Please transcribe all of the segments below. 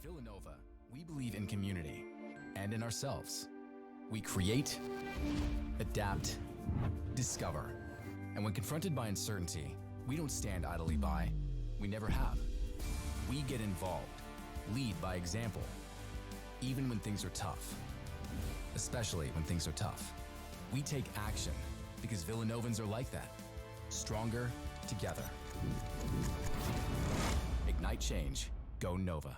At Villanova, we believe in community and in ourselves. We create, adapt, discover. And when confronted by uncertainty, we don't stand idly by. We never have. We get involved, lead by example, even when things are tough. Especially when things are tough. We take action because Villanovans are like that. Stronger together. Ignite change. Go Nova.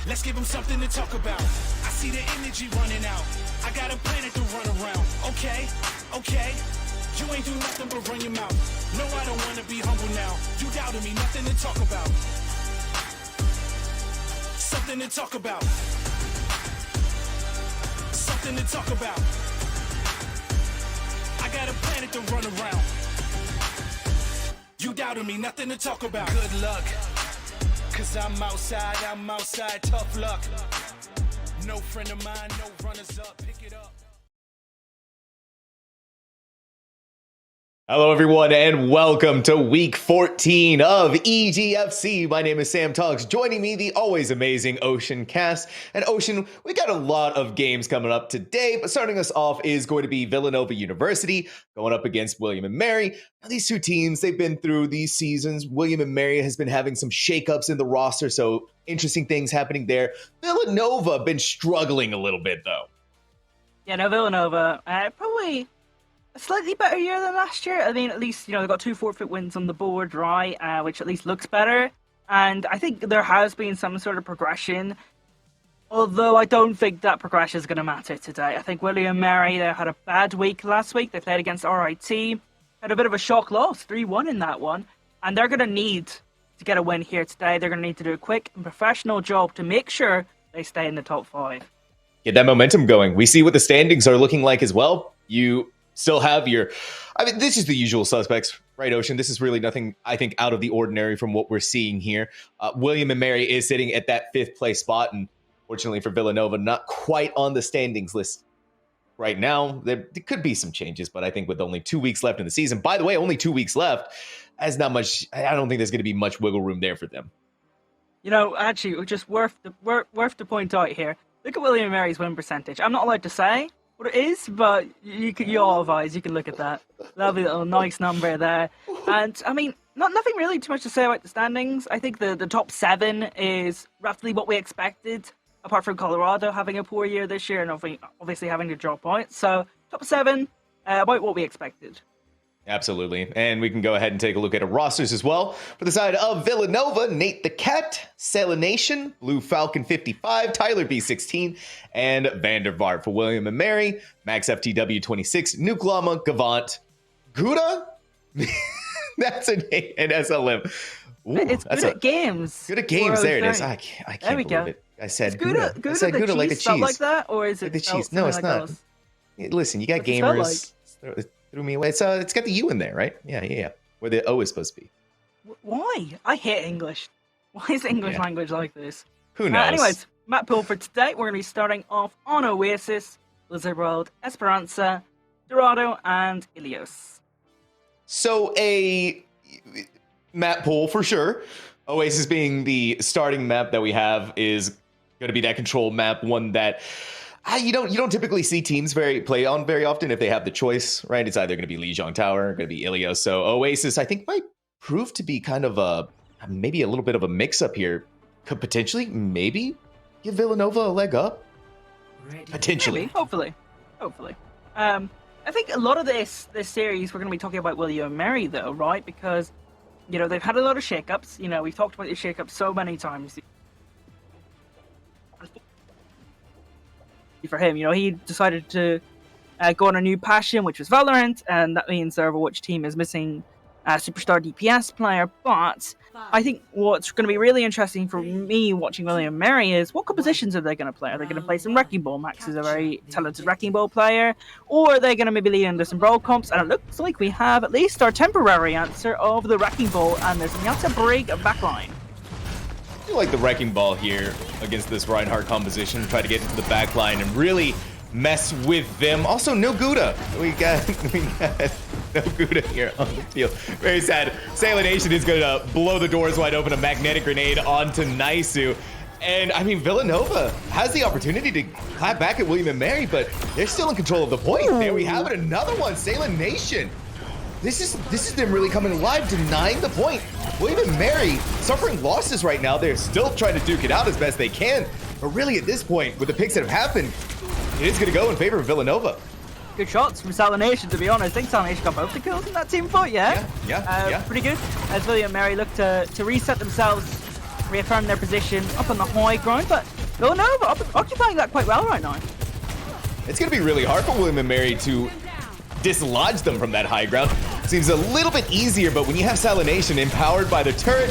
Let's give them something to talk about. I see the energy running out. I got a planet to run around. Okay. You ain't do nothing but run your mouth. No, I don't want to be humble now. You doubted me, nothing to talk about. Something to talk about. Something to talk about. I got a planet to run around. You doubted me, nothing to talk about. Good luck. Cause I'm outside, tough luck. No friend of mine, no runners up, pick it up. Hello everyone and welcome to week 14 of EGFC. My name is Sam Tuggs. Joining me, the always amazing Ocean Cast. And Ocean, we got a lot of games coming up today, but starting us off is going to be Villanova University going up against William & Mary. Now, these two teams, they've been through these seasons. William & Mary has been having some shakeups in the roster, so interesting things happening there. Villanova been struggling a little bit though. Yeah, no, Villanova, probably a slightly better year than last year. I mean, at least, they've got 2 forfeit wins on the board, right? Which at least looks better. And I think there has been some sort of progression. Although I don't think that progression is going to matter today. I think William & Mary, they had a bad week last week. They played against RIT. Had a bit of a shock loss, 3-1 in that one. And they're going to need to get a win here today. They're going to need to do a quick and professional job to make sure they stay in the top 5. Get that momentum going. We see what the standings are looking like as well. You still have this is the usual suspects, right, Ocean? This is really nothing, I think, out of the ordinary from what we're seeing here. William & Mary is sitting at that 5th place spot, and fortunately for Villanova, not quite on the standings list right now. There could be some changes, but I think with only 2 weeks left in the season, by the way, only 2 weeks left, as not much. I don't think there's going to be much wiggle room there for them. Actually, just worth to point out here. Look at William & Mary's win percentage. I'm not allowed to say what it is, but you all have eyes. You can look at that. Lovely little nice number there. And I mean, nothing really too much to say about the standings. I think the top 7 is roughly what we expected, apart from Colorado having a poor year this year and obviously having to drop points. So top 7, about what we expected. Absolutely. And we can go ahead and take a look at the rosters as well. For the side of Villanova, Nate the Cat, Salination, Blue Falcon 55, Tyler B16, and Vandervaart. For William & Mary, Max FTW 26, Nuke Llama, Gavant, Gouda? That's a name, and SLM. Ooh, it's good at games. Good at games. There it is. I can't believe it. I said Gouda. I said Gouda like a cheese. Like that, or is it like the cheese? No, it's not. Listen, you got gamers. Threw me away. It's got the U in there, right? Yeah. Where the O is supposed to be. Why? I hate English. Why is English language like this? Who knows? Anyways, map pool for today. We're going to be starting off on Oasis, Blizzard World, Esperanza, Dorado, and Ilios. So a map pool for sure. Oasis being the starting map that we have is going to be that control map, one that you don't typically see teams play on very often if they have the choice, right? It's either going to be Lijiang Tower or going to be Ilios. So Oasis, I think, might prove to be kind of maybe a little bit of a mix-up here. Could potentially, maybe, give Villanova a leg up. Potentially. Maybe, hopefully. I think a lot of this series, we're going to be talking about William & Mary, though, right? Because, they've had a lot of shakeups. We've talked about these shakeups so many times. For him, he decided to go on a new passion, which was Valorant, and that means the Overwatch team is missing a superstar DPS player. But I think what's going to be really interesting for me watching William & Mary is what compositions are they going to play? Are they going to play some Wrecking Ball? Max is a very talented Wrecking Ball player. Or are they going to maybe lead into some Brawl comps? And it looks like we have at least our temporary answer of the Wrecking Ball and this Nyata Brig backline. I feel like the Wrecking Ball here against this Reinhardt composition, try to get into the back line and really mess with them. Also, no Gouda. We got no Gouda here on the field. Very sad. Sailor Nation is going to blow the doors wide open. A magnetic grenade onto Naisu. And, I mean, Villanova has the opportunity to clap back at William & Mary, but they're still in control of the point. There we have it. Another one. Sailor Nation. This is them really coming alive, denying the point. William & Mary suffering losses right now. They're still trying to duke it out as best they can. But really, at this point, with the picks that have happened, it is going to go in favor of Villanova. Good shots from Sailor Nation, to be honest. I think Sailor Nation got both the kills in that team fight, yeah? Yeah. Pretty good. As William & Mary look to reset themselves, reaffirm their position up on the high ground, but Villanova occupying that quite well right now. It's going to be really hard for William & Mary to dislodge them from that high ground. Seems a little bit easier, but when you have Sailor Nation empowered by the turret,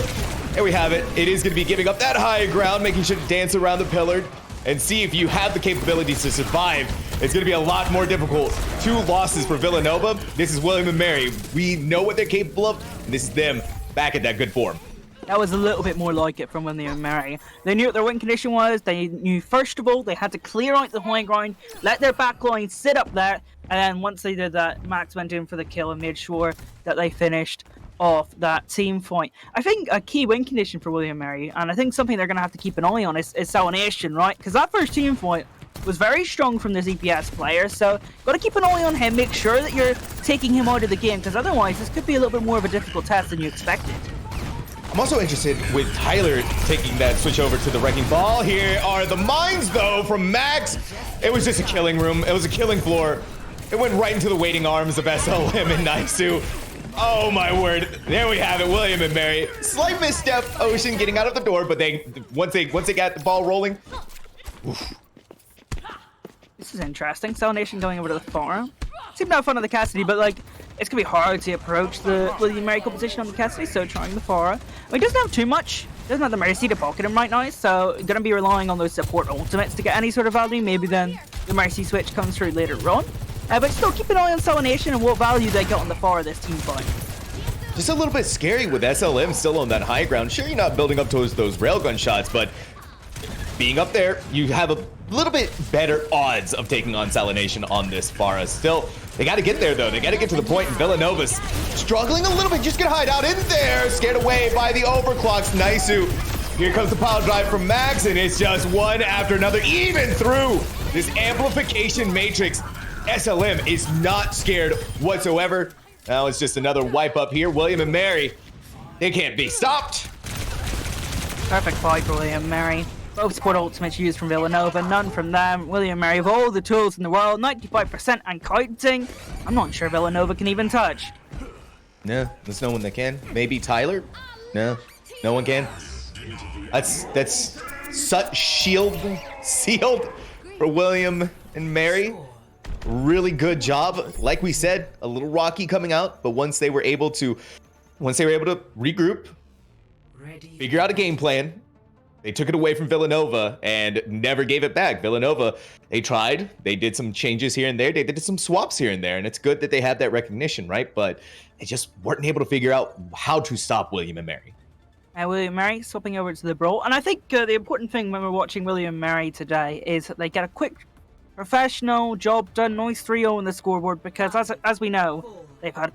there we have it. It is going to be giving up that high ground, making sure to dance around the pillar and see if you have the capabilities to survive. It's going to be a lot more difficult. 2 losses for Villanova. This is William & Mary. We know what they're capable of, and this is them back at that good form. That was a little bit more like it from William & Mary. They knew what their win condition was. They knew, first of all, they had to clear out the high ground, let their backline sit up there, and then once they did that, Max went in for the kill and made sure that they finished off that team fight. I think a key win condition for William & Mary, and I think something they're going to have to keep an eye on, is Sailor Nation, right? Because that first team fight was very strong from the ZPS player, so got to keep an eye on him, make sure that you're taking him out of the game, because otherwise this could be a little bit more of a difficult test than you expected. I'm also interested with Tyler taking that switch over to the Wrecking Ball. Here are the mines, though, from Max. It was just a killing room. It was a killing floor. It went right into the waiting arms of SLM and Naisu. Oh, my word. There we have it, William & Mary. Slight misstep, Ocean getting out of the door, but once they got the ball rolling. Oof. This is interesting. Sailor Nation going over to the forum. Seemed to have fun on the Cassidy, but like, it's going to be hard to approach the William & Mary composition on the Cassidy, so trying the Pharah. He doesn't have too much. Doesn't have the Mercy to pocket him right now, so going to be relying on those support ultimates to get any sort of value. Maybe then the Mercy switch comes through later on. But still keep an eye on Sailor Nation and what value they get on the Pharah this team fight. Just a little bit scary with SLM still on that high ground. Sure, you're not building up towards those railgun shots, but being up there, you have a little bit better odds of taking on Sailor Nation on this Pharah. Still, they got to get there, though. They got to get to the point, and Villanova's struggling a little bit. Just going to hide out in there. Scared away by the overclocks. Naisu. Here comes the pile drive from Max, and it's just one after another. Even through this amplification matrix, SLM is not scared whatsoever. Now it's just another wipe up here. William & Mary, they can't be stopped. Perfect fight for William & Mary. Both support ultimates used from Villanova, none from them. William & Mary have all the tools in the world, 95% and counting. I'm not sure Villanova can even touch. No, there's no one that can. Maybe Tyler? No, no one can. That's such sealed for William & Mary. Really good job. Like we said, a little rocky coming out, but once they were able to regroup, figure out a game plan, they took it away from Villanova and never gave it back. Villanova, they tried. They did some changes here and there. They did some swaps here and there, and it's good that they had that recognition, right? But they just weren't able to figure out how to stop William & Mary. William & Mary swapping over to the Brawl. And I think the important thing when we're watching William & Mary today is that they get a quick, professional job done. Nice 3-0 on the scoreboard, because as we know, they've had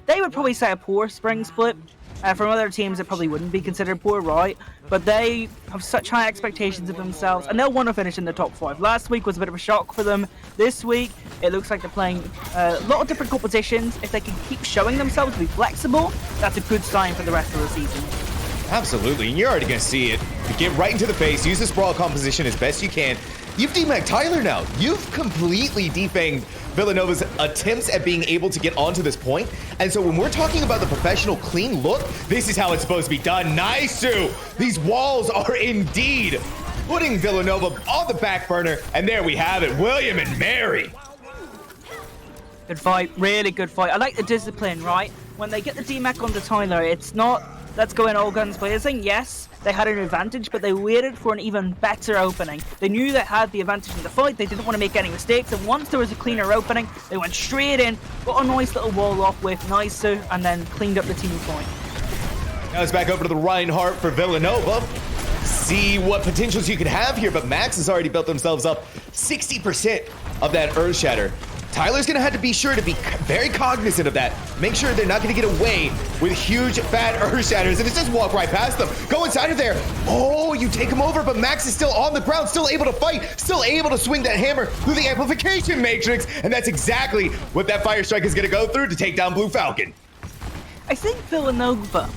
they would probably say a poor spring split. From other teams, it probably wouldn't be considered poor, right? But they have such high expectations of themselves, and they'll want to finish in the top 5. Last week was a bit of a shock for them. This week, it looks like they're playing a lot of different competitions. If they can keep showing themselves to be flexible, that's a good sign for the rest of the season. Absolutely, and you're already going to see it. You get right into the face, use the sprawl composition as best you can. You've defanged Tyler now. You've completely defanged Villanova's attempts at being able to get onto this point. And so when we're talking about the professional clean look, this is how it's supposed to be done. Naisu, these walls are indeed putting Villanova on the back burner. And there we have it, William & Mary. Good fight, really good fight. I like the discipline, right? When they get the DMAC onto Tyler, it's not, let's go in all guns blazing. Yes, they had an advantage, but they waited for an even better opening. They knew they had the advantage in the fight. They didn't want to make any mistakes, and once there was a cleaner opening, they went straight in, got a nice little wall off with Naisu, and then cleaned up the team point. Now it's back over to the Reinhardt for Villanova. see what potentials you could have here, but Max has already built themselves up 60% of that Earth Shatter. Tyler's gonna have to be sure to be very cognizant of that. Make sure they're not gonna get away with huge, fat Earth Shatters, and it's just walk right past them. Go inside of there. Oh, you take him over, but Max is still on the ground, still able to fight, still able to swing that hammer through the amplification matrix, and that's exactly what that Fire Strike is gonna go through to take down Blue Falcon. I think Villanova,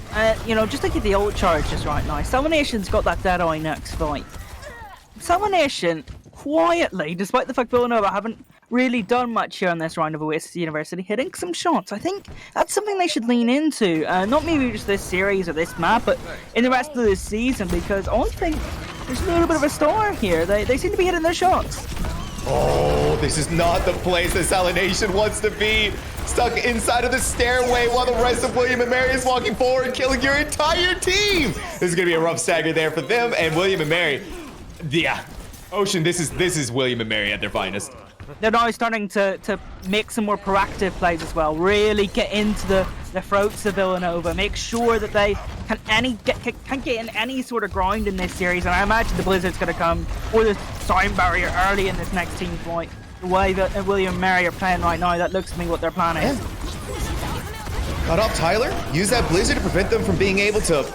just look at the ult charges right now. Salmonation's got that Deadeye next fight. Salmonation, quietly, despite the fact Villanova haven't really done much here on this round of Oasis University, hitting some shots. I think that's something they should lean into. Not maybe just this series or this map, but in the rest of this season, because I think there's a little bit of a star here. They seem to be hitting their shots. Oh, this is not the place that Salination wants to be. Stuck inside of the stairway while the rest of William and Mary is walking forward, killing your entire team. This is gonna be a rough stagger there for them and William and Mary. Yeah, Ocean, this is William and Mary at their finest. They're now starting to make some more proactive plays as well. Really get into the throats of Villanova. Make sure that they can't get in any sort of ground in this series. And I imagine the Blizzard's going to come, or the sound barrier early in this next team fight. The way that William and Mary are playing right now, that looks to me what their plan is. Cut off Tyler. Use that Blizzard to prevent them from being able to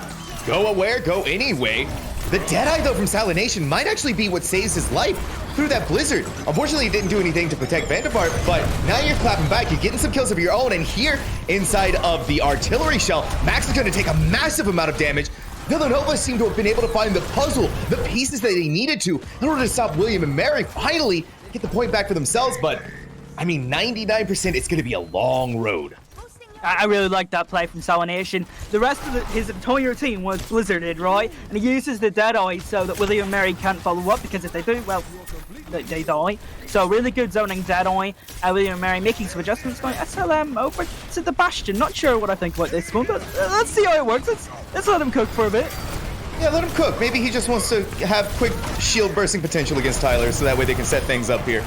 go anyway. The Deadeye, though, from Salination might actually be what saves his life through that Blizzard. Unfortunately, it didn't do anything to protect Vanderbilt, but now you're clapping back. You're getting some kills of your own, and here inside of the artillery shell, Max is going to take a massive amount of damage. Villanova seemed to have been able to find the puzzle, the pieces that they needed to in order to stop William and Mary finally get the point back for themselves, but I mean, 99%, it's going to be a long road. I really like that play from Salination. The rest of his entire team was blizzarded, right? And he uses the Deadeye so that William and Mary can't follow up, because if they do, well, they die. So really good zoning Deadeye. William and Mary making some adjustments now. SLM over to the Bastion. Not sure what I think about this one, but let's see how it works. Let's let him cook for a bit. Yeah, let him cook. Maybe he just wants to have quick shield bursting potential against Tyler, so that way they can set things up here.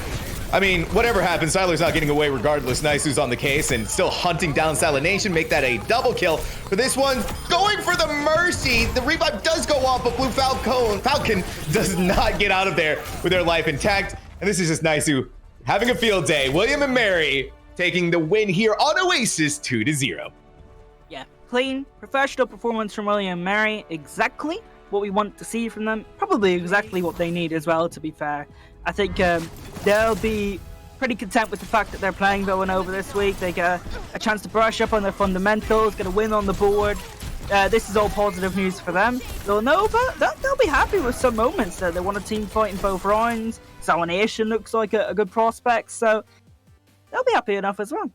I mean, whatever happens, Tyler's not getting away regardless. Nice on the case and still hunting down Salination. Make that a double kill for this one. Going for the Mercy. The revive does go off, but Blue Falcon does not get out of there with their life intact. And this is just Nisu having a field day. William and Mary taking the win here on Oasis 2-0. Yeah, clean, professional performance from William and Mary. Exactly what we want to see from them. Probably exactly what they need as well, to be fair. I think they'll be pretty content with the fact that they're playing Villanova this week. They get a chance to brush up on their fundamentals, get a win on the board. This is all positive news for them. Villanova, they'll be happy with some moments. They won a team fight in both rounds. Salination looks like a good prospect, so they'll be happy enough as well.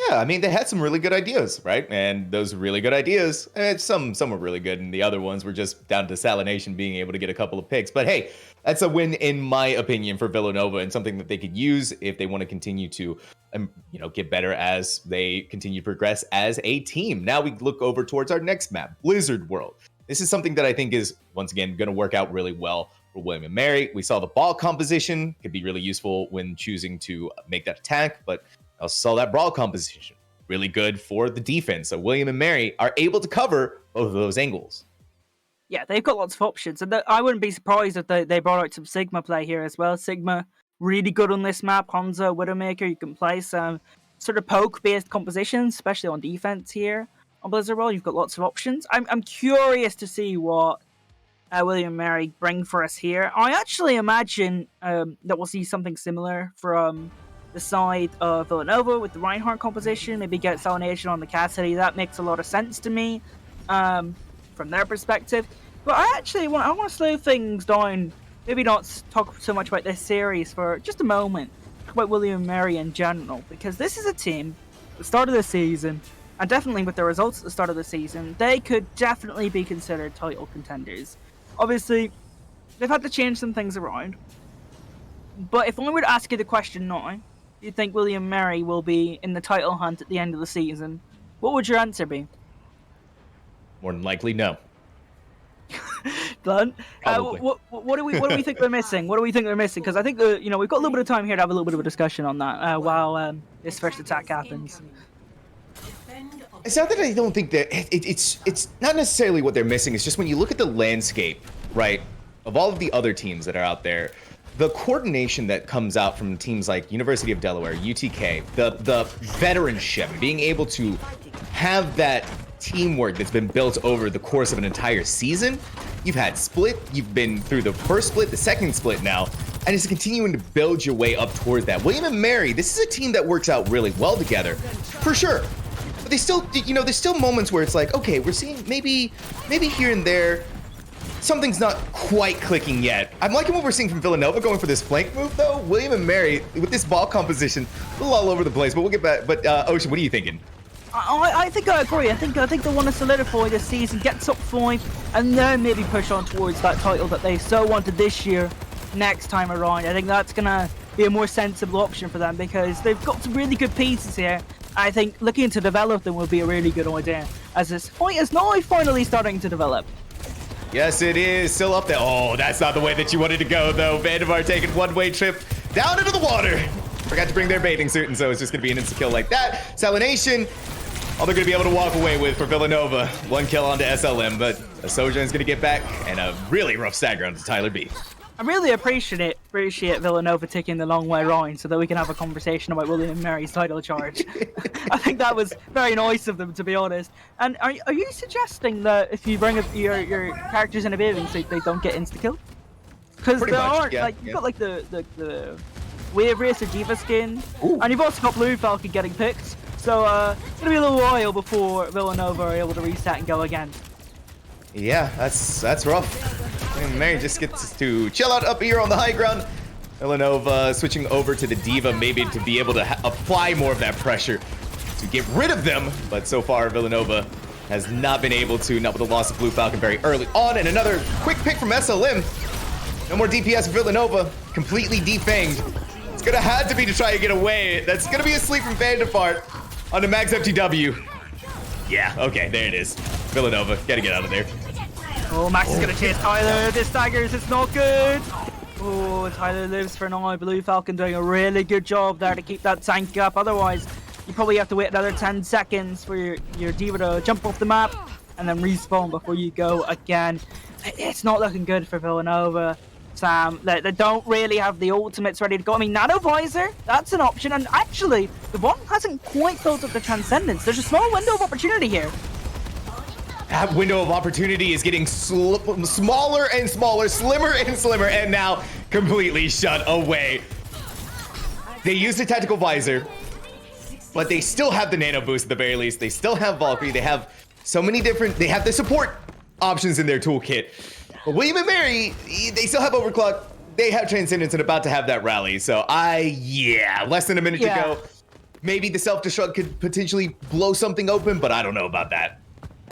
Yeah, I mean, they had some really good ideas, right? And those really good ideas, some were really good, and the other ones were just down to Salination being able to get a couple of picks. But hey, that's a win, in my opinion, for Villanova, and something that they could use if they want to continue to, get better as they continue to progress as a team. Now we look over towards our next map, Blizzard World. This is something that I think is, once again, going to work out really well for William and Mary. We saw the ball composition could be really useful when choosing to make that attack, but I also saw that brawl composition really good for the defense. So William and Mary are able to cover both of those angles. Yeah, they've got lots of options. And I wouldn't be surprised if they brought out some Sigma play here as well. Sigma, really good on this map. Hanzo, Widowmaker, you can play some sort of poke-based compositions, especially on defense here. On Blizzard World, you've got lots of options. I'm curious to see what William and Mary bring for us here. I actually imagine that we'll see something similar from the side of Villanova with the Reinhardt composition. Maybe get Salination on the Cassidy. That makes a lot of sense to me from their perspective. But I want to slow things down. Maybe not talk so much about this series for just a moment. Talk about William and Mary in general, because this is a team at the start of the season, and definitely with the results at the start of the season, they could definitely be considered title contenders. Obviously, they've had to change some things around. But if I were to ask you the question now, do you think William and Mary will be in the title hunt at the end of the season? What would your answer be? More than likely, no. Blunt. What do we think they're missing? What do we think they're missing? Because I think we've got a little bit of time here to have a little bit of a discussion on that while this first attack happens. It's not that I don't think that it's not necessarily what they're missing. It's just when you look at the landscape right, of all of the other teams that are out there, the coordination that comes out from teams like University of Delaware, UTK, the veteranship, being able to have that teamwork that's been built over the course of an entire season. You've had split, you've been through the first split, the second split now, and it's continuing to build your way up towards that. William and Mary, this is a team that works out really well together, for sure. But they still, you know, there's still moments where it's like, okay, we're seeing maybe here and there, something's not quite clicking yet. I'm liking what we're seeing from Villanova going for this flank move, though. William and Mary, with this ball composition, a little all over the place, but we'll get back. But Ocean, what are you thinking? I think I agree. I think they want to solidify this season, get top 5, and then maybe push on towards that title that they so wanted this year, next time around. I think that's gonna be a more sensible option for them because they've got some really good pieces here. I think looking to develop them will be a really good idea, as this fight is now finally starting to develop. Yes, it is. Still up there. Oh, that's not the way that you wanted to go, though. Vandervar taking one-way trip down into the water. Forgot to bring their bathing suit, and so it's just going to be an insta-kill like that. Salination, all they're going to be able to walk away with for Villanova. 1 kill onto SLM, but Sojourn's going to get back, and a really rough stagger onto Tyler B. I really appreciate Villanova taking the long way around so that we can have a conversation about William and Mary's title charge. I think that was very nice of them, to be honest. And are you suggesting that if you bring up your characters in a bathing suit, they don't get insta-kill? Because there are, yeah, like, you've got like the Wave Racer Diva skin, and you've also got Blue Falcon getting picked. So it's gonna be a little while before Villanova are able to reset and go again. Yeah, that's rough. And Mary just gets to chill out up here on the high ground. Villanova switching over to the Diva, maybe to be able to apply more of that pressure to get rid of them. But so far, Villanova has not been able to, not with the loss of Blue Falcon very early on. And another quick pick from SLM. No more DPS for Villanova, completely defanged. It's gonna have to be to try and get away. That's gonna be a sleep from Vanderfart on the Max FTW. Yeah, okay, there it is. Villanova, gotta get out of there. Oh, Max is gonna chase Tyler. This daggers, it's not good. Oh, Tyler lives for now. Blue Falcon doing a really good job there to keep that tank up. Otherwise, you probably have to wait another 10 seconds for your Diva to jump off the map and then respawn before you go again. It's not looking good for Villanova, Sam. They don't really have the ultimates ready to go. I mean, Nano Visor, that's an option. And actually, the one hasn't quite built up the Transcendence. There's a small window of opportunity here. That window of opportunity is getting smaller and smaller, slimmer and slimmer, and now completely shut away. They use the tactical visor, but they still have the nano boost at the very least. They still have Valkyrie. They have so many different, they have the support options in their toolkit. But William and Mary, they still have Overclock. They have Transcendence and about to have that rally. So less than a minute to go. Maybe the self-destruct could potentially blow something open, but I don't know about that.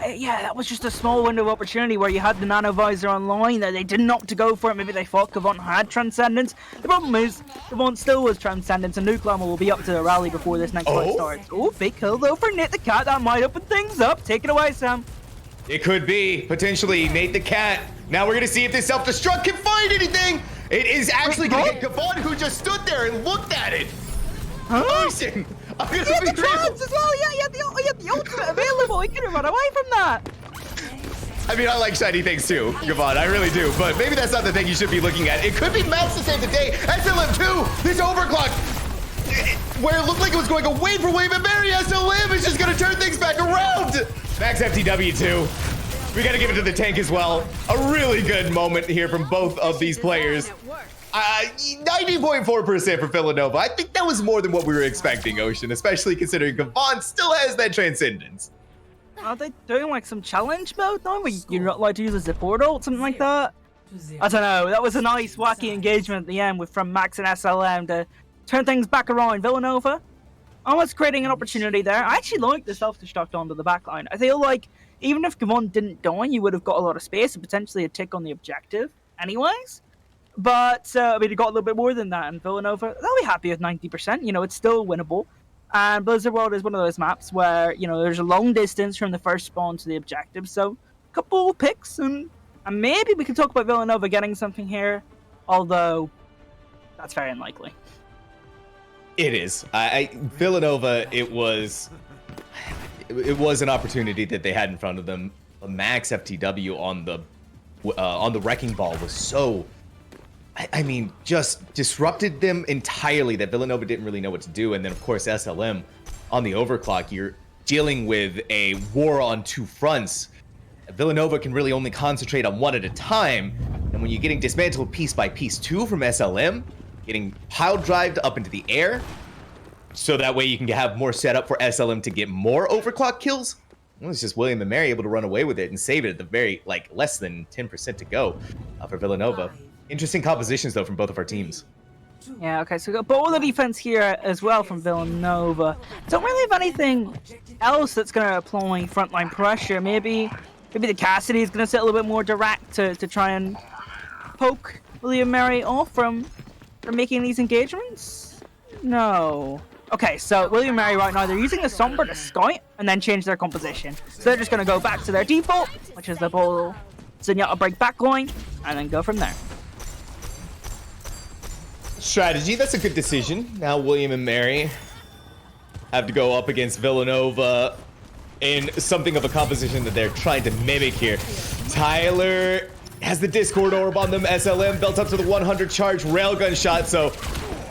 Yeah, that was just a small window of opportunity where you had the Nano Visor online. They didn't opt to go for it. Maybe they thought Kavant had Transcendence. The problem is, Kavant still was Transcendence, and Nuclear will be up to the rally before this next fight starts. Oh, big kill though for Nate the Cat. That might open things up. Take it away, Sam. It could be, potentially, Nate the Cat. Now we're going to see if this self-destruct can find anything. It is actually going to get Kavant, who just stood there and looked at it. Ocean, I'm going to be the trans as well. Yeah, he had the ultimate available. He couldn't run away from that. I mean, I like shiny things too, Kavant. I really do. But maybe that's not the thing you should be looking at. It could be Max to save the day. SLM2, this overclock, where it looked like it was going away for Wave and Mary. SLM is just going to turn things back around. Max FTW too. We got to give it to the tank as well. A really good moment here from both of these players. 90.4% for Villanova. I think that was more than what we were expecting, Ocean, especially considering Kavant still has that Transcendence. Are they doing like some challenge mode now where you're not allowed to use a support ult, something like that? I don't know. That was a nice wacky engagement at the end from Max and SLM to turn things back around. Villanova almost creating an opportunity there. I actually like the self-destruct onto the backline. I feel like even if Kavant didn't die, you would have got a lot of space and potentially a tick on the objective anyways. But, I mean, it got a little bit more than that, and Villanova, they'll be happy with 90%. You know, it's still winnable. And Blizzard World is one of those maps where, you know, there's a long distance from the first spawn to the objective. So, a couple of picks, and maybe we can talk about Villanova getting something here. Although, that's very unlikely. It is. Villanova, it was an opportunity that they had in front of them. A Max FTW on the on the Wrecking Ball was so, I mean, just disrupted them entirely that Villanova didn't really know what to do. And then, of course, SLM on the overclock, you're dealing with a war on two fronts. Villanova can really only concentrate on one at a time. And when you're getting dismantled piece by piece too from SLM, getting pile drived up into the air, so that way you can have more setup for SLM to get more overclock kills. Well, it's just William and Mary able to run away with it and save it at the very, like, less than 10% to go for Villanova. Interesting compositions, though, from both of our teams. Yeah, okay, so we got ball defense here as well from Villanova. Don't really have anything else that's going to apply frontline pressure. Maybe the Cassidy is going to sit a little bit more direct to try and poke William Mary off from making these engagements? No. Okay, so William Mary right now, they're using the Sombra to scout and then change their composition. So they're just going to go back to their default, which is the ball Zenyatta break back going, and then go from there. Strategy, that's a good decision. Now William and Mary have to go up against Villanova in something of a composition that they're trying to mimic here. Tyler has the Discord orb on them. SLM built up to the 100 charge railgun shot, so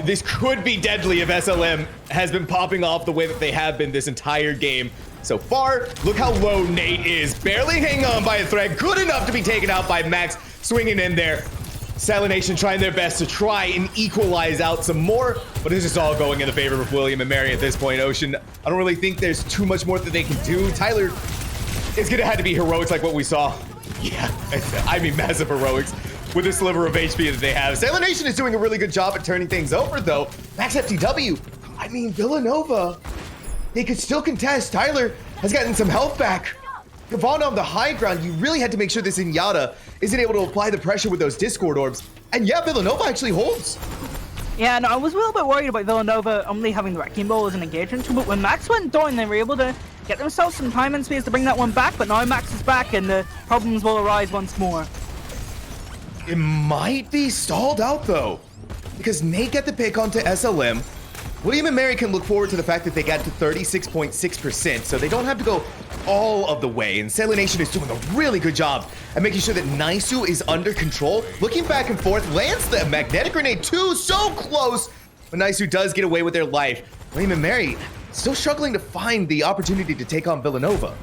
this could be deadly if SLM has been popping off the way that they have been this entire game so far. Look how low Nate is. Barely hanging on by a thread. Good enough to be taken out by Max. Swinging in there. Silent Nation trying their best to try and equalize out some more, but it's just all going in the favor of William and Mary at this point. Ocean, I don't really think there's too much more that they can do. Tyler is going to have to be heroics like what we saw. Yeah, I mean massive heroics with the sliver of HP that they have. Silent Nation is doing a really good job at turning things over, though. Max FTW, I mean, Villanova, they could still contest. Tyler has gotten some health back. Gavon on the high ground, you really had to make sure this Zenyatta isn't able to apply the pressure with those Discord orbs. And yeah, Villanova actually holds. Yeah, no, I was a little bit worried about Villanova only having the Wrecking Ball as an engagement tool, but when Max went down, they were able to get themselves some time and space to bring that one back, but now Max is back and the problems will arise once more. It might be stalled out, though, because Nate got the pick onto SLM. William and Mary can look forward to the fact that they got to 36.6%, so they don't have to go all of the way. And Silent Nation is doing a really good job at making sure that Naisu is under control. Looking back and forth, lands the magnetic grenade too, so close. But Naisu does get away with their life. William and Mary still struggling to find the opportunity to take on Villanova.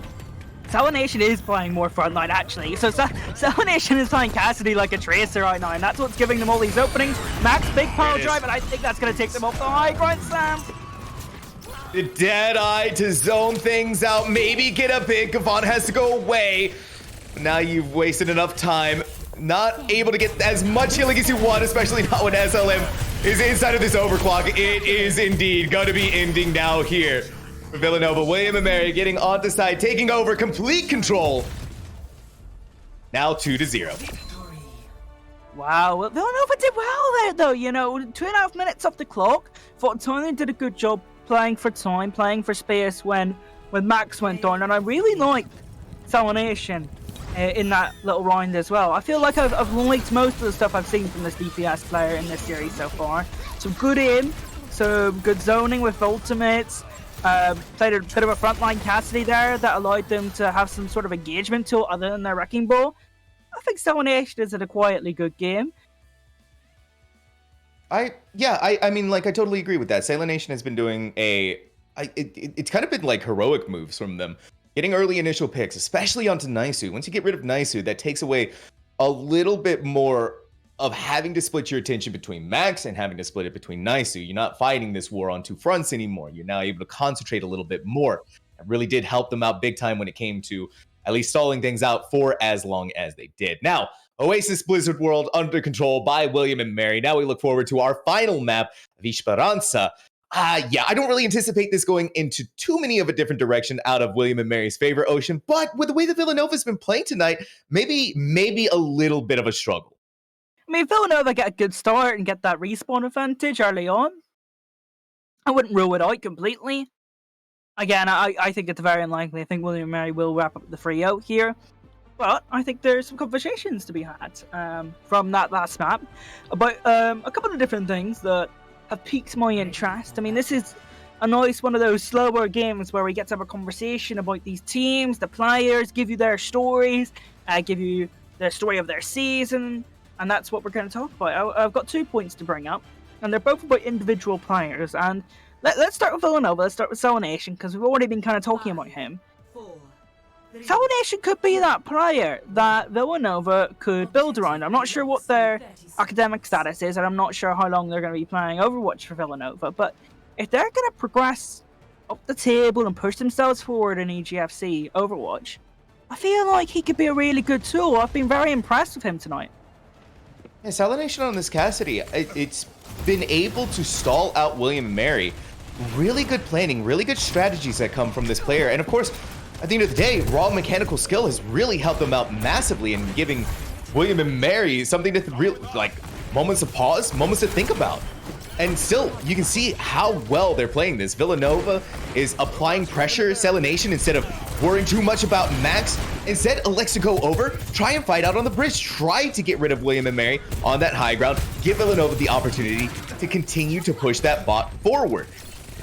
Silent Nation is playing more frontline, actually. So Silent Nation is playing Cassidy like a tracer right now, and that's what's giving them all these openings. Max, big power drive, and I think that's going to take them off the high ground, Sam. The Deadeye to zone things out, maybe get a pick. Gavon has to go away. Now you've wasted enough time. Not able to get as much healing as you want, especially not when SLM is inside of this overclock. It is indeed going to be ending now here. For Villanova, William and Mary getting on the side, taking over complete control. Now 2-0. Wow, well, Villanova did well there, though. You know, 2.5 minutes off the clock. Thought Tony did a good job playing for time, playing for space when Max went on, and I really liked Silent Nation in that little round as well. I feel like I've liked most of the stuff I've seen from this DPS player in this series so far. Some good aim, some good zoning with ultimates. Played a bit of a frontline Cassidy there that allowed them to have some sort of engagement tool other than their Wrecking Ball. I think Silent Nation is a quietly good game. I mean, like, I totally agree with that. Silent Nation has been doing it's kind of been like heroic moves from them. Getting early initial picks, especially onto Naisu. Once you get rid of Naisu, that takes away a little bit more of having to split your attention between Max and having to split it between Naisu. You're not fighting this war on two fronts anymore. You're now able to concentrate a little bit more. It really did help them out big time when it came to at least stalling things out for as long as they did. Now, Oasis Blizzard World under control by William and Mary. Now we look forward to our final map of Esperanza. Yeah, I don't really anticipate this going into too many of a different direction out of William and Mary's favor, Ocean, but with the way that Villanova's been playing tonight, maybe a little bit of a struggle. I mean, Villanova get a good start and get that respawn advantage early on. I wouldn't rule it out completely. Again, I think it's very unlikely. I think William and Mary will wrap up the 3-0 here. But I think there's some conversations to be had from that last map about a couple of different things that have piqued my interest. I mean, this is a nice one of those slower games where we get to have a conversation about these teams, the players, give you their stories, give you the story of their season, and that's what we're going to talk about. I've got 2 points to bring up, and they're both about individual players. And let's start with Villanova. Let's start with Salination, because we've already been kind of talking about him. Salination could be that player that Villanova could build around. I'm not sure what their academic status is, and I'm not sure how long they're going to be playing Overwatch for Villanova, but if they're going to progress up the table and push themselves forward in EGFC Overwatch, I feel like he could be a really good tool. I've been very impressed with him tonight. Yeah, Salination on this Cassidy, it's been able to stall out William and Mary. Really good planning, really good strategies that come from this player. And of course, at the end of the day, raw mechanical skill has really helped them out massively in giving William and Mary something to like moments of pause, moments to think about. And still, you can see how well they're playing this. Villanova is applying pressure. Salination, instead of worrying too much about Max, instead elects to go over, try and fight out on the bridge, try to get rid of William and Mary on that high ground, give Villanova the opportunity to continue to push that bot forward.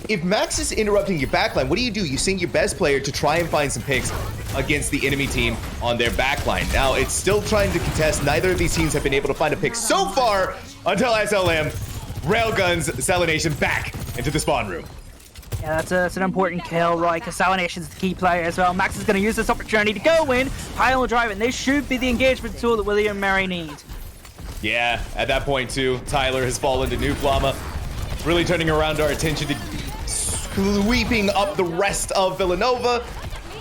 If Max is interrupting your backline, what do? You send your best player to try and find some picks against the enemy team on their backline. Now, it's still trying to contest. Neither of these teams have been able to find a pick so far until SLM railguns Salination back into the spawn room. Yeah, that's an important kill, right? Because Salination's the key player as well. Max is going to use this opportunity to go in, pile drive, and this should be the engagement tool that William and Mary need. Yeah, at that point too, Tyler has fallen to Nuke Llama, really turning around our attention to sweeping up the rest of Villanova.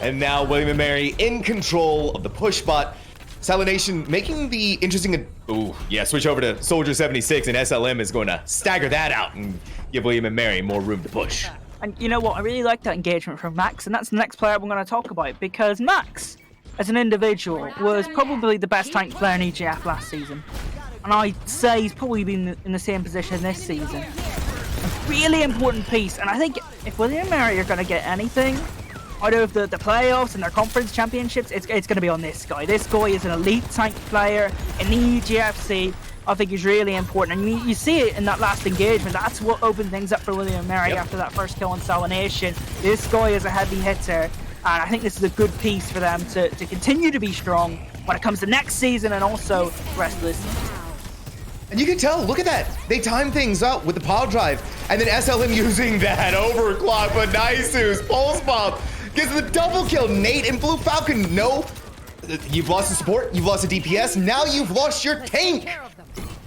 And now William and Mary in control of the push bot. Salination making the interesting... Ooh, yeah, switch over to Soldier 76, and SLM is going to stagger that out and give William and Mary more room to push. And you know what? I really like that engagement from Max, and that's the next player we're going to talk about, because Max, as an individual, was probably the best tank player in EGF last season. And I'd say he's probably been in the same position this season. A really important piece, and I think if William and Mary are going to get anything out of the playoffs and their conference championships, it's going to be on this guy. This guy is an elite tank player in the EGFC. I think is really important, and you see it in that last engagement. That's what opened things up for William and Mary after that first kill on Salination. This guy is a heavy hitter, and I think this is a good piece for them to continue to be strong when it comes to next season and also the rest of this season. And you can tell, look at that. They time things up with the pile drive, and then SLM using that overclock, but Naisu's pulse bomb gets the double kill. Nate and Blue Falcon, no, you've lost the support, you've lost the DPS, now you've lost your tank.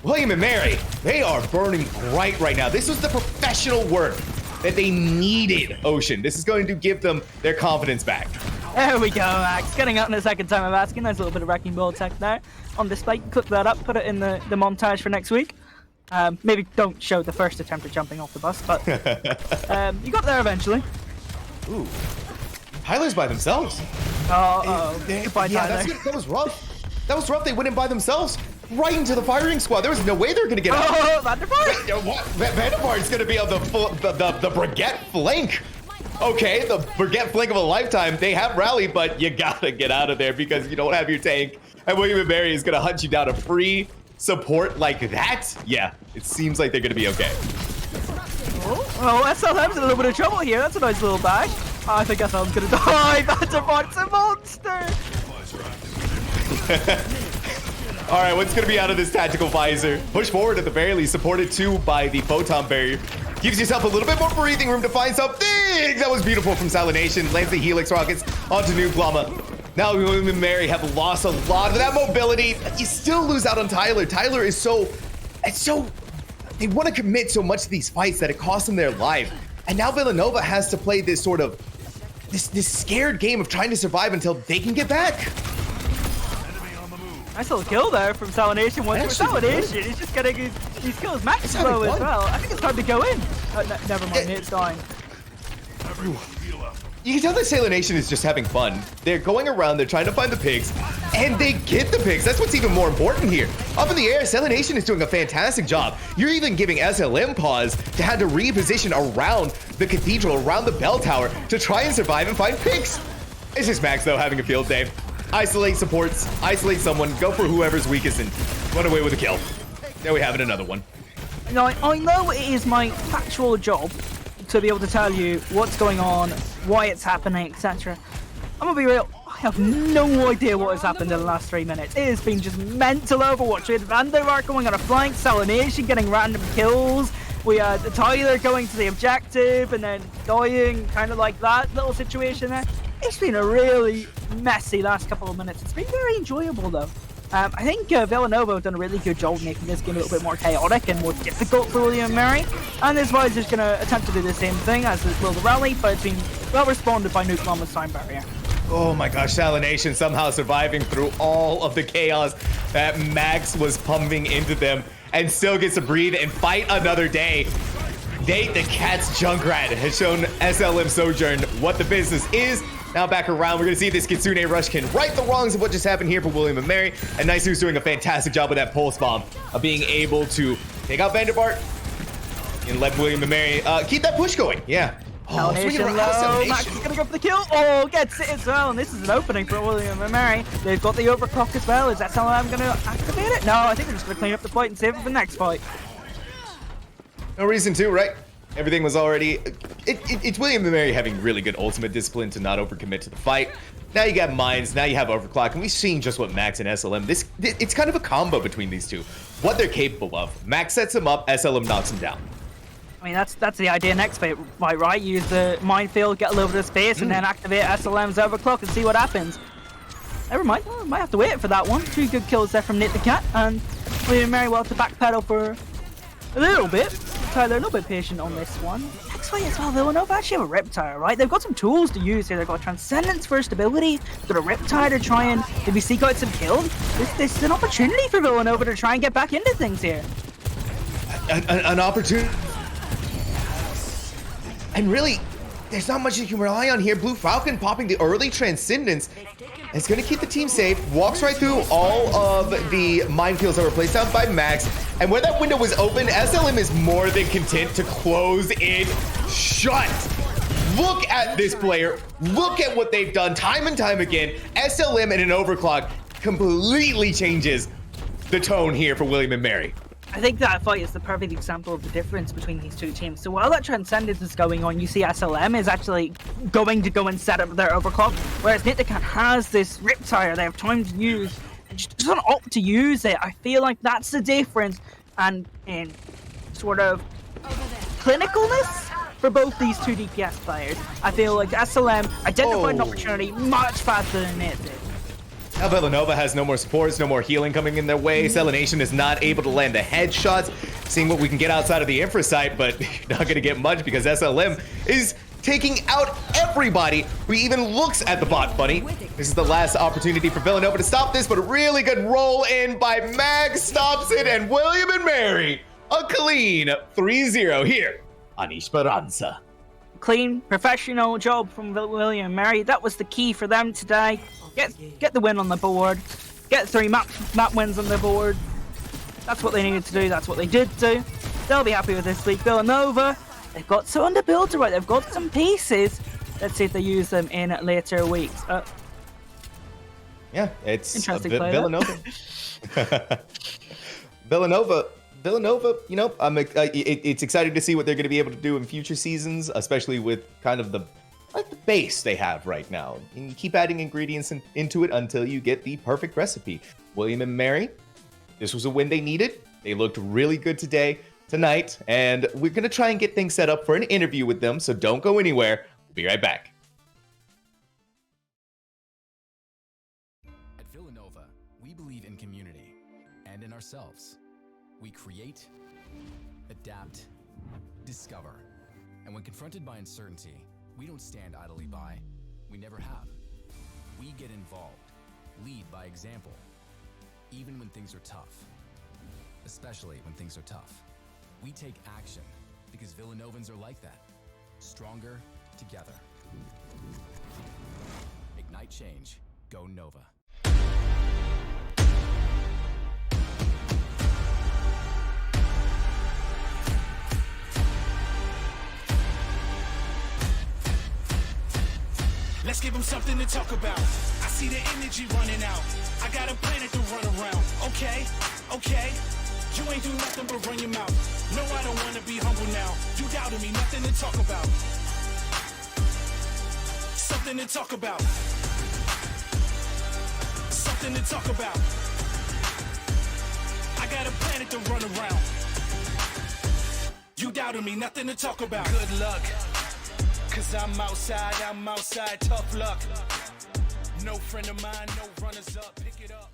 William and Mary, they are burning bright right now. This was the professional work that they needed, Ocean. This is going to give them their confidence back. There we go, Max. Getting out in the second time of asking. There's a little bit of Wrecking Ball tech there on display. Clip that up, put it in the montage for next week. Maybe don't show the first attempt at jumping off the bus, but you got there eventually. Ooh, Tyler's by themselves. Goodbye, Tyler. That was rough. That was rough. They went in by themselves, right into the firing squad. There was no way they were going to get out. Oh, Vandervaart! What? Vandervaart's going to be on the Brigette flank. Okay, the Brigette flank of a lifetime. They have rallied, but you got to get out of there because you don't have your tank. And William and Mary is going to hunt you down a free support like that. Yeah, it seems like they're going to be okay. Oh, SLM's in a little bit of trouble here. That's a nice little bag. Oh, I think SLM's going to die. Vandervaart's a monster. All right, what's going to be out of this tactical visor? Push forward at the very least, supported too by the photon barrier. Gives yourself a little bit more breathing room to find something. That was beautiful from Salination. Lands the Helix rockets onto Nuke Llama. Now William and Mary have lost a lot of that mobility. You still lose out on Tyler. Tyler is they want to commit so much to these fights that it costs them their life. And now Villanova has to play this sort of, this scared game of trying to survive until they can get back. Nice little kill there from Salination. Salination, he's just getting these kills max low as well. I think it's time to go in. Oh, never mind, it's dying. You can tell that Salination is just having fun. They're going around, they're trying to find the pigs, and they get the pigs. That's what's even more important here. Up in the air, Salination is doing a fantastic job. You're even giving SLM pause to have to reposition around the cathedral, around the bell tower, to try and survive and find pigs. It's just Max, though, having a field day. Isolate supports, isolate someone, go for whoever's weakest, and run away with a kill. There we have it, another one. Now, I know it is my factual job to be able to tell you what's going on, why it's happening, etc. I'm gonna be real. I have no idea what has happened in the last 3 minutes. It has been just mental Overwatch. We had Vandovar going on a flank, Salination getting random kills. We had Tyler going to the objective and then dying, kind of like that little situation there. It's been a really messy last couple of minutes. It's been very enjoyable though. I think Villanova have done a really good job of making this game a little bit more chaotic and more difficult for William & Mary. And this Rise is going to attempt to do the same thing as will the rally, but it's been well responded by Nuke Mama's time barrier. Oh my gosh, Salination somehow surviving through all of the chaos that Max was pumping into them and still gets to breathe and fight another day. Nate the Cat's Junkrat has shown SLM Sojourn what the business is. Now back around, we're going to see if this Kitsune Rush can right the wrongs of what just happened here for William & Mary. And Nice's doing a fantastic job with that Pulse Bomb of being able to take out Vanderbart and let William & Mary keep that push going. Yeah. Oh, Salination low. Max is going to go for the kill. Oh, gets it as well. And this is an opening for William & Mary. They've got the overclock as well. Is that SLM going to activate it? No, I think they're just going to clean up the fight and save it for the next fight. No reason to, right? Everything was already... It's William & Mary having really good ultimate discipline to not overcommit to the fight. Now you got Mines, now you have Overclock, and we've seen just what Max and SLM... It's kind of a combo between these two. What they're capable of. Max sets him up, SLM knocks him down. I mean, that's the idea next fight, right? Use the minefield, get a little bit of space, and then activate SLM's Overclock and see what happens. Never mind, I might have to wait for that one. 2 good kills there from Nate the Cat, and William & Mary will have to backpedal for a little bit. Tyler, a little bit patient on this one. Next fight as well, Villanova actually have a Riptide, right? They've got some tools to use here. They've got Transcendence for stability. They've got a Riptide to try and maybe seek out some kills. This is an opportunity for Villanova to try and get back into things here. An opportunity. And really, there's not much you can rely on here. Blue Falcon popping the early Transcendence. It's going to keep the team safe. Walks right through all of the minefields that were placed out by Max. And where that window was open, SLM is more than content to close it shut. Look at this player. Look at what they've done time and time again. SLM and an Overclock completely changes the tone here for William & Mary. I think that fight is the perfect example of the difference between these two teams. So while that Transcendence is going on, you see SLM is actually going to go and set up their Overclock, whereas Nitticat has this Riptire they have time to use, and just doesn't opt to use it. I feel like that's the difference, and in sort of clinicalness for both these two DPS players. I feel like SLM identified an opportunity much faster than Nit did. Now Villanova has no more supports, no more healing coming in their way. Salination is not able to land the headshots. Seeing what we can get outside of the infra site, but not going to get much because SLM is taking out everybody who even looks at the bot bunny. This is the last opportunity for Villanova to stop this, but a really good roll in by Max stops it, and William & Mary, a clean 3-0 here on Esperanza. Clean, professional job from William & Mary. That was the key for them today. Get the win on the board. Get 3 map wins on the board. That's what they needed to do. That's what they did do. They'll be happy with this week. Villanova, they've got some to build to right. They've got some pieces. Let's see if they use them in later weeks. Yeah, it's interesting Villanova. Villanova, you know, it's exciting to see what they're going to be able to do in future seasons, especially with kind of the base they have right now. And you keep adding ingredients into it until you get the perfect recipe. William & Mary, this was a win they needed. They looked really good tonight, and we're going to try and get things set up for an interview with them, so don't go anywhere. We'll be right back. At Villanova, we believe in community and in ourselves. We create, adapt, discover, and when confronted by uncertainty, we don't stand idly by. We never have. We get involved, lead by example, even when things are tough. Especially when things are tough. We take action because Villanovans are like that. Stronger together. Ignite change. Go Nova. Let's give them something to talk about. I see the energy running out. I got a planet to run around. Okay. You ain't do nothing but run your mouth. No, I don't want to be humble now. You doubted me, nothing to talk about. Something to talk about. nothing to talk about. I got a planet to run around. You doubted me, nothing to talk about. Good luck, cause I'm outside, tough luck. No friend of mine, no runners up, pick it up.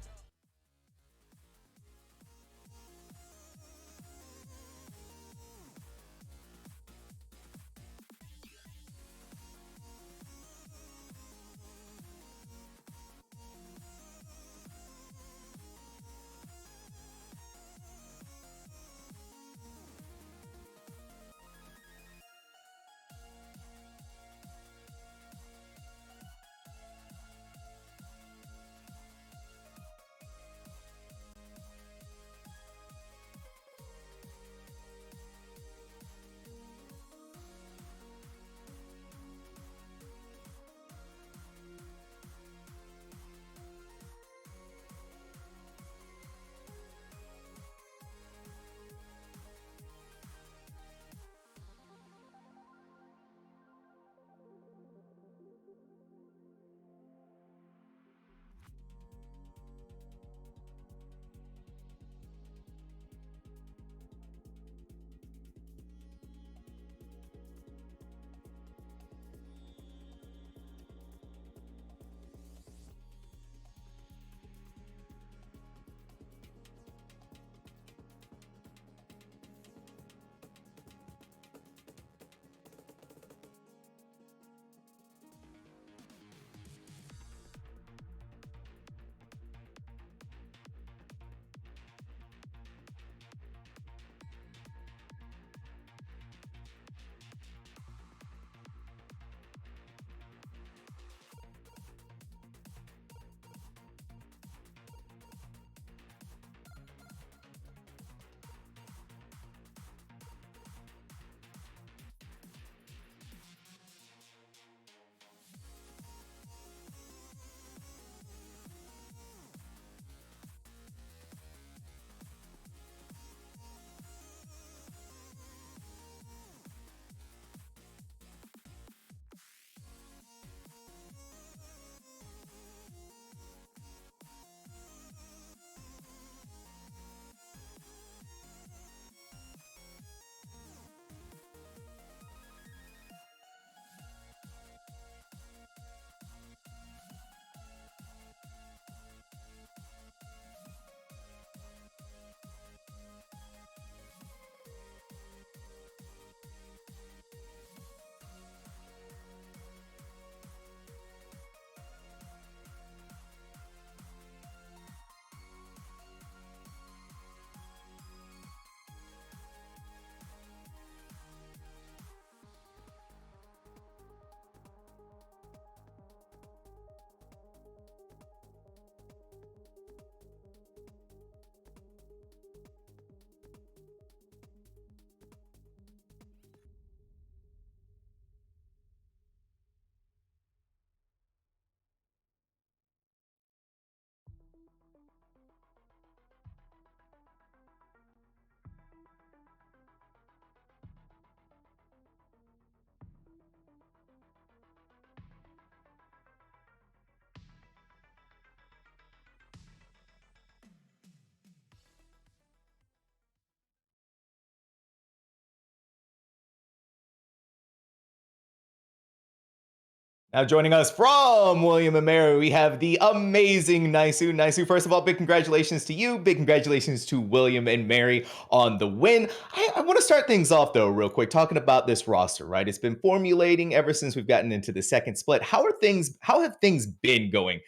Now joining us from William and Mary, we have the amazing Naisu. Naisu, first of all, big congratulations to you. Big congratulations to William and Mary on the win. I want to start things off, though, real quick, talking about this roster, right? It's been formulating ever since we've gotten into the second split. How have things been going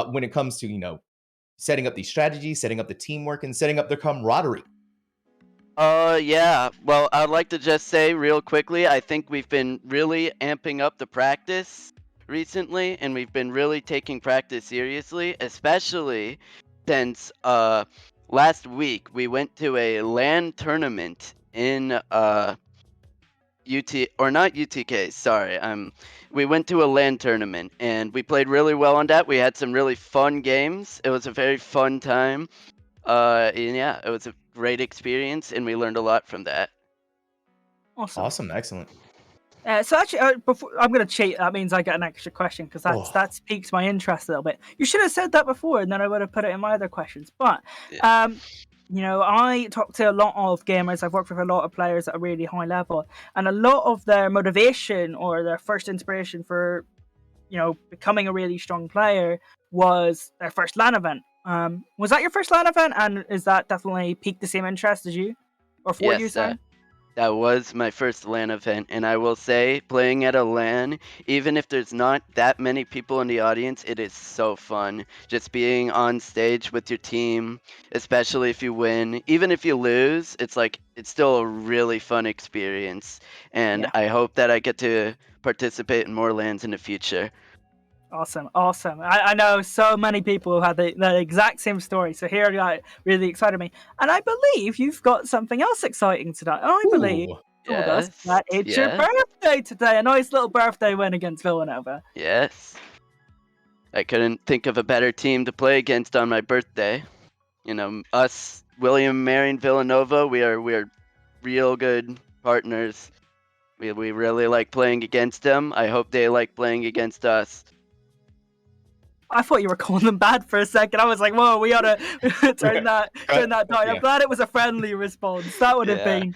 when it comes to, setting up these strategies, setting up the teamwork, and setting up their camaraderie? Yeah. Well, I'd like to just say real quickly, I think we've been really amping up the practice recently, and we've been really taking practice seriously, especially since last week we went to a LAN tournament in UT, or not UTK, sorry. We went to a LAN tournament and we played really well on that. We had some really fun games. It was a very fun time. And yeah, it was a great experience and we learned a lot from that. Awesome. Awesome, excellent. So actually, before, I'm going to cheat. That means I get an extra question because that's piques my interest a little bit. You should have said that before, and then I would have put it in my other questions. But I talk to a lot of gamers. I've worked with a lot of players at a really high level, and a lot of their motivation or their first inspiration for, becoming a really strong player was their first LAN event. Was that your first LAN event, and is that definitely piqued the same interest as you, or for you? Sorry. That was my first LAN event, and I will say, playing at a LAN, even if there's not that many people in the audience, it is so fun. Just being on stage with your team, especially if you win. Even if you lose, it's still a really fun experience, and I hope that I get to participate in more LANs in the future. Awesome. I know so many people who had the exact same story, so here that really excited me. And I believe you've got something else exciting today. I believe you told us that it's your birthday today. A nice little birthday win against Villanova. Yes. I couldn't think of a better team to play against on my birthday. Us, William, Mary, and Villanova, we are real good partners. We really like playing against them. I hope they like playing against us. I thought you were calling them bad for a second. I was like, whoa, we ought to turn that down. I'm glad it was a friendly response. That would have been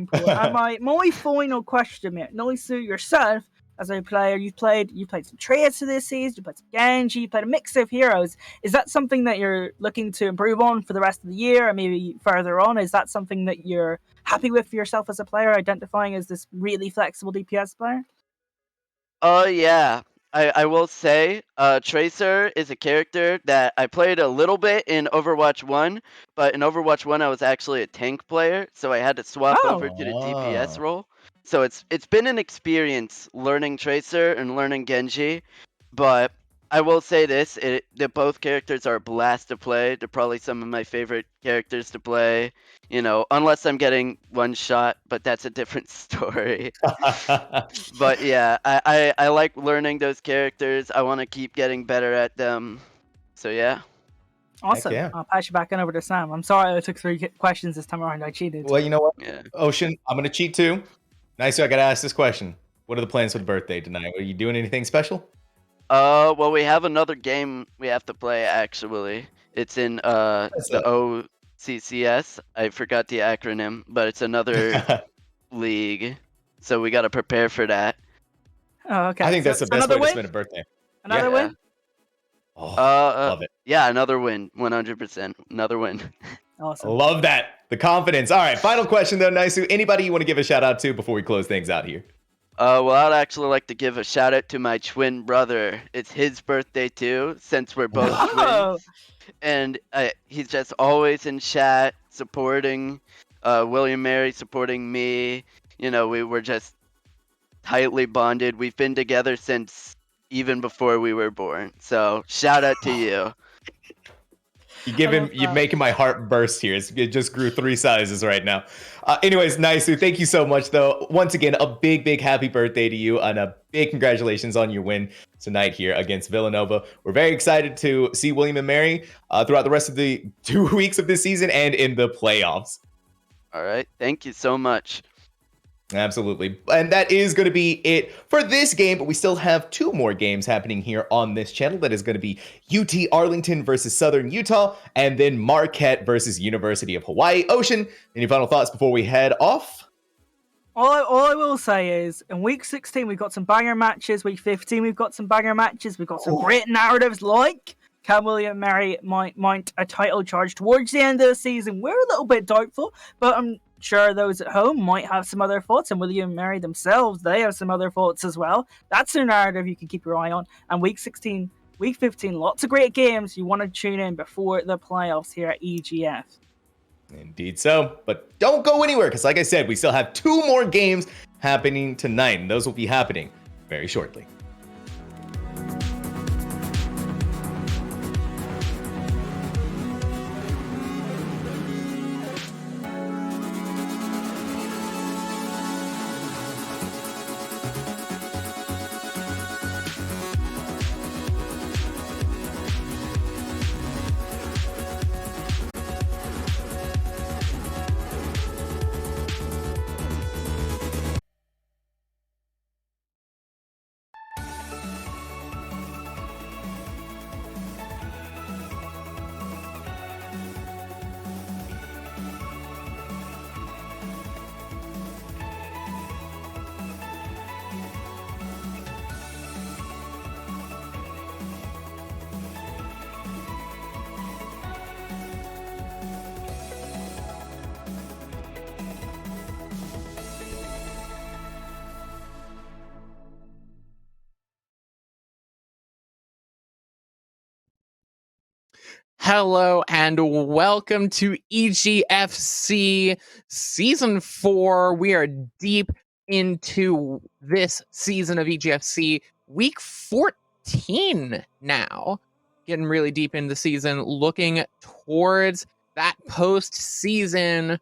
cool. And my final question, mate. Noisu, yourself as a player, you played some Tracer this season, you played some Genji, you played a mix of heroes. Is that something that you're looking to improve on for the rest of the year, or maybe further on? Is that something that you're happy with for yourself as a player, identifying as this really flexible DPS player? Yeah. I will say, Tracer is a character that I played a little bit in Overwatch 1, but in Overwatch 1 I was actually a tank player, so I had to swap over to the DPS role. So it's been an experience learning Tracer and learning Genji, but I will say this, that both characters are a blast to play. They're probably some of my favorite characters to play, unless I'm getting one shot, but that's a different story. But yeah, I like learning those characters. I want to keep getting better at them. So yeah. Awesome. I'll pass you back on over to Sam. I'm sorry I took 3 questions this time around. I cheated. Well, you know what? Yeah. Ocean, I'm going to cheat too. Nice. So I got to ask this question. What are the plans for the birthday tonight? Are you doing anything special? Well, we have another game we have to play, actually. It's in the OCCS. I forgot the acronym, but it's another league. So we got to prepare for that. Oh, okay. I think that's the best way to spend a birthday. Another win? Oh, love it. Yeah, another win. 100%. Another win. Awesome. Love that. The confidence. All right, final question, though, Naisu. Anybody you want to give a shout-out to before we close things out here? Well, I'd actually like to give a shout out to my twin brother. It's his birthday too, since we're both twins. And he's just always in chat, supporting William Mary, supporting me. We were just tightly bonded. We've been together since even before we were born. So shout out to you. You're making my heart burst here. It just grew 3 sizes right now. Anyways, Naisu, thank you so much, though. Once again, a big happy birthday to you, and a big congratulations on your win tonight here against Villanova. We're very excited to see William and Mary throughout the rest of the 2 weeks of this season and in the playoffs. All right. Thank you so much. Absolutely. And that is going to be it for this game, but we still have 2 more games happening here on this channel. That is going to be UT Arlington versus Southern Utah, and then Marquette versus University of Hawaii. Ocean, any final thoughts before we head off? All I will say is, in Week 16, we've got some banger matches. Week 15, we've got some banger matches. We've got some great narratives like can William Mary mount a title charge towards the end of the season? We're a little bit doubtful, but I'm sure those at home might have some other thoughts, and William Mary themselves, they have some other thoughts as well. That's a narrative you can keep your eye on. And Week 16, Week 15, lots of great games you want to tune in before the playoffs here at EGF. Indeed so. But don't go anywhere, because like I said, we still have 2 more games happening tonight, and those will be happening very shortly. Hello and welcome to EGFC Season 4. We are deep into this season of EGFC, week 14 now. Getting really deep into the season, looking towards that postseason,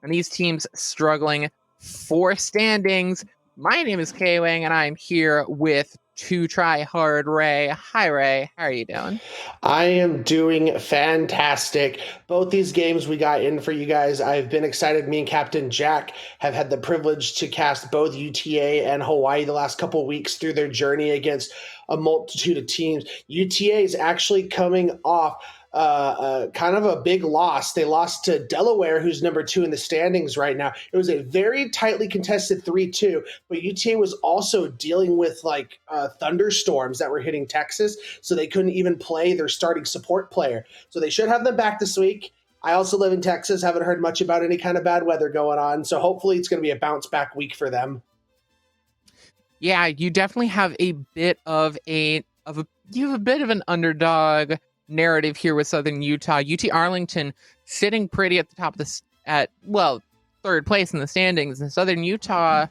and these teams struggling for standings. My name is K-Wang, and I'm here with To Try Hard Ray. Hi, Ray. How are you doing? I am doing fantastic. Both these games we got in for you guys, I've been excited. Me and Captain Jack have had the privilege to cast both UTA and Hawaii the last couple of weeks through their journey against a multitude of teams. UTA is actually coming off kind of a big loss. They lost to Delaware, who's number 2 in the standings right now. It was a very tightly contested 3-2, but UTA was also dealing with thunderstorms that were hitting Texas, so they couldn't even play their starting support player. So they should have them back this week. I also live in Texas, haven't heard much about any kind of bad weather going on, so hopefully it's going to be a bounce back week for them. Yeah, you definitely have a bit of an underdog narrative here with Southern Utah. UT Arlington sitting pretty at the top of third place in the standings, and Southern Utah,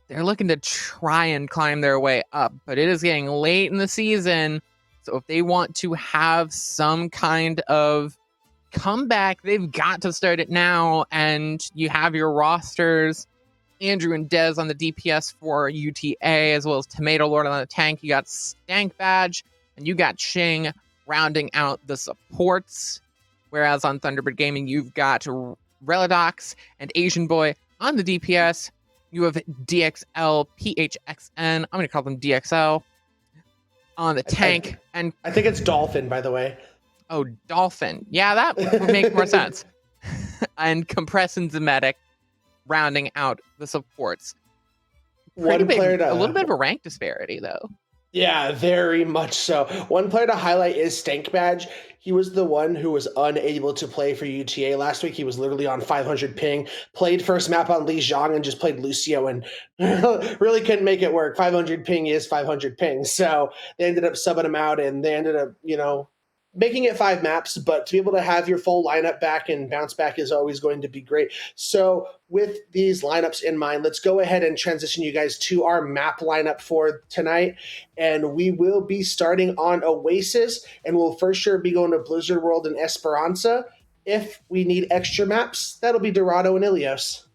they're looking to try and climb their way up, but it is getting late in the season, so if they want to have some kind of comeback, they've got to start it now. And you have your rosters, Andrew and Dez on the DPS for UTA, as well as Tomato Lord on the tank. You got Stank Badge, and you got Shing rounding out the supports, whereas on Thunderbird Gaming, you've got Relidox and Asian Boy on the DPS. You have DXL, PHXN, I'm going to call them DXL, on the tank. And I think it's Dolphin, by the way. Oh, Dolphin. Yeah, that would make more sense. And Compress and Zemetic rounding out the supports. A little bit of a rank disparity, though. Yeah, very much so. One player to highlight is Stank Badge. He was the one who was unable to play for UTA last week. He was literally on 500 ping, played first map on Li Zhang and just played Lucio and really couldn't make it work. 500 ping is 500 ping. So they ended up subbing him out, and they ended up, making it 5 maps, but to be able to have your full lineup back and bounce back is always going to be great. So with these lineups in mind, let's go ahead and transition you guys to our map lineup for tonight. And we will be starting on Oasis, and we'll for sure be going to Blizzard World and Esperanza. If we need extra maps, that'll be Dorado and Ilios.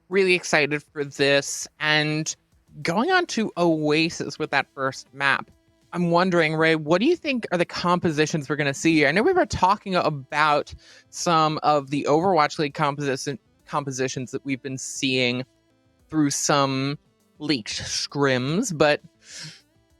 Really excited for this. And going on to Oasis with that first map, I'm wondering, Ray, what do you think are the compositions we're going to see here? I know we were talking about some of the Overwatch League compositions that we've been seeing through some leaked scrims, but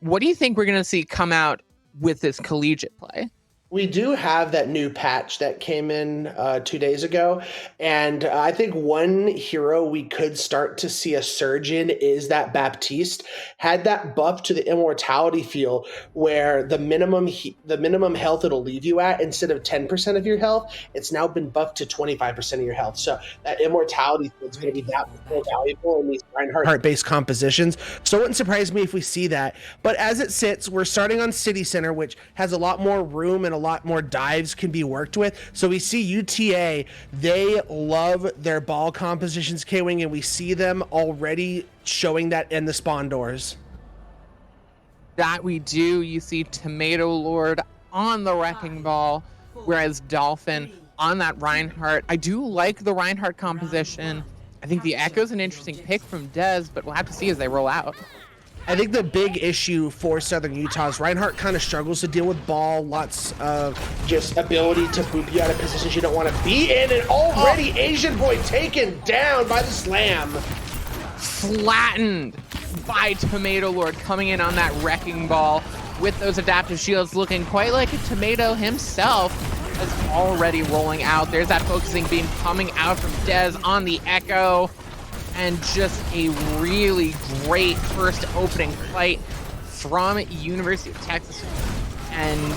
what do you think we're going to see come out with this collegiate play? We do have that new patch that came in 2 days ago, and I think one hero we could start to see a surge in is that Baptiste. Had that buff to the immortality feel, where the minimum health it'll leave you at, instead of 10% of your health, it's now been buffed to 25% of your health. So that immortality feel is going to be that more valuable in these Reinhardt-based compositions. So it wouldn't surprise me if we see that. But as it sits, we're starting on City Center, which has a lot more room and a lot more dives can be worked with. So we see UTA, they love their ball compositions, K-Wing, and we see them already showing that in the spawn doors. That we do. You see Tomato Lord on the Wrecking Ball, whereas Dolphin on that Reinhardt. I do like the Reinhardt composition. I think the Echo's an interesting pick from Dez, but we'll have to see as they roll out. I think the big issue for Southern Utah is Reinhardt kind of struggles to deal with ball, lots of just ability to boop you out of positions you don't want to be in, and already Asian Boy taken down by the slam. Flattened by Tomato Lord coming in on that Wrecking Ball with those adaptive shields, looking quite like a Tomato himself, is already rolling out. There's that focusing beam coming out from Dez on the Echo. And just a really great first opening fight from University of Texas. And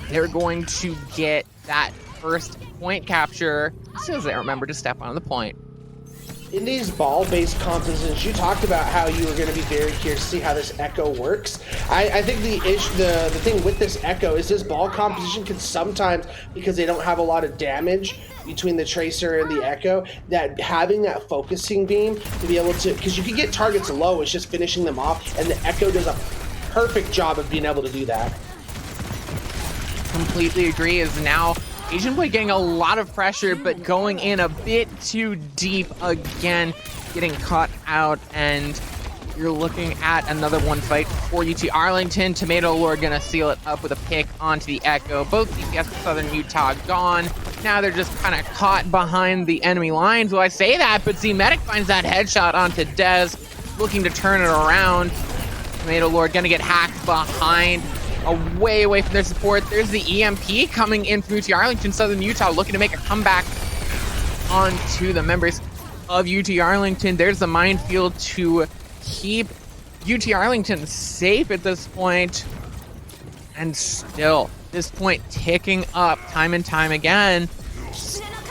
they're going to get that first point capture as soon as they remember to step on the point. in these ball-based compositions, you talked about how you were going to be very curious to see how this Echo works. I think the thing with this Echo is this ball composition can sometimes, because they don't have a lot of damage between the Tracer and the Echo, that having that focusing beam to be able to, because you can get targets low, it's just finishing them off, and the Echo does a perfect job of being able to do that. Completely agree. Is now Asian Boy getting a lot of pressure, but going in a bit too deep again, getting caught out, and you're looking at another one fight for UT Arlington. Tomato Lord gonna seal it up with a pick onto the Echo. Both DPS for Southern Utah gone. Now they're just kind of caught behind the enemy lines. Well, I say that, but Z-Medic finds that headshot onto Dez, looking to turn it around. Tomato Lord gonna get hacked behind, away from their support. There's the EMP coming in from UT Arlington. Southern Utah looking to make a comeback onto the members of UT Arlington. There's the minefield to keep UT Arlington safe at this point. And still, this point ticking up time and time again.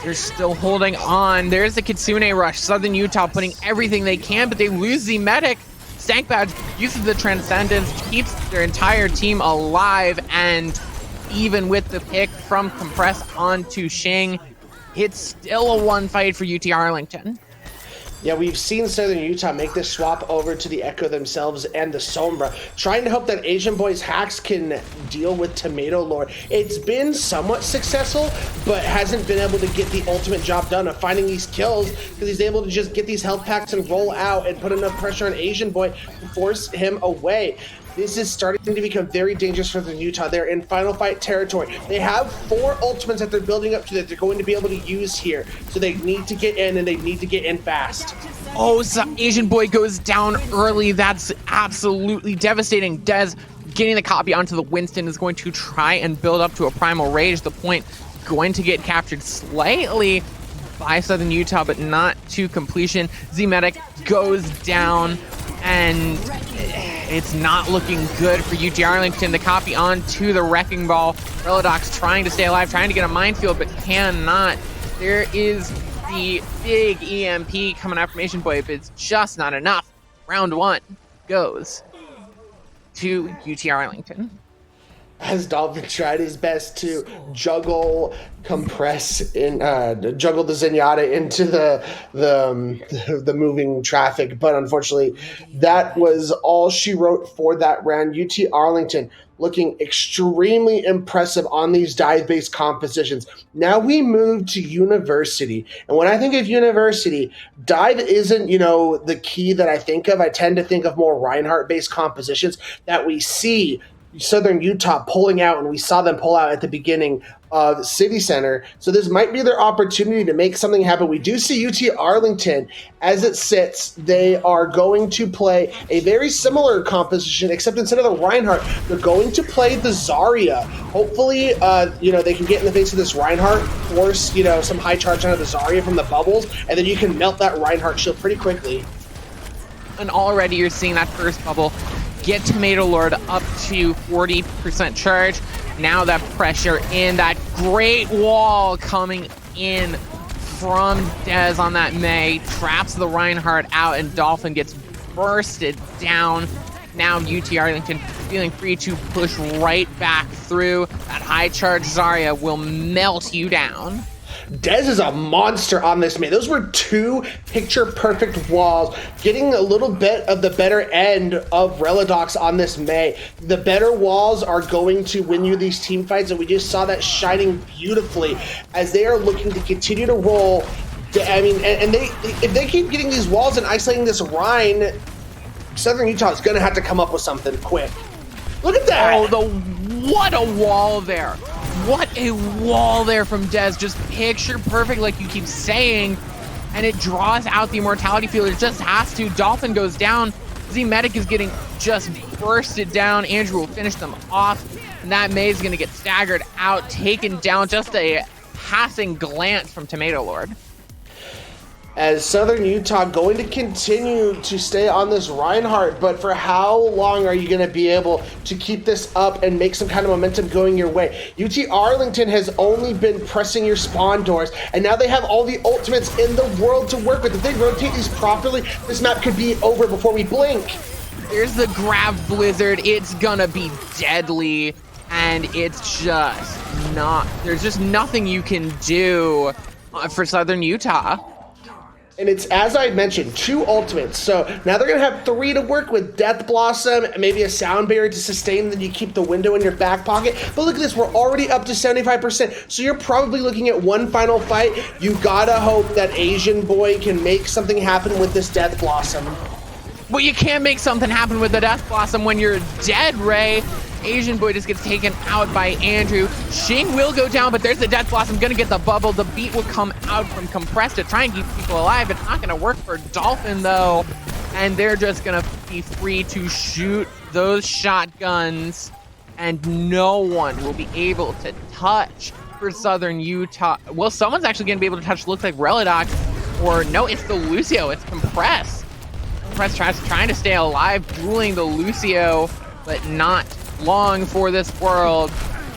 They're still holding on. There's the Kitsune rush. Southern Utah putting everything they can, but they lose the medic. Stank Badge uses the Transcendence, keeps their entire team alive, and even with the pick from Compress onto Shing, it's still a one fight for UT Arlington. Yeah, we've seen Southern Utah make this swap over to the Echo themselves and the Sombra, trying to hope that Asian Boy's hacks can deal with Tomato Lord. It's been somewhat successful, but hasn't been able to get the ultimate job done of finding these kills, because he's able to just get these health packs and roll out and put enough pressure on Asian Boy to force him away. This is starting to become very dangerous for the Utah. They're in final fight territory. They have 4 ultimates that they're building up to that they're going to be able to use here. So they need to get in, and they need to get in fast. Oh, so Asian Boy goes down early. That's absolutely devastating. Dez getting the copy onto the Winston is going to try and build up to a Primal Rage. The point going to get captured slightly by Southern Utah, but not to completion. Z-Medic goes down, and it's not looking good for UT Arlington. The copy onto the Wrecking Ball. Relodox trying to stay alive, trying to get a minefield, but cannot. There is the big EMP coming out from Asian Boy, but it's just not enough. Round 1 goes to UT Arlington. As Dolphin tried his best to juggle Compress in juggle the Zenyatta into the moving traffic, but unfortunately that was all she wrote for that round. UT Arlington looking extremely impressive on these dive-based compositions. Now we move to University, and when I think of University, dive isn't, the key that I think of. I tend to think of more Reinhardt-based compositions that we see Southern Utah pulling out, and we saw them pull out at the beginning of City Center. So this might be their opportunity to make something happen. We do see UT Arlington, as it sits, they are going to play a very similar composition, except instead of the Reinhardt, they're going to play the Zarya. Hopefully, they can get in the face of this Reinhardt, force, some high charge onto the Zarya from the bubbles, and then you can melt that Reinhardt shield pretty quickly. And already you're seeing that first bubble get Tomato Lord up to 40% charge. Now that pressure in, that great wall coming in from Dez on that Mei, traps the Reinhardt out, and Dolphin gets bursted down. Now UT Arlington feeling free to push right back through. That high charge Zarya will melt you down. Dez is a monster on this Mei. Those were 2 picture-perfect walls, getting a little bit of the better end of Relodox on this Mei. The better walls are going to win you these team fights, and we just saw that shining beautifully as they are looking to continue to roll. If they keep getting these walls and isolating this Rhine, Southern Utah is going to have to come up with something quick. Look at that! Oh, what a wall there! What a wall there from Dez. Just picture perfect, like you keep saying. And it draws out the immortality field. It just has to. Dolphin goes down. Z-Medic is getting just bursted down. Andrew will finish them off. And that Mei is going to get staggered out, taken down. Just a passing glance from Tomato Lord. as Southern Utah going to continue to stay on this Reinhardt, but for how long are you going to be able to keep this up and make some kind of momentum going your way? UT Arlington has only been pressing your spawn doors, and now they have all the ultimates in the world to work with. If they rotate these properly, this map could be over before we blink. There's the grab blizzard. It's gonna be deadly, and it's just not, there's just nothing you can do for Southern Utah. And it's, as I mentioned, 2 ultimates. So now they're going to have 3 to work with. Death Blossom, maybe a sound barrier to sustain, then you keep the window in your back pocket. But look at this, we're already up to 75%. So you're probably looking at one final fight. You gotta hope that Asian Boy can make something happen with this Death Blossom. Well, you can't make something happen with the Death Blossom when you're dead, Ray. Asian Boy just gets taken out by Andrew. Shing will go down, but there's the Death Blossom, gonna get the bubble. The beat will come out from Compress to try and keep people alive. It's not gonna work for Dolphin, though. And they're just gonna be free to shoot those shotguns, and no one will be able to touch for Southern Utah. Well, someone's actually gonna be able to touch, looks like Relidox, or no, it's the Lucio, it's Compress. Compress trying to stay alive, dueling the Lucio, but not long for this world.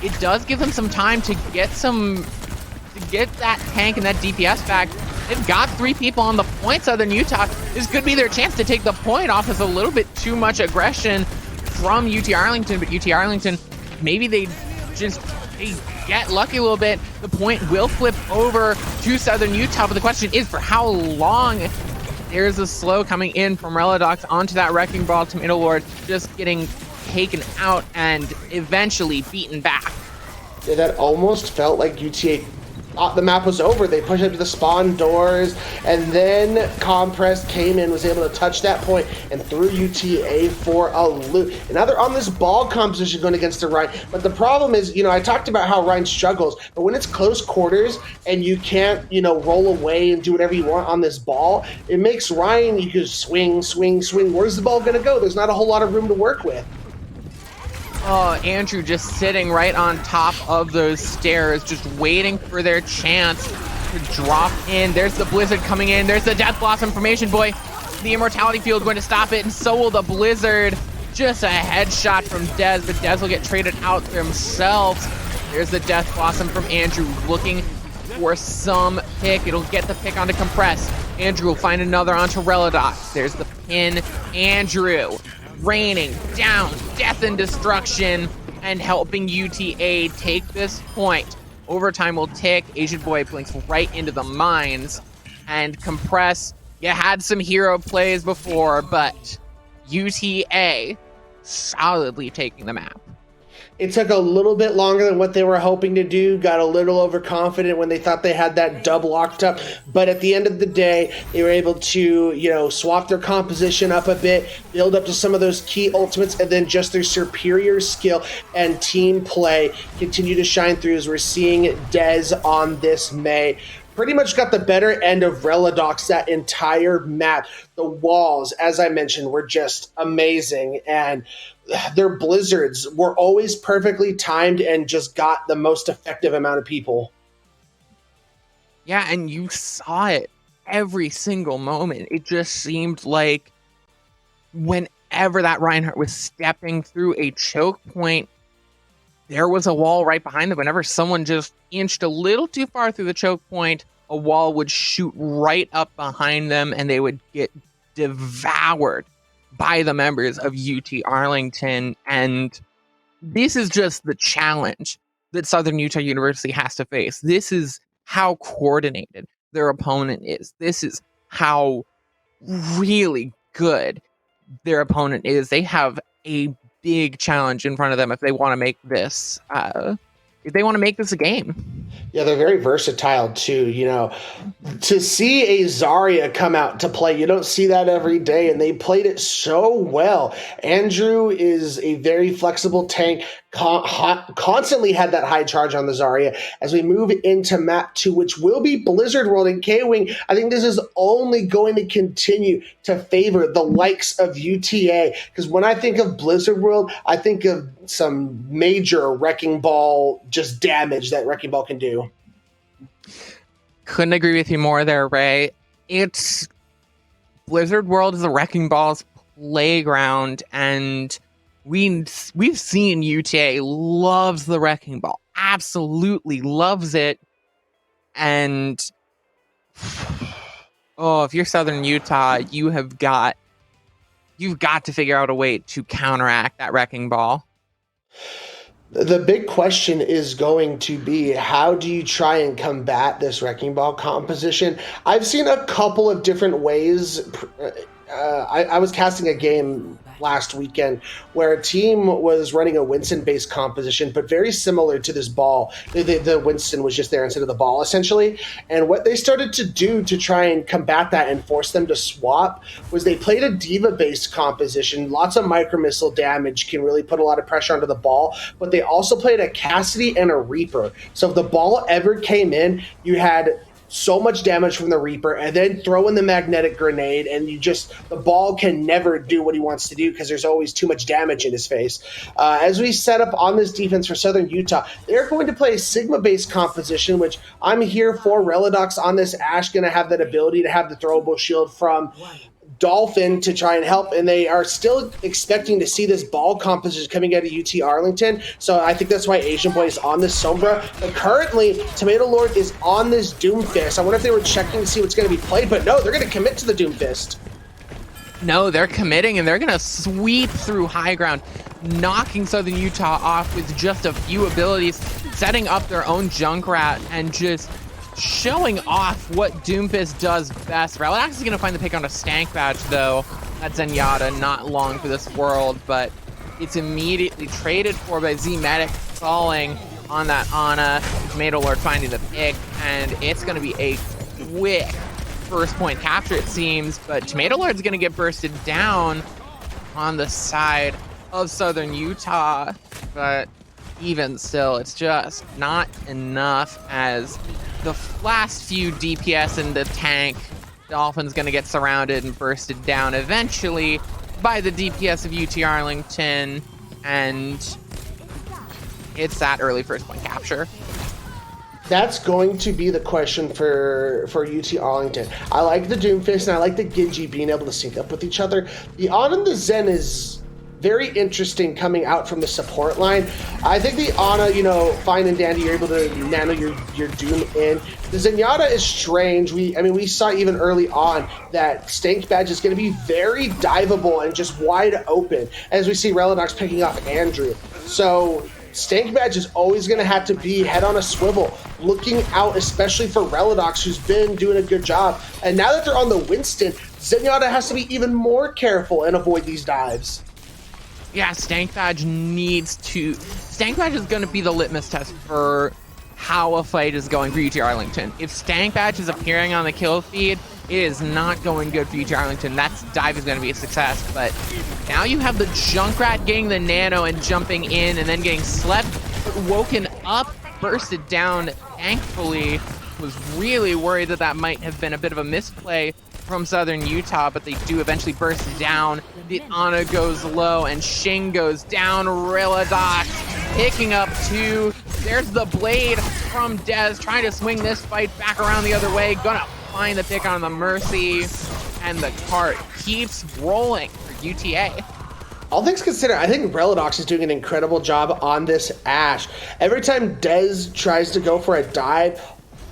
It does give them some time to get that tank and that DPS back. They've got 3 people on the point. Southern Utah, this could be their chance to take the point off as a little bit too much aggression from UT Arlington, but UT Arlington, maybe they get lucky a little bit. The point will flip over to Southern Utah, but the question is for how long. There's a slow coming in from Relidox onto that Wrecking Ball. Tomato Lord just getting taken out and eventually beaten back. Yeah, that almost felt like UTA thought the map was over. They pushed up to the spawn doors, and then Compress came in, was able to touch that point, and threw UTA for a loop. And now they're on this ball composition going against the Rhine. But the problem is, I talked about how Rhine struggles, but when it's close quarters and you can't, roll away and do whatever you want on this ball, it makes Rhine, you can swing, swing, swing. Where's the ball going to go? There's not a whole lot of room to work with. Oh, Andrew just sitting right on top of those stairs, just waiting for their chance to drop in. There's the Blizzard coming in. There's the Death Blossom Formation Boy. The Immortality Field going to stop it, and so will the Blizzard. Just a headshot from Dez, but Dez will get traded out themselves. There's the Death Blossom from Andrew, looking for some pick. It'll get the pick onto Compress. Andrew will find another onto Relidox. There's the pin. Andrew raining down death and destruction and helping UTA take this point. Overtime will tick. Asian Boy blinks right into the mines. And Compress, you had some hero plays before, but UTA solidly taking the map. It took a little bit longer than what they were hoping to do, got a little overconfident when they thought they had that dub locked up, but at the end of the day, they were able to, swap their composition up a bit, build up to some of those key ultimates, and then just their superior skill and team play continue to shine through as we're seeing Dez on this May. Pretty much got the better end of Relidox that entire map. The walls, as I mentioned, were just amazing, and their blizzards were always perfectly timed and just got the most effective amount of people. Yeah, and you saw it every single moment. It just seemed like whenever that Reinhardt was stepping through a choke point, there was a wall right behind them. Whenever someone just inched a little too far through the choke point, a wall would shoot right up behind them and they would get devoured by the members of UT Arlington. And this is just the challenge that Southern Utah University has to face. This is how coordinated their opponent is. This is how really good their opponent is. They have a big challenge in front of them if they want to make this a game. Yeah, they're very versatile too. To see a Zarya come out to play, you don't see that every day, and they played it so well. Andrew is a very flexible tank, constantly had that high charge on the Zarya. As we move into map 2, which will be Blizzard World and K-Wing, I think this is only going to continue to favor the likes of UTA, because when I think of Blizzard World, I think of some major Wrecking Ball just damage that Wrecking Ball can do. Couldn't agree with you more there, Ray. it's Blizzard World is a wrecking ball's playground, and we've seen UTA loves the wrecking ball, absolutely loves it, and if you're Southern Utah, you've got to figure out a way to counteract that wrecking ball. The big question is going to be, how do you try and combat this wrecking ball composition? I've seen a couple of different ways. I was casting a game last weekend where a team was running a Winston-based composition, but very similar to this ball. The Winston was just there instead of the ball, essentially. And what they started to do to try and combat that and force them to swap was they played a Diva-based composition. Lots of micro-missile damage can really put a lot of pressure onto the ball, but they also played a Cassidy and a Reaper. So if the ball ever came in, you had so much damage from the Reaper, and then throw in the magnetic grenade, and the ball can never do what he wants to do because there's always too much damage in his face. As we set up on this defense for Southern Utah, they're going to play a Sigma-based composition, which I'm here for. Relidox on this Ashe going to have that ability to have the throwable shield from Dolphin to try and help, and they are still expecting to see this ball composition coming out of UT Arlington, so I think that's why Asian Boy is on this Sombra. But currently, Tomato Lord is on this Doomfist. I wonder if they were checking to see what's going to be played, but no, they're going to commit to the Doomfist. No, they're committing, and they're going to sweep through high ground, knocking Southern Utah off with just a few abilities, setting up their own Junkrat, and just showing off what Doomfist does best. Relidox is going to find the pick on a Stank Badge, though. That's Zenyatta, not long for this world, but it's immediately traded for by Z-Medic, falling on that Ana. Tomato Lord finding the pick, and it's going to be a quick first point capture, it seems, but Tomato Lord's going to get bursted down on the side of Southern Utah, but even still, it's just not enough, as the last few DPS in the tank, Dolphin's going to get surrounded and bursted down eventually by the DPS of UT Arlington, and it's that early first point capture. That's going to be the question for UT Arlington. I like the Doomfist, and I like the Genji being able to sync up with each other. The On and the Zen is very interesting coming out from the support line. I think the Ana, fine and dandy, you're able to nano your Doom in. The Zenyatta is strange. We saw even early on that Stank Badge is going to be very diveable and just wide open, as we see Relidox picking off Andrew. So Stank Badge is always going to have to be head on a swivel, looking out especially for Relidox, who's been doing a good job. And now that they're on the Winston, Zenyatta has to be even more careful and avoid these dives. Yeah, Stank Badge is going to be the litmus test for how a fight is going for UT Arlington. If Stank Badge is appearing on the kill feed, it is not going good for UT Arlington. That dive is going to be a success, but now you have the Junkrat getting the nano and jumping in and then getting slept, woken up, bursted down. Thankfully, was really worried that might have been a bit of a misplay from Southern Utah, but they do eventually burst down. The Ana goes low and Shing goes down. Relidox picking up 2. There's the blade from Dez, trying to swing this fight back around the other way. Gonna find the pick on the Mercy, and the cart keeps rolling for UTA. All things considered, I think Relidox is doing an incredible job on this Ashe. Every time Dez tries to go for a dive,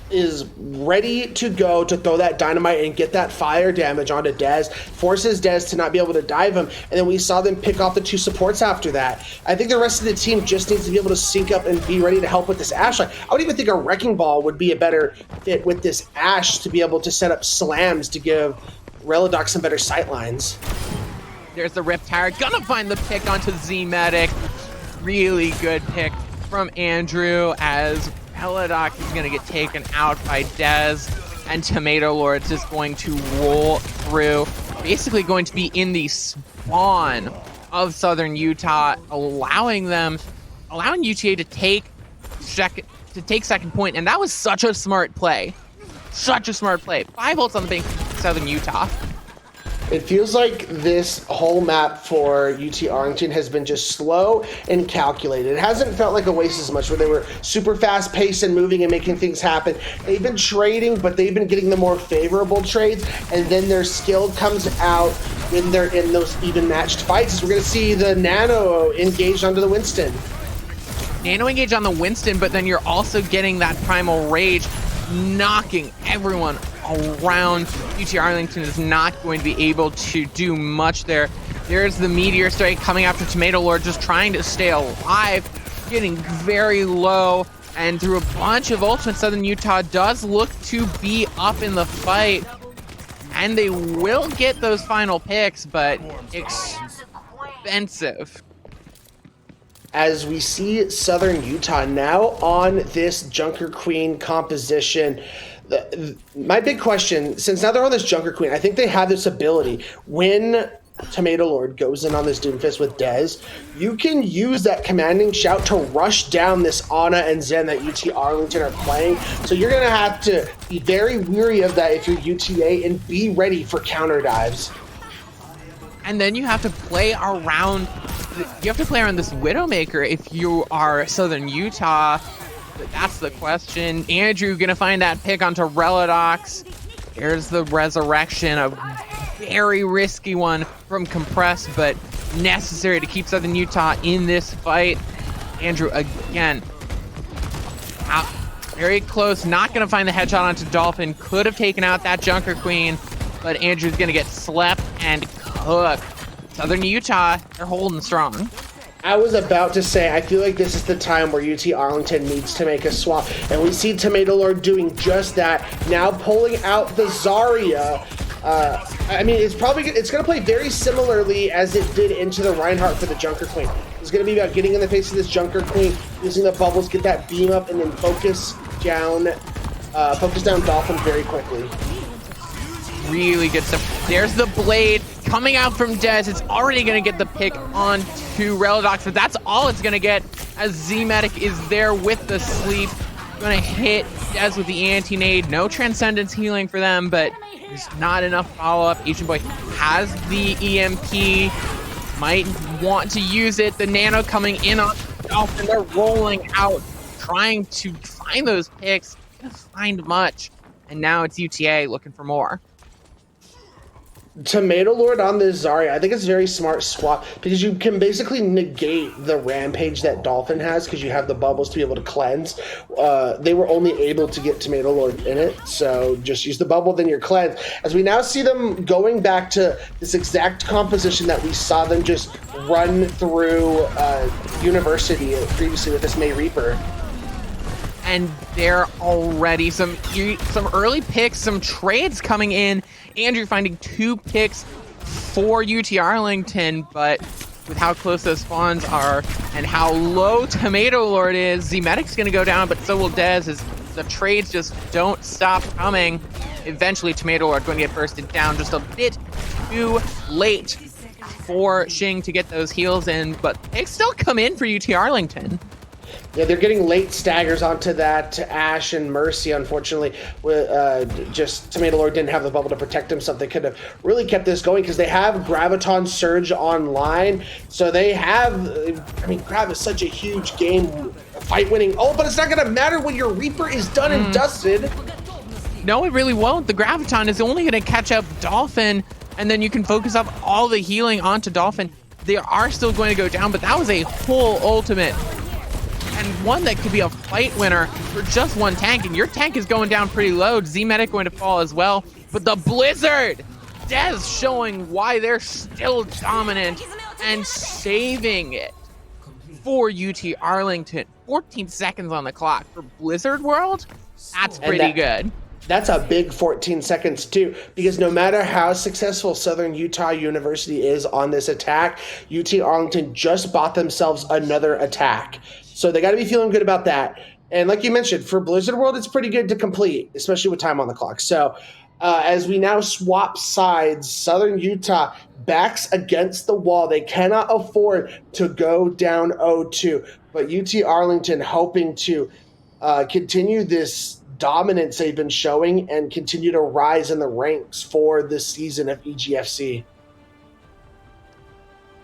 is ready to go to throw that dynamite and get that fire damage onto Dez, forces Dez to not be able to dive him, and then we saw them pick off the 2 supports after that. I think the rest of the team just needs to be able to sync up and be ready to help with this Ashe. I would even think a Wrecking Ball would be a better fit with this Ashe to be able to set up slams to give Relidox some better sightlines. There's the Rift Tower, gonna find the pick onto Z-Medic. Really good pick from Andrew, as Relidox is going to get taken out by Dez, and Tomato Lord's just going to roll through, basically going to be in the spawn of Southern Utah, allowing UTA to take second point, and that was such a smart play. Such a smart play. 5 ults on the bank, Southern Utah. It feels like this whole map for UT Arlington has been just slow and calculated. It hasn't felt like Oasis much, where they were super fast paced and moving and making things happen. They've been trading, but they've been getting the more favorable trades, and then their skill comes out when they're in those even matched fights. As we're going to see the Nano engaged onto the Winston. Nano engage on the Winston, but then you're also getting that Primal Rage knocking everyone around. UT Arlington is not going to be able to do much there. There's the Meteor Strike coming after Tomato Lord, just trying to stay alive, getting very low, and through a bunch of ultimates, Southern Utah does look to be up in the fight, and they will get those final picks, but expensive. As we see Southern Utah now on this Junker Queen composition, my big question, since now they're on this Junker Queen, I think they have this ability. When Tomato Lord goes in on this Doomfist with Dez, you can use that commanding shout to rush down this Ana and Zen that UT Arlington are playing. So you're going to have to be very weary of that if you're UTA and be ready for counter dives. And then you have to play around. You have to play around this Widowmaker if you are Southern Utah. That's the question. Andrew gonna find that pick onto Relodox. Here's the resurrection, a very risky one from Compress, but necessary to keep Southern Utah in this fight. Andrew again, out, very close. Not gonna find the headshot onto Dolphin. Could have taken out that Junker Queen, but Andrew's gonna get slept and cooked. Southern Utah, they're holding strong. I was about to say, I feel like this is the time where UT Arlington needs to make a swap, and we see Tomato Lord doing just that. Now pulling out the Zarya. I mean, it's going to play very similarly as it did into the Reinhardt for the Junker Queen. It's going to be about getting in the face of this Junker Queen, using the bubbles, get that beam up, and then focus down Dolphin very quickly. Really good stuff. There's the blade coming out from Dez. It's already going to get the pick onto Relodox, but that's all it's going to get as Z-Medic is there with the sleep. Going to hit Dez with the anti-nade. No Transcendence healing for them, but there's not enough follow-up. Asian Boy has the EMP. Might want to use it. The Nano coming in on Dolphin. They're rolling out, trying to find those picks. Can't find much. And now it's UTA looking for more. Tomato Lord on this Zarya, I think it's a very smart swap because you can basically negate the rampage that Dolphin has because you have the bubbles to be able to cleanse. They were only able to get Tomato Lord in it, so just use the bubble, then you're cleansed. As we now see them going back to this exact composition that we saw them just run through University previously with this May Reaper. And there already some early picks, some trades coming in. Andrew finding 2 picks for UT Arlington, but with how close those spawns are and how low Tomato Lord is, Z-Medic's going to go down, but so will Dez as the trades just don't stop coming. Eventually, Tomato Lord going to get bursted down just a bit too late for Xing to get those heals in, but picks still come in for UT Arlington. Yeah, they're getting late staggers onto that Ash and Mercy, unfortunately. Just Tomato Lord didn't have the bubble to protect himself. They could have really kept this going because they have Graviton Surge online. So they have, I mean, Grav is such a huge game, fight winning. Oh, but it's not going to matter when your Reaper is done and dusted. No, it really won't. The Graviton is only going to catch up Dolphin, and then you can focus up all the healing onto Dolphin. They are still going to go down, but that was a whole ultimate. And one that could be a fight winner for just one tank, and your tank is going down pretty low. Z-Medic going to fall as well. But the Blizzard! Dez showing why they're still dominant and saving it for UT Arlington. 14 seconds on the clock for Blizzard World? That's pretty good. That's a big 14 seconds too, because no matter how successful Southern Utah University is on this attack, UT Arlington just bought themselves another attack. So they got to be feeling good about that. And like you mentioned, for Blizzard World, it's pretty good to complete, especially with time on the clock. So as we now swap sides, Southern Utah backs against the wall. They cannot afford to go down 0-2. But UT Arlington hoping to continue this dominance they've been showing and continue to rise in the ranks for this season of EGFC.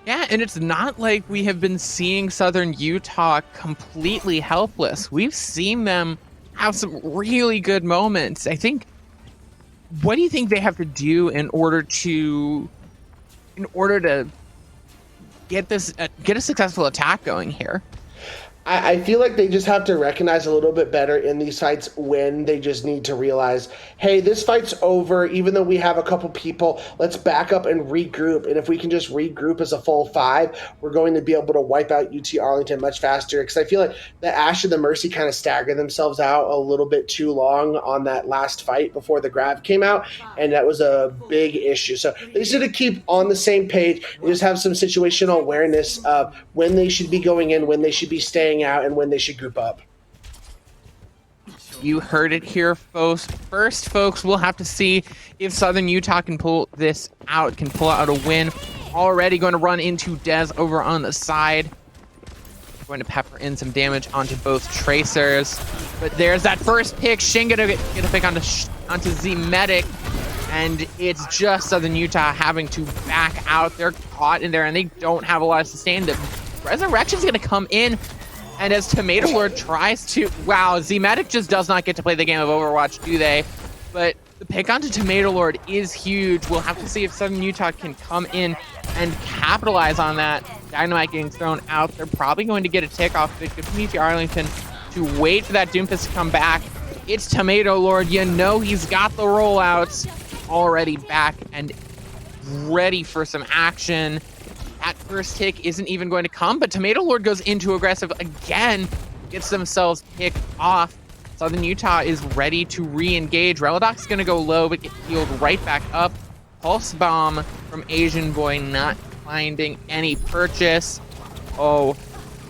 Yeah, and it's not like we have been seeing Southern Utah completely helpless. We've seen them have some really good moments. I think, what do you think they have to do in order to get a successful attack going here? I feel like they just have to recognize a little bit better in these fights when they just need to realize, hey, this fight's over. Even though we have a couple people, let's back up and regroup. And if we can just regroup as a full 5, we're going to be able to wipe out UT Arlington much faster. Because I feel like the Ash and the Mercy kind of staggered themselves out a little bit too long on that last fight before the grab came out. And that was a big issue. So they just need to keep on the same page and just have some situational awareness of when they should be going in, when they should be staying out, and when they should group up. You heard it here, folks. First, folks, we'll have to see if Southern Utah can pull this out, can pull out a win. Already going to run into Dez over on the side. Going to pepper in some damage onto both Tracers. But there's that first pick. Shin gonna get a pick onto Z-Medic. And it's just Southern Utah having to back out. They're caught in there, and they don't have a lot to sustain. The Resurrection's going to come in. And as Tomato Lord tries to... Wow, Z-Medic just does not get to play the game of Overwatch, do they? But the pick onto Tomato Lord is huge. We'll have to see if Southern Utah can come in and capitalize on that. Dynamite getting thrown out. They're probably going to get a tick off it. Good for UT Arlington to wait for that Doomfist to come back. It's Tomato Lord. You know he's got the rollouts already back and ready for some action. That first tick isn't even going to come, but Tomato Lord goes into aggressive again, gets themselves picked off. Southern Utah is ready to re-engage. Reladoc's going to go low, but get healed right back up. Pulse Bomb from Asian Boy not finding any purchase. Oh,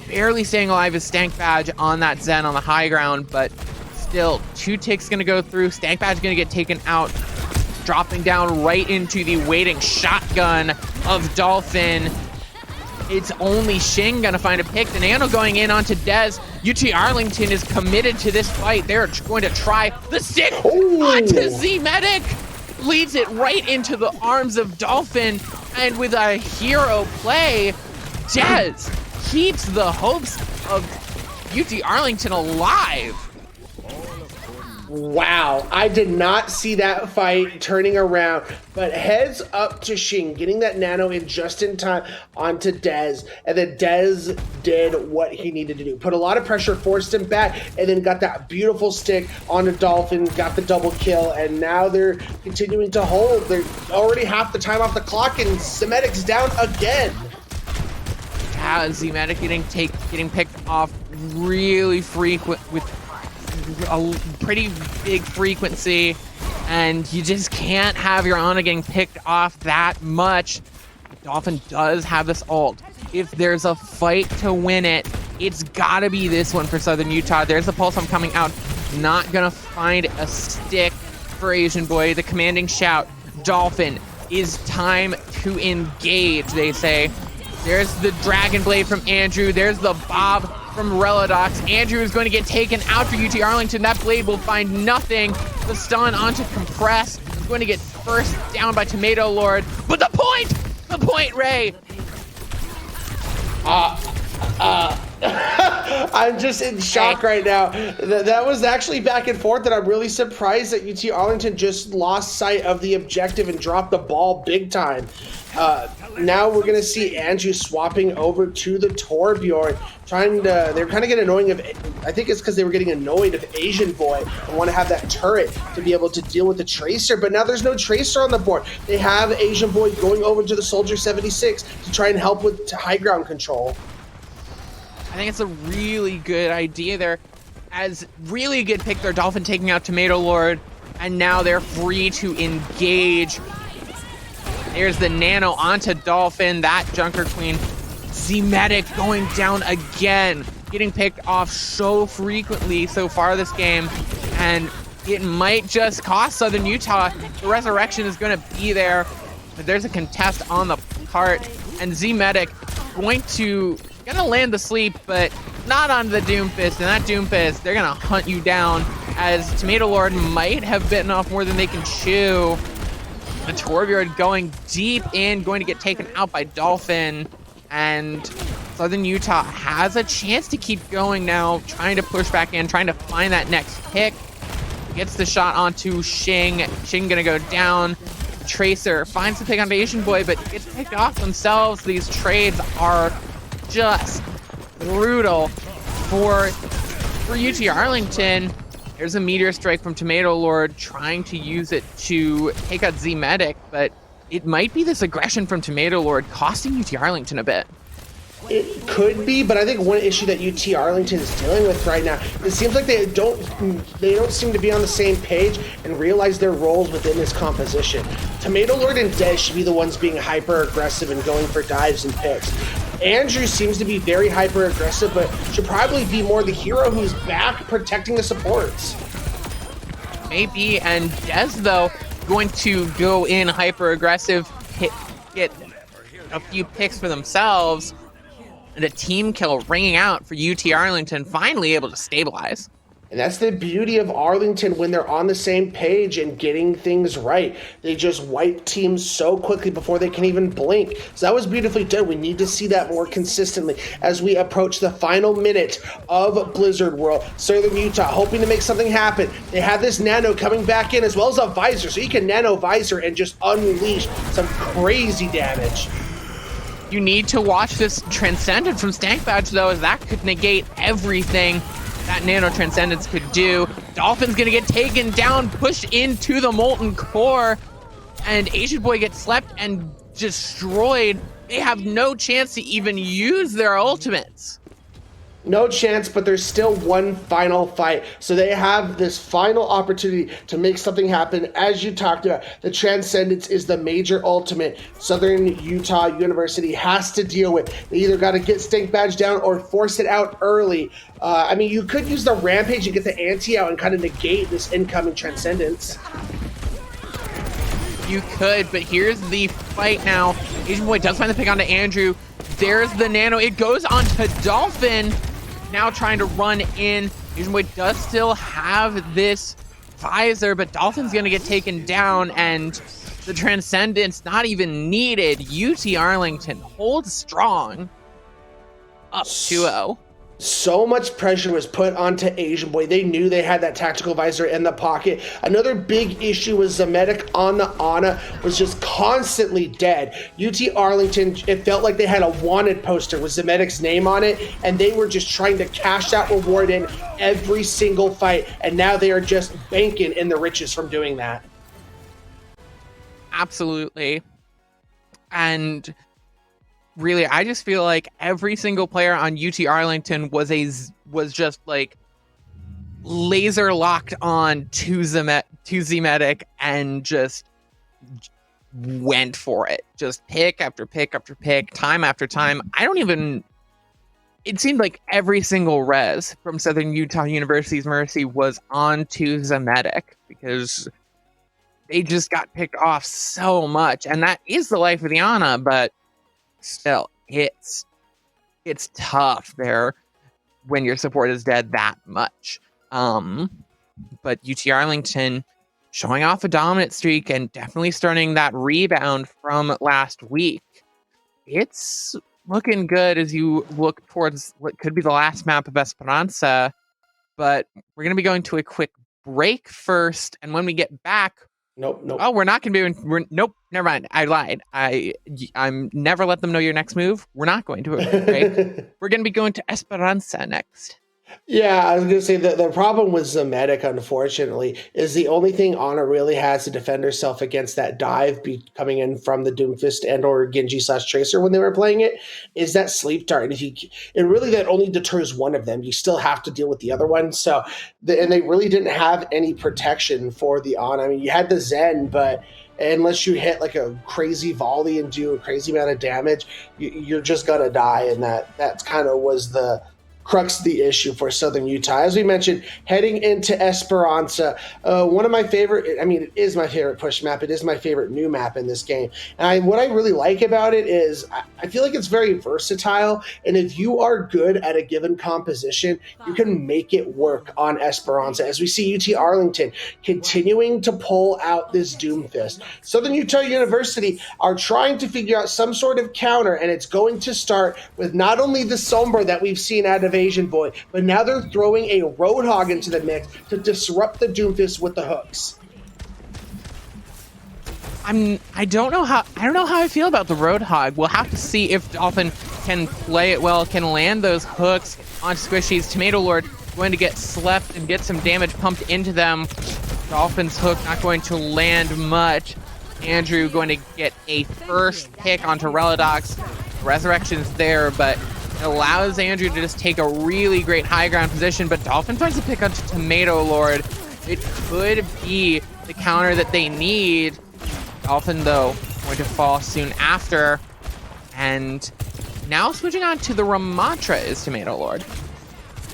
barely staying alive is Stank Badge on that Zen on the high ground, but still, 2 ticks going to go through. Stank Badge going to get taken out, dropping down right into the waiting shotgun of Dolphin. It's only Shin gonna find a pick. The Nano going in onto Dez. UT Arlington is committed to this fight. They're going to try the stick onto Z-Medic. Leads it right into the arms of Dolphin. And with a hero play, Dez keeps the hopes of UT Arlington alive. Wow, I did not see that fight turning around, but heads up to Shin, getting that nano in just in time onto Dez, and then Dez did what he needed to do. Put a lot of pressure, forced him back, and then got that beautiful stick onto Dolphin, got the double kill, and now they're continuing to hold. They're already half the time off the clock, and Z-Medic's down again. Yeah, Z-Medic getting picked off really frequent with a pretty big frequency, and you just can't have your Ana getting picked off that much. Dolphin does have this ult. If there's a fight to win it, it's gotta be this one for Southern Utah. There's the pulse bomb coming out. Not gonna find a stick for Asian Boy. The commanding shout. Dolphin, is time to engage, they say. There's the Dragon Blade from Andrew. There's the Bob from Relodox. Andrew is going to get taken out for UT Arlington. That blade will find nothing. The stun onto Compress is going to get first down by Tomato Lord. But the point, Ray. I'm just in shock right now. That was actually back and forth, and I'm really surprised that UT Arlington just lost sight of the objective and dropped the ball big time. Now we're going to see Andrew swapping over to the Torbjorn, they're kind of getting annoying I think it's because they were getting annoyed of Asian Boy and want to have that turret to be able to deal with the Tracer, but now there's no Tracer on the board. They have Asian Boy going over to the Soldier 76 to try and help with high ground control. I think it's a really good idea there. As really good pick there, Dolphin taking out Tomato Lord, and now they're free to engage. There's the nano onto Dolphin, that Junker Queen. Z-Medic going down again, getting picked off so frequently so far this game, and it might just cost Southern Utah. The Resurrection is going to be there, but there's a contest on the cart, and Z-Medic gonna land the sleep, but not on the Doomfist, and that Doomfist, they're gonna hunt you down. as Tomato Lord might have bitten off more than they can chew. The Torbjorn going deep in, going to get taken out by Dolphin, and Southern Utah has a chance to keep going now, trying to push back in, trying to find that next pick. Gets the shot onto Shing. Shing gonna go down. Tracer finds the pick onto Asian Boy, but gets picked off themselves. These trades are just brutal for UT Arlington. There's a Meteor Strike from Tomato Lord trying to use it to take out Z-Medic, but it might be this aggression from Tomato Lord costing UT Arlington a bit. It could be, but I think one issue that UT Arlington is dealing with right now, it seems like they don't seem to be on the same page and realize their roles within this composition. Tomato Lord and Dez should be the ones being hyper aggressive and going for dives and picks. Andrew seems to be very hyper aggressive, but should probably be more the hero who's back protecting the supports. Maybe, and Dez though going to go in hyper aggressive, get a few picks for themselves. And a team kill ringing out for UT Arlington, finally able to stabilize. And that's the beauty of Arlington when they're on the same page and getting things right. They just wipe teams so quickly before they can even blink. So that was beautifully done. We need to see that more consistently as we approach the final minute of Blizzard World. Southern Utah hoping to make something happen. They have this Nano coming back in as well as a Visor, so you can Nano Visor and just unleash some crazy damage. You need to watch this Transcendent from Stank Badge, though, as that could negate everything that Nano Transcendence could do. Dolphin's gonna get taken down, pushed into the Molten Core, and Asian Boy gets slept and destroyed. They have no chance to even use their ultimates. No chance, but there's still one final fight. So they have this final opportunity to make something happen. As you talked about, the Transcendence is the major ultimate Southern Utah University has to deal with. They either got to get Stink Badge down or force it out early. I mean, you could use the Rampage and get the anti out and kind of negate this incoming Transcendence. You could, but here's the fight now. Asian Boy does find the pick onto Andrew. There's the Nano. It goes onto Dolphin. Now trying to run in. Asian Boy does still have this Visor, but Dolphin's going to get taken down, and the Transcendence not even needed. UT Arlington holds strong. Up 2-0. So much pressure was put onto Asian Boy. They knew they had that tactical visor in the pocket. Another big issue was Z-Medic on the Ana was just constantly dead. UT Arlington, it felt like they had a wanted poster with Z-Medic's name on it, and they were just trying to cash that reward in every single fight, and now they are just banking in the riches from doing that. Absolutely. And really, I just feel like every single player on UT Arlington was just like laser locked on to Z-Medic and just went for it. Just pick after pick after pick, time after time. It seemed like every single res from Southern Utah University's Mercy was on to Z-Medic because they just got picked off so much. And that is the life of the Ana, but still, it's tough there when your support is dead that much. But UT Arlington showing off a dominant streak and definitely starting that rebound from last week. It's looking good as you look towards what could be the last map of Esperanza. But we're going to be going to a quick break first, and when we get back, Nope. Oh, we're not going to be. Nope. Never mind. I lied. I'm never let them know your next move. We're not going to. Right? We're going to be going to Esperanza next. Yeah, I was going to say that the problem with Z-Medic, unfortunately, is the only thing Ana really has to defend herself against that dive coming in from the Doomfist and or Genji/Tracer when they were playing it is that sleep dart. And really that only deters one of them. You still have to deal with the other one. So, and they really didn't have any protection for the Ana. I mean, you had the Zen, but unless you hit like a crazy volley and do a crazy amount of damage, you're just going to die. And that kind of was the crux of the issue for Southern Utah. As we mentioned, heading into Esperanza, one of my favorite, it is my favorite push map. It is my favorite new map in this game. And what I really like about it is I feel like it's very versatile. And if you are good at a given composition, you can make it work on Esperanza. As we see UT Arlington continuing to pull out this Doomfist. Southern Utah University are trying to figure out some sort of counter, and it's going to start with not only the Sombra that we've seen out of Asian Boy, but now they're throwing a Roadhog into the mix to disrupt the Doomfist with the hooks. I don't know how I feel about the Roadhog. We'll have to see if Dolphin can play it well, can land those hooks on Squishies. Tomato Lord going to get slept and get some damage pumped into them. Dolphin's hook not going to land much. Andrew going to get a first pick onto Relidox. Resurrection's there, but it allows Andrew to just take a really great high ground position, but Dolphin finds a pick onto Tomato Lord. It could be the counter that they need. Dolphin, though, going to fall soon after. And now switching on to the Ramatra is Tomato Lord.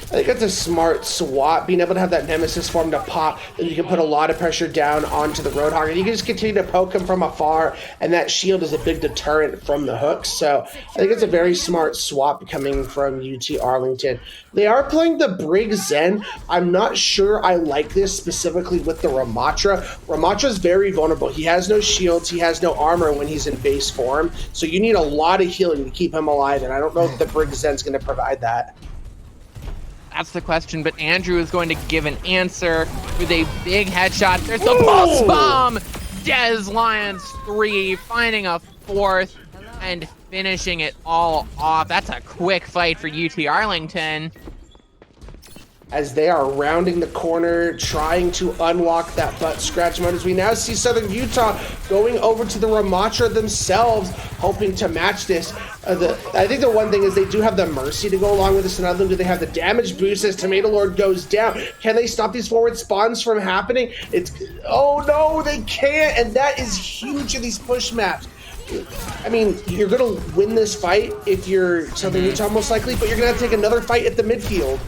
I think that's a smart swap, being able to have that Nemesis form to pop, and you can put a lot of pressure down onto the Roadhog, and you can just continue to poke him from afar, and that shield is a big deterrent from the hooks. So I think it's a very smart swap coming from UT Arlington. They are playing the Brig Zen. I'm not sure I like this specifically with the Ramatra. Ramatra's very vulnerable. He has no shields, he has no armor when he's in base form, so you need a lot of healing to keep him alive, and I don't know if the Brig Zen's going to provide that. That's the question, but Andrew is going to give an answer with a big headshot. There's the pulse bomb! Dez Lions 3, finding a fourth and finishing it all off. That's a quick fight for UT Arlington. As they are rounding the corner, trying to unlock that butt scratch mode, as we now see Southern Utah going over to the Ramatra themselves, hoping to match this. I think the one thing is they do have the Mercy to go along with this. Another, do they have the damage boost as Tomato Lord goes down? Can they stop these forward spawns from happening? Oh no, they can't, and that is huge in these push maps. I mean, you're going to win this fight if you're Southern Utah most likely, but you're going to have to take another fight at the midfield.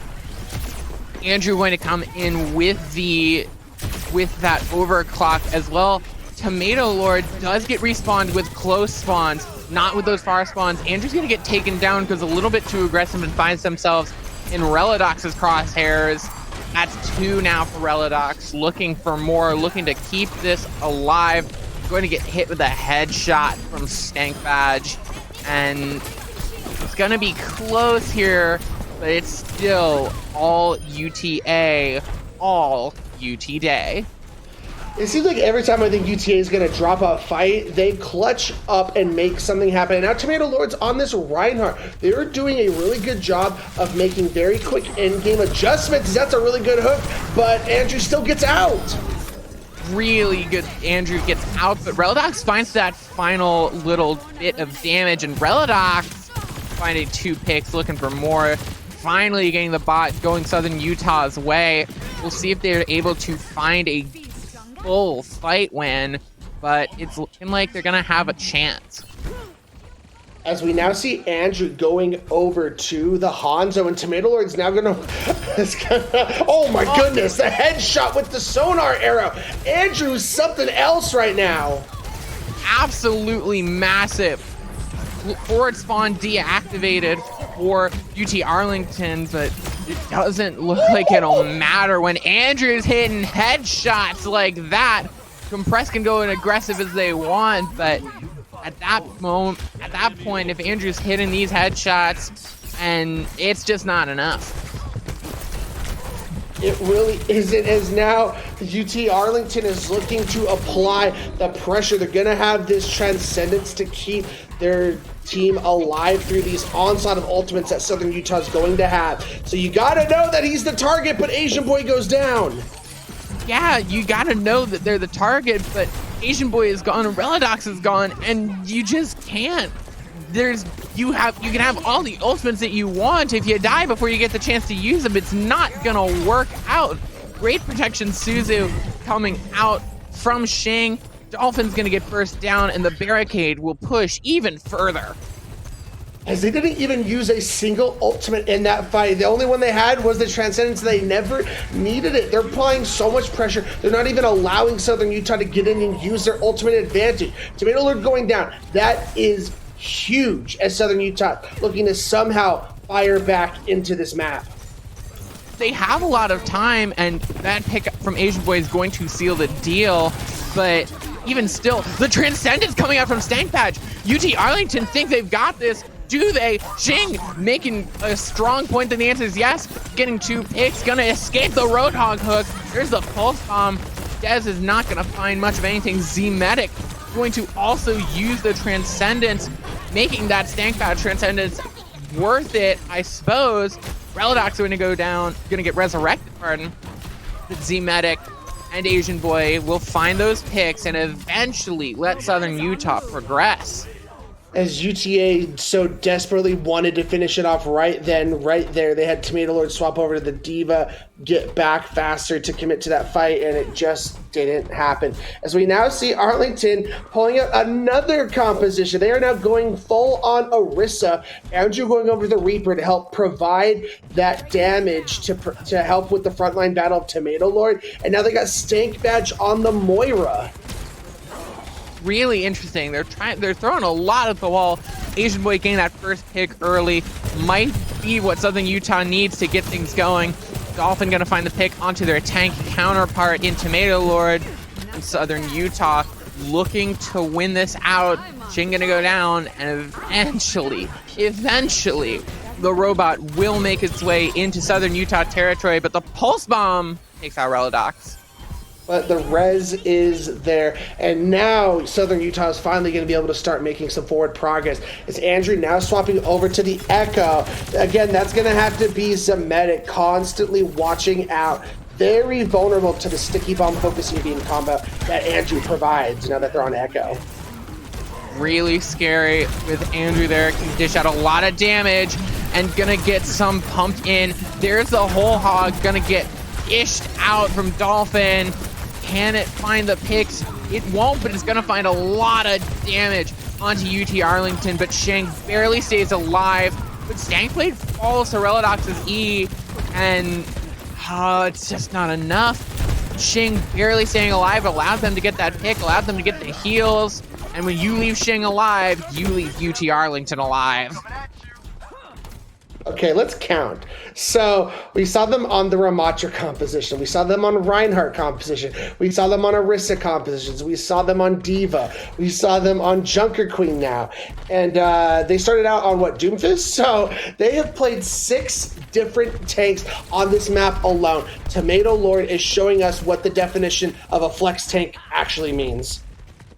Andrew going to come in with that overclock as well. Tomato Lord does get respawned with close spawns, not with those far spawns. Andrew's going to get taken down because a little bit too aggressive and finds themselves in Relidox's crosshairs. That's 2 now for Relidox, looking for more, looking to keep this alive. Going to get hit with a headshot from Stank Badge, and it's going to be close here, but it's still all UTA, all UT Day. It seems like every time I think UTA is going to drop a fight, they clutch up and make something happen. And now Tomato Lord's on this Reinhardt. They're doing a really good job of making very quick in-game adjustments. That's a really good hook, but Andrew still gets out. Really good. Andrew gets out, but Relidox finds that final little bit of damage, and Relidox finding 2 picks, looking for more. Finally getting the bot going Southern Utah's way. We'll see if they're able to find a full fight win, but it's looking like they're gonna have a chance. As we now see Andrew going over to the Hanzo, and Tomato Lord's now gonna oh my goodness, the headshot with the sonar arrow. Andrew's something else right now. Absolutely massive. Forward spawn deactivated for UT Arlington, but it doesn't look like it'll matter when Andrew's hitting headshots like that. Compress can go as aggressive as they want, but at that point, if Andrew's hitting these headshots, and it's just not enough. It really isn't, as now UT Arlington is looking to apply the pressure. They're going to have this transcendence to keep their team alive through these onslaught of ultimates that Southern Utah is going to have. So you got to know that he's the target, but Asian Boy goes down. Yeah, you got to know that they're the target, but Asian Boy is gone, Relidox is gone, and you just can't. You can have all the ultimates that you want. If you die before you get the chance to use them, it's not gonna work out. Great protection, Suzu coming out from Shing. Dolphin's gonna get first down, and the barricade will push even further. as they didn't even use a single ultimate in that fight. The only one they had was the Transcendence. They never needed it. They're applying so much pressure. They're not even allowing Southern Utah to get in and use their ultimate advantage. Tomato Lord going down. That is huge as Southern Utah looking to somehow fire back into this map. They have a lot of time, and that pick from Asian Boy is going to seal the deal, but even still, the Transcendence coming out from Stank Patch. UT Arlington think they've got this. Do they? Shing making a strong point, then the answer is yes. Getting 2 picks, gonna escape the Roadhog hook. There's the Pulse Bomb. Dez is not gonna find much of anything. Z-Medic going to also use the Transcendence, making that Stank Patch Transcendence worth it, I suppose. Reladoc's going to go down, gonna get resurrected, pardon. But Z-Medic and Asian Boy will find those picks and eventually let Southern Utah progress. As UTA so desperately wanted to finish it off right then, right there, they had Tomato Lord swap over to the Diva, get back faster to commit to that fight, and it just didn't happen. As we now see Arlington pulling out another composition. They are now going full on Orisa. Andrew going over the Reaper to help provide that damage to help with the frontline battle of Tomato Lord. And now they got Stank Badge on the Moira. Really interesting. They're throwing a lot at the wall. Asian Boy getting that first pick early might be what Southern Utah needs to get things going. Dolphin gonna find the pick onto their tank counterpart in Tomato Lord. And Southern Utah looking to win this out. Shin gonna go down, and eventually, the robot will make its way into Southern Utah territory, but the Pulse Bomb takes out Reladoc's. But the res is there, and now Southern Utah is finally going to be able to start making some forward progress. It's Andrew now swapping over to the Echo. Again, that's going to have to be Z-Medic, constantly watching out. Very vulnerable to the sticky bomb focusing beam combo that Andrew provides now that they're on Echo. Really scary with Andrew there. Can dish out a lot of damage and gonna get some pumped in. There's the whole hog, gonna get dished out from Dolphin. Can it find the picks? It won't, but it's going to find a lot of damage onto UT Arlington, but Shang barely stays alive. But Stankblade falls to Reladoc's E, and it's just not enough. Shing barely staying alive allowed them to get that pick, allowed them to get the heals, and when you leave Shing alive, you leave UT Arlington alive. Okay, let's count. So we saw them on the Ramatra composition. We saw them on Reinhardt composition. We saw them on Orisa compositions. We saw them on Diva. We saw them on Junker Queen now. And they started out on what, Doomfist? So they have played 6 different tanks on this map alone. Tomato Lord is showing us what the definition of a flex tank actually means.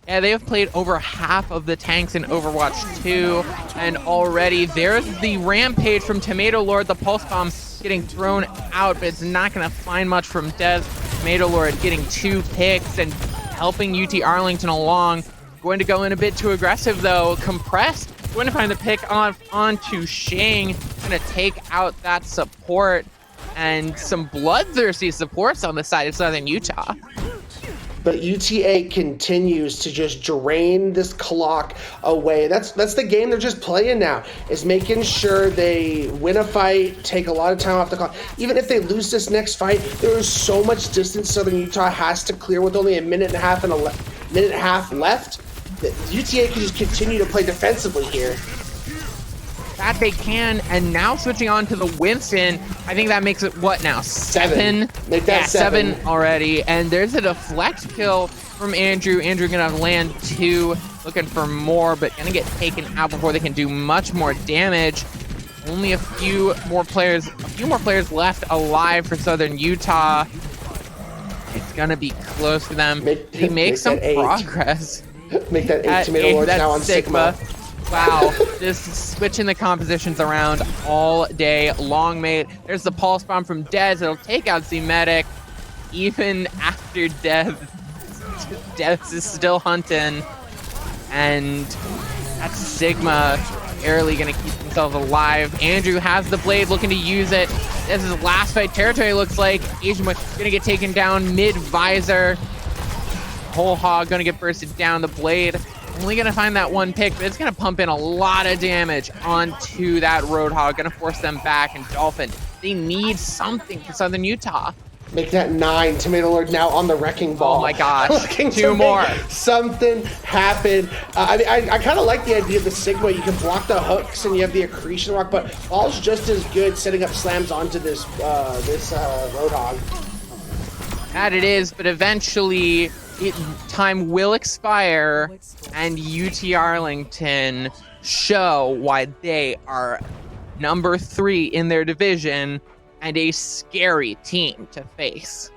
Yeah, they have played over half of the tanks in Overwatch 2, and already there's the Rampage from Tomato Lord, the Pulse Bomb getting thrown out, but it's not going to find much from Dez. Tomato Lord getting 2 picks and helping UT Arlington along. Going to go in a bit too aggressive though, compressed. Going to find the pick onto Shing, going to take out that support, and some bloodthirsty supports on the side of Southern Utah. But UTA continues to just drain this clock away. That's the game they're just playing now, is making sure they win a fight, take a lot of time off the clock. Even if they lose this next fight, there is so much distance Southern Utah has to clear with only a minute and a half left. That UTA can just continue to play defensively here. That they can, and now switching on to the Winston, I think that makes it, what now, 7? Make that 7 already, and there's a deflect kill from Andrew. Andrew gonna land 2, looking for more, but gonna get taken out before they can do much more damage. Only a few more players left alive for Southern Utah. It's gonna be close for them. They make some progress. Make that 8 Tomato Lords now on Sigma. Wow, just switching the compositions around all day long, mate. There's the Pulse Bomb from Dez. It'll take out Z-Medic. Even after Dez is still hunting. And that's Sigma barely going to keep themselves alive. Andrew has the blade, looking to use it. This is last fight territory, looks like. Asian going to get taken down mid-visor. Whole hog going to get bursted down. The blade Only going to find that one pick, but it's going to pump in a lot of damage onto that Roadhog. Going to force them back. And Dolphin, they need something for Southern Utah. Make that 9. Tomato Lord now on the wrecking ball. Oh my gosh. Looking 2 more. Something happen. I kind of like the idea of the Sigma. You can block the hooks and you have the accretion rock, but Ball's just as good setting up slams onto this Roadhog. That it is, but eventually time will expire and UT Arlington show why they are number 3 in their division and a scary team to face.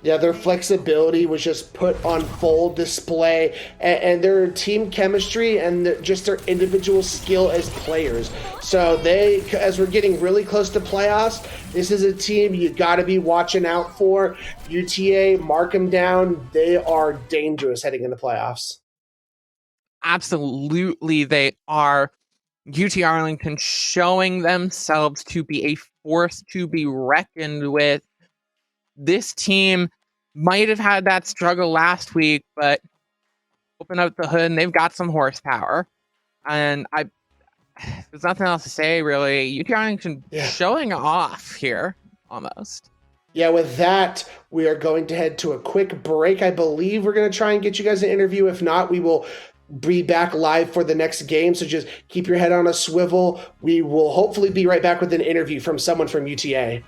Yeah, their flexibility was just put on full display, and their team chemistry and just their individual skill as players. So they, as we're getting really close to playoffs, this is a team you got to be watching out for. UTA, mark them down. They are dangerous heading into playoffs. Absolutely, they are. UT Arlington showing themselves to be a force to be reckoned with. This team might have had that struggle last week, but open up the hood and they've got some horsepower. And there's nothing else to say, really. UT Arlington showing off here, almost. Yeah, with that, we are going to head to a quick break. I believe we're going to try and get you guys an interview. If not, we will be back live for the next game. So just keep your head on a swivel. We will hopefully be right back with an interview from someone from UTA.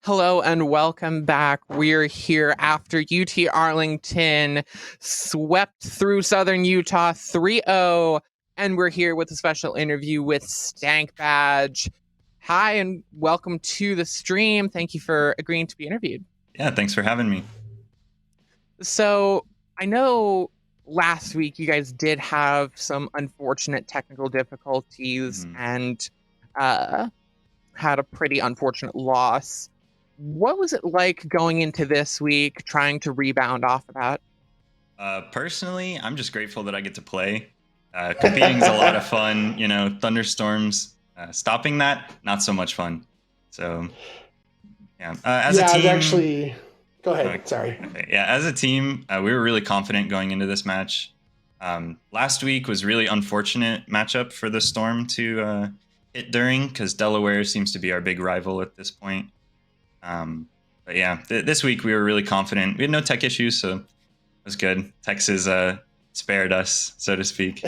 Hello and welcome back. We're here after UT Arlington swept through Southern Utah 3-0, and we're here with a special interview with Stank Badge. Hi and welcome to the stream. Thank you for agreeing to be interviewed. Yeah, thanks for having me. So I know last week you guys did have some unfortunate technical difficulties and had a pretty unfortunate loss. What was it like going into this week, trying to rebound off of that? Personally, I'm just grateful that I get to play. Competing is a lot of fun, you know, thunderstorms. Stopping that, not so much fun. So, yeah. As a team, I was actually. Go ahead. Sorry. Okay. Yeah, as a team, we were really confident going into this match. Last week was really unfortunate matchup for the Storm to hit during, because Delaware seems to be our big rival at this point. But yeah, this week we were really confident. We had no tech issues, so it was good. Texas spared us, so to speak.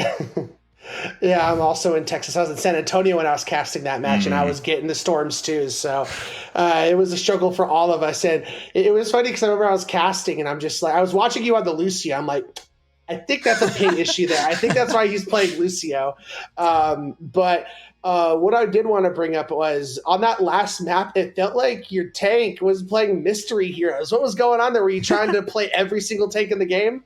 Yeah, I'm also in Texas. I was in San Antonio when I was casting that match, and I was getting the storms too. So it was a struggle for all of us. And it was funny because I remember I was casting, and I'm just like, I was watching you on the Lucio. I'm like, I think that's a ping issue there. I think that's why he's playing Lucio. But what I did want to bring up was on that last map, it felt like your tank was playing Mystery Heroes. What was going on there? Were you trying to play every single tank in the game?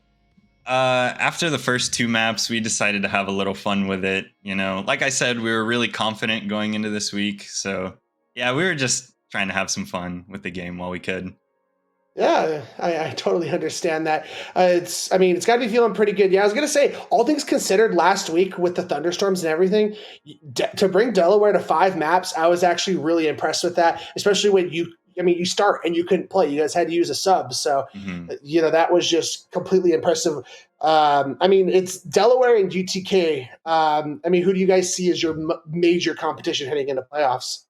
After the first 2 maps, we decided to have a little fun with it. You know, like I said, we were really confident going into this week. So yeah, we were just trying to have some fun with the game while we could. Yeah, I totally understand that. It's got to be feeling pretty good. Yeah, I was going to say, all things considered, last week with the thunderstorms and everything, to bring Delaware to 5 maps, I was actually really impressed with that, especially when you start and you couldn't play. You guys had to use a sub. So, that was just completely impressive. It's Delaware and UTK. Who do you guys see as your major competition heading into playoffs?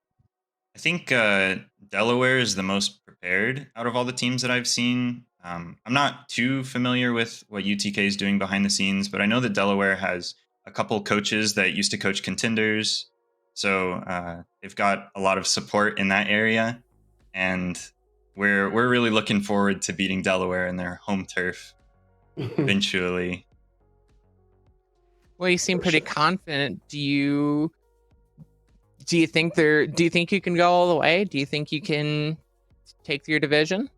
I think Delaware is the most prepared out of all the teams that I've seen. I'm not too familiar with what UTK is doing behind the scenes, but I know that Delaware has a couple coaches that used to coach contenders. So they've got a lot of support in that area. And we're really looking forward to beating Delaware in their home turf eventually. Well, you seem pretty confident. Do you think you can go all the way? Do you think you can take your division?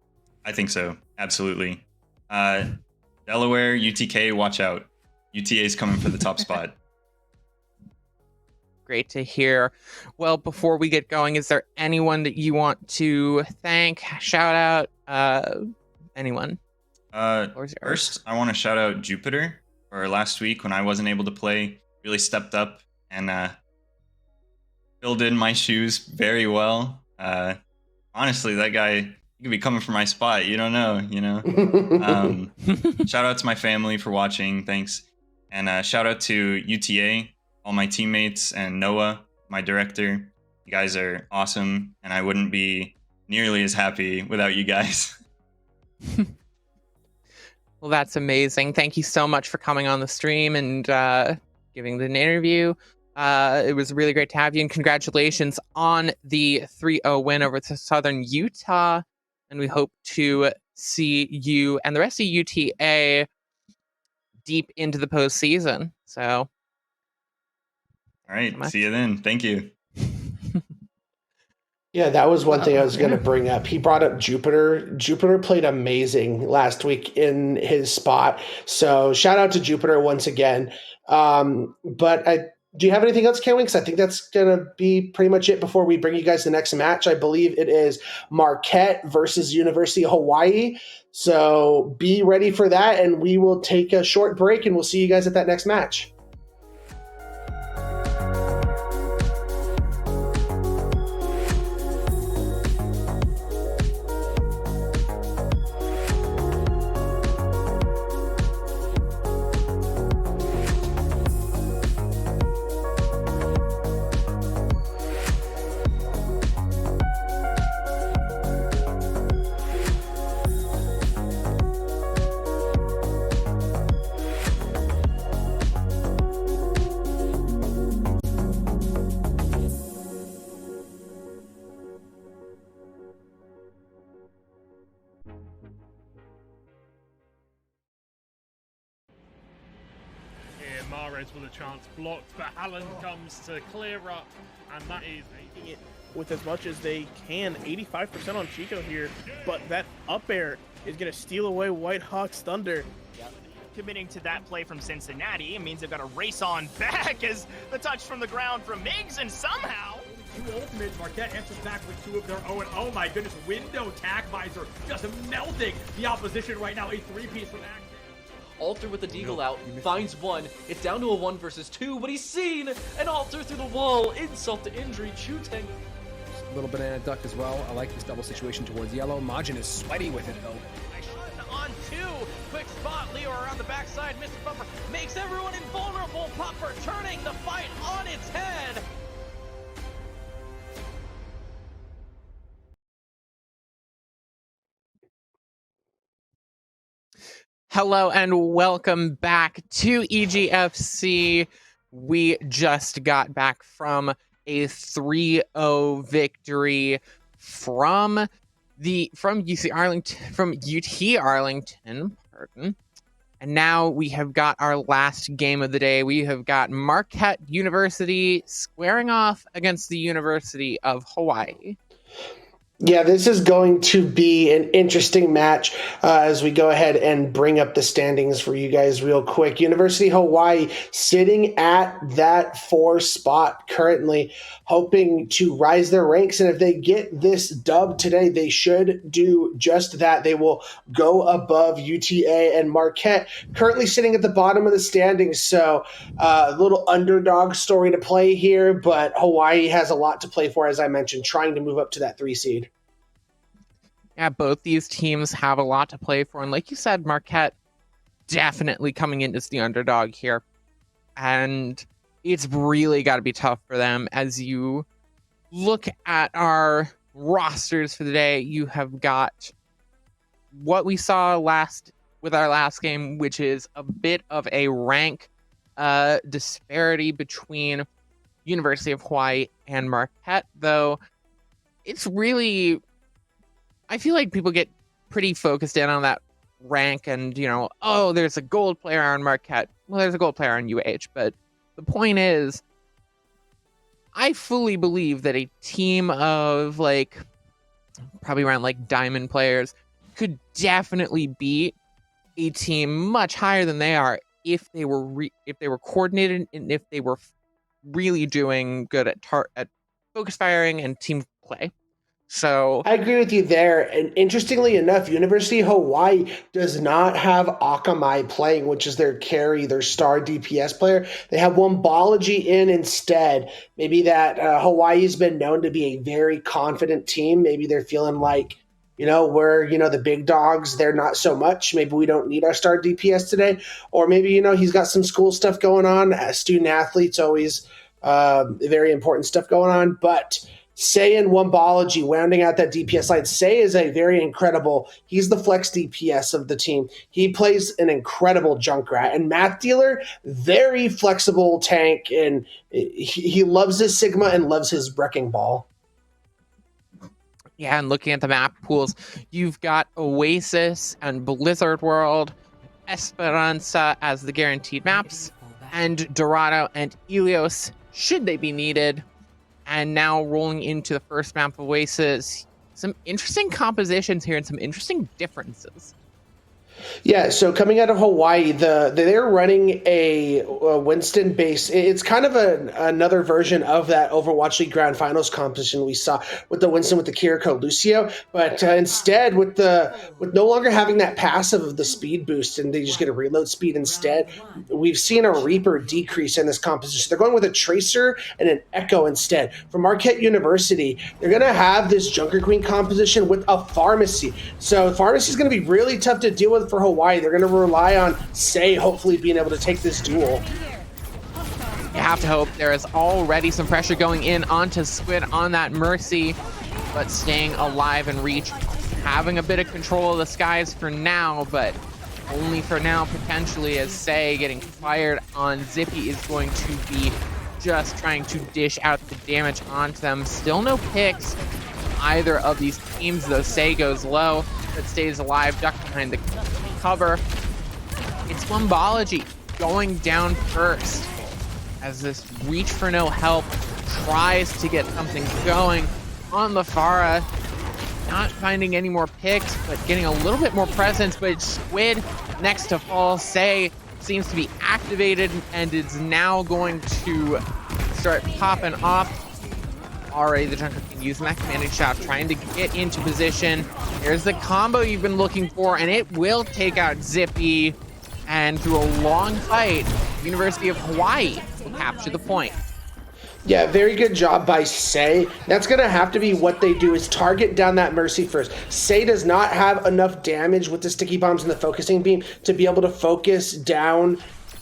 I think so. Absolutely. Delaware, UTK, watch out. UTA is coming for the top spot. Great to hear. Well, before we get going, is there anyone that you want to thank, shout out, anyone? First, I want to shout out Jupiter for last week when I wasn't able to play. Really stepped up and filled in my shoes very well. Honestly, that guy, he could be coming for my spot. You don't know, you know? Shout out to my family for watching. Thanks. And shout out to UTA, all my teammates, and Noah, my director. You guys are awesome, and I wouldn't be nearly as happy without you guys. Well, that's amazing. Thank you so much for coming on the stream and giving the interview. It was really great to have you, and congratulations on the 3-0 win over to Southern Utah. And we hope to see you and the rest of UTA deep into the postseason. So, all right, see you then. Thank you. Yeah, that was one thing I was going to bring up. He brought up Jupiter. Jupiter played amazing last week in his spot. So shout out to Jupiter once again. Do you have anything else, Kenwin? Because I think that's going to be pretty much it before we bring you guys the next match. I believe it is Marquette versus University of Hawaii. So be ready for that, and we will take a short break, and we'll see you guys at that next match. With a chance blocked, but Hallen comes to clear up, and that is making it with as much as they can. 85% on Chico here, but that up air is going to steal away Whitehawk's thunder. Committing to that play from Cincinnati, it means they've got to race on back as the touch from the ground from Miggs, and somehow... Two ultimates, Marquette answers back with two of their own. Oh my goodness, window tag visor just melting the opposition right now. A three-piece from Action. Alter with the deagle out, finds one. It's down to a 1 versus 2, but he's seen an Alter through the wall. Insult to injury, Chuteng. A little banana duck as well. I like this double situation towards yellow. Majin is sweaty with it though. On 2, quick spot, Leo around the backside, Mr. Bumper makes everyone invulnerable. Popper turning the fight on its head. Hello and welcome back to EGFC. We just got back from a 3-0 victory from UT Arlington, pardon. And now we have got our last game of the day. We have got Marquette University squaring off against the University of Hawaii. Yeah, this is going to be an interesting match as we go ahead and bring up the standings for you guys real quick. University of Hawaii sitting at that 4 spot currently, hoping to rise their ranks. And if they get this dub today, they should do just that. They will go above UTA and Marquette, currently sitting at the bottom of the standings. So a little underdog story to play here, but Hawaii has a lot to play for, as I mentioned, trying to move up to that 3 seed. Yeah, both these teams have a lot to play for. And like you said, Marquette definitely coming in as the underdog here. And it's really got to be tough for them. As you look at our rosters for the day, you have got what we saw with our last game, which is a bit of a rank disparity between University of Hawaii and Marquette, though it's really... I feel like people get pretty focused in on that rank and, oh, there's a gold player on Marquette. Well, there's a gold player on UH, but the point is, I fully believe that a team of, probably around, diamond players could definitely beat a team much higher than they are if they were coordinated and if they were really doing good at focus firing and team play. So I agree with you there. And interestingly enough, University of Hawaii does not have Akamai playing, which is their carry, their star DPS player. They have Wombology in instead. Maybe that Hawaii's been known to be a very confident team. Maybe they're feeling like, we're, the big dogs. They're not so much. Maybe we don't need our star DPS today. Or maybe, he's got some school stuff going on. Student athletes, always very important stuff going on. But Say and Wombology rounding out that DPS line. Say is a very incredible, he's the flex DPS of the team. He plays an incredible Junkrat. And Math Dealer, very flexible tank, and he loves his Sigma and loves his Wrecking Ball. Yeah, and looking at the map pools, you've got Oasis and Blizzard World, Esperanza as the guaranteed maps, and Dorado and Ilios, should they be needed. And now rolling into the first map of Oasis, some interesting compositions here and some interesting differences. Yeah, so coming out of Hawaii, they're running a Winston base. It's kind of another version of that Overwatch League Grand Finals composition we saw with the Winston with the Kiriko Lucio, but instead with no longer having that passive of the speed boost, and they just get a reload speed instead. We've seen a Reaper decrease in this composition. They're going with a Tracer and an Echo instead. For Marquette University, they're going to have this Junker Queen composition with a Pharmacy. So Pharmacy is going to be really tough to deal with for Hawaii. They're going to rely on Say hopefully being able to take this duel. You have to hope. There is already some pressure going in onto Squid on that Mercy, but staying alive and Reach, having a bit of control of the skies for now, but only for now potentially, as Say getting fired on Zippy is going to be just trying to dish out the damage onto them. Still no picks either of these teams, though. Say goes low but stays alive, ducked behind the cover. It's Wombology going down first as this Reach for no help tries to get something going. on the Pharah. Not finding any more picks, but getting a little bit more presence. But Squid next to fall. Say seems to be activated and is now going to start popping off. Already the Junker can use that commanding shot, trying to get into position. There's the combo you've been looking for, and it will take out Zippy. And through a long fight, University of Hawaii will capture the point. Yeah, very good job by Say. That's going to have to be what they do, is target down that Mercy first. Say does not have enough damage with the sticky bombs and the focusing beam to be able to focus down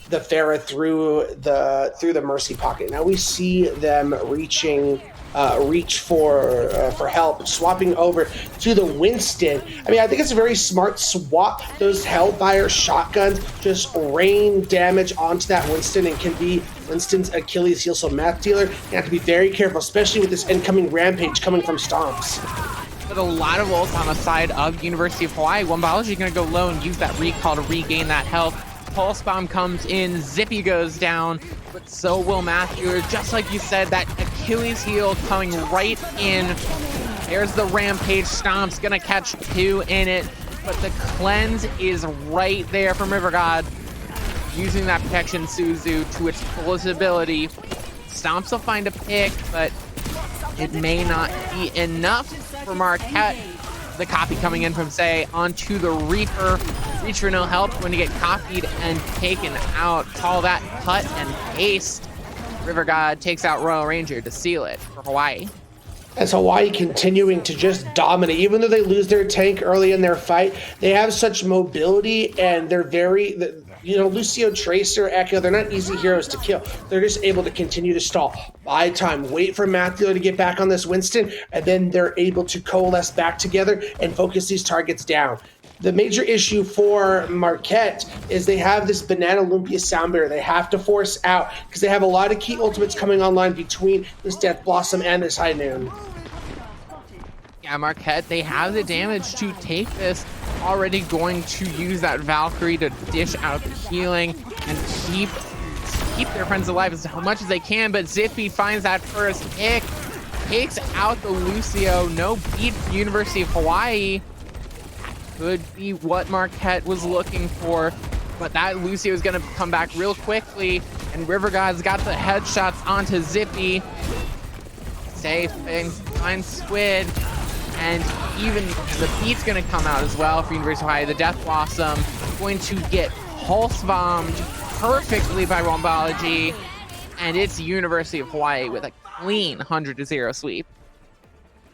the Pharah through the Mercy pocket. Now we see them reach for help, swapping over to the Winston. I mean, I think it's a very smart swap. Those Hellfire shotguns just rain damage onto that Winston and can be Winston's Achilles heel. So Math Dealer, you have to be very careful, especially with this incoming Rampage coming from Stomps. But a lot of ults on the side of University of Hawaii. Wombology going to go low and use that recall to regain that health. Pulse Bomb comes in, Zippy goes down, but so will Matthew. Just like you said, that Achilles heel coming right in. There's the Rampage. Stomp's gonna catch 2 in it, but the cleanse is right there from River God. Using that protection Suzu to its fullest ability. Stomps will find a pick, but it may not be enough for Marquette. The copy coming in from Say onto the Reaper. Reach for no help when you get copied and taken out. Call that cut and paste. River God takes out Royal Ranger to seal it for Hawaii. As Hawaii continuing to just dominate, even though they lose their tank early in their fight, they have such mobility and they're very, Lucio, Tracer, Echo, they're not easy heroes to kill. They're just able to continue to stall, buy time, wait for Matthew to get back on this Winston, and then they're able to coalesce back together and focus these targets down. The major issue for Marquette is they have this Banana Lumpia sound barrier they have to force out because they have a lot of key ultimates coming online between this Death Blossom and this High Noon. Yeah, Marquette, they have the damage to take this. Already going to use that Valkyrie to dish out the healing and keep their friends alive as much as they can, but Zippy finds that first pick, takes out the Lucio. No beat for University of Hawaii. Could be what Marquette was looking for, but that Lucio is going to come back real quickly, and River God's got the headshots onto Zippy. Safe and finds Squid, and even the beat's going to come out as well for University of Hawaii. The Death Blossom going to get pulse bombed perfectly by Wombology, and it's University of Hawaii with a clean 100-0 sweep.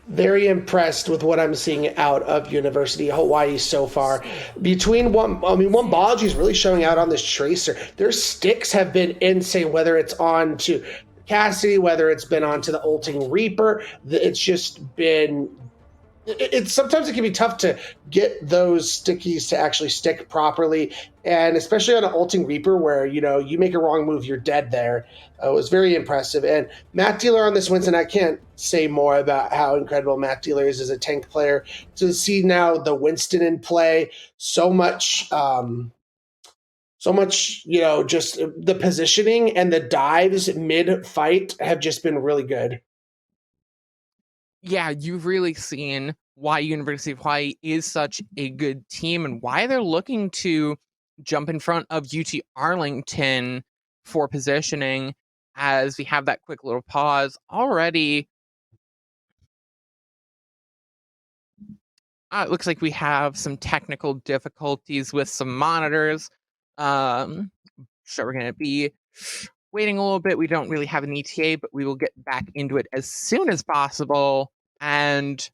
Very impressed with what I'm seeing out of University of Hawaii so far. Wombology is really showing out on this Tracer. Their sticks have been insane, whether it's on to Cassidy, whether it's been onto the ulting Reaper. It's just been... sometimes it can be tough to get those stickies to actually stick properly, and especially on an ulting Reaper where, you make a wrong move, you're dead there. It was very impressive. And Matt Dealer on this Winston, I can't say more about how incredible Matt Dealer is as a tank player. To see now the Winston in play, so much, just the positioning and the dives mid-fight have just been really good. Yeah, you've really seen why University of Hawaii is such a good team and why they're looking to jump in front of UT Arlington for positioning, as we have that quick little pause already. It looks like we have some technical difficulties with some monitors. So we're going to be waiting a little bit. We don't really have an ETA, but we will get back into it as soon as possible. And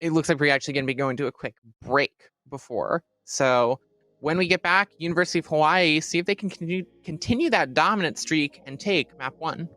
it looks like we're actually going to be going to a quick break before. So when we get back, University of Hawaii, see if they can continue that dominant streak and take map 1.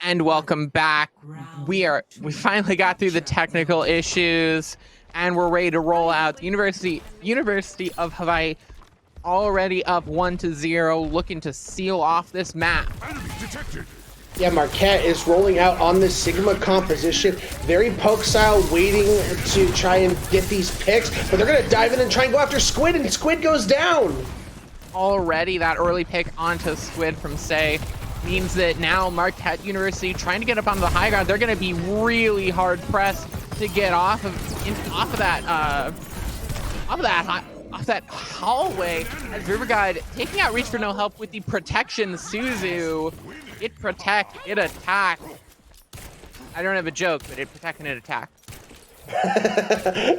And welcome back. We finally got through the technical issues, and we're ready to roll out. The University of Hawaii already up 1-0, looking to seal off this map. Yeah, Marquette is rolling out on the Sigma composition. Very poke style, waiting to try and get these picks, but they're going to dive in and try and go after Squid, and Squid goes down. Already that early pick onto Squid from Say means that now Marquette University trying to get up onto the high ground. They're going to be really hard pressed to get off that hallway, as River God taking out reach for no help with the protection. Suzu, it protect, it attack. I don't have a joke, but it protect and it attack.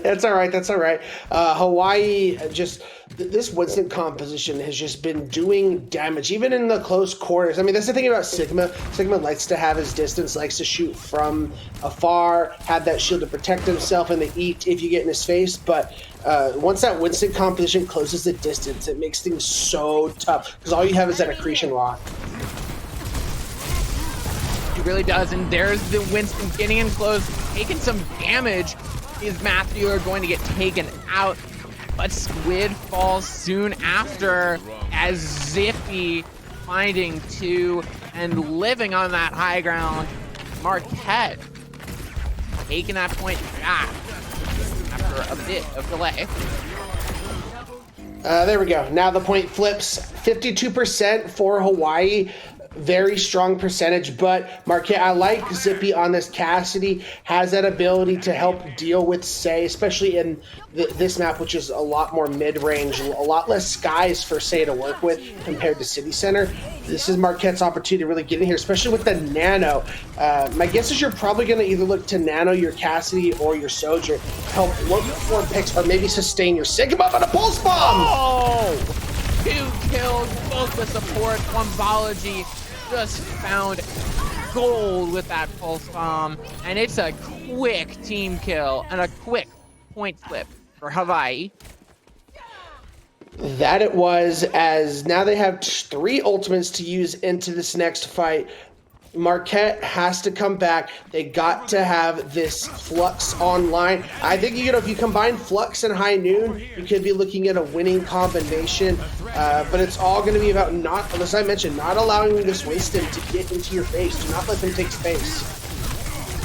That's all right. That's all right. Hawaii just this Winston composition has just been doing damage, even in the close quarters. I mean, that's the thing about Sigma. Sigma likes to have his distance, likes to shoot from afar, have that shield to protect himself, and they eat if you get in his face. But once that Winston composition closes the distance, it makes things so tough because all you have is that accretion lock. It really does, and there's the Winston getting in close, taking some damage. Is Math Dealer going to get taken out? But Squid falls soon after, as Zippy finding two and living on that high ground. Marquette taking that point back after a bit of delay. There we go. Now the point flips. 52% for Hawaii. Very strong percentage, but Marquette, I like Zippy on this. Cassidy has that ability to help deal with Say, especially in this map, which is a lot more mid-range, a lot less skies for Say to work with compared to City Center. This is Marquette's opportunity to really get in here, especially with the Nano. My guess is you're probably going to either look to Nano your Cassidy or your Soldier, help look for picks, or maybe sustain your Sigma on a pulse bomb! Oh! 2 kills, both the support. Wombology just found gold with that pulse bomb, and it's a quick team kill and a quick point flip for Hawaii. That it was, as now they have 3 ultimates to use into this next fight. Marquette has to come back. They got to have this Flux online. I think, if you combine Flux and High Noon, you could be looking at a winning combination. But it's all going to be about not, as I mentioned, not allowing this Winston to get into your face. Do not let them take space.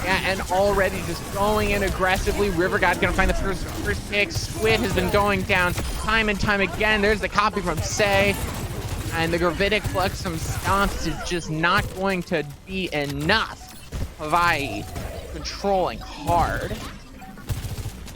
Yeah, and already just going in aggressively. River God's going to find the first pick. Squid has been going down time and time again. There's the copy from Say. And the Gravitic Flux from Stomps is just not going to be enough. Hawaii controlling hard.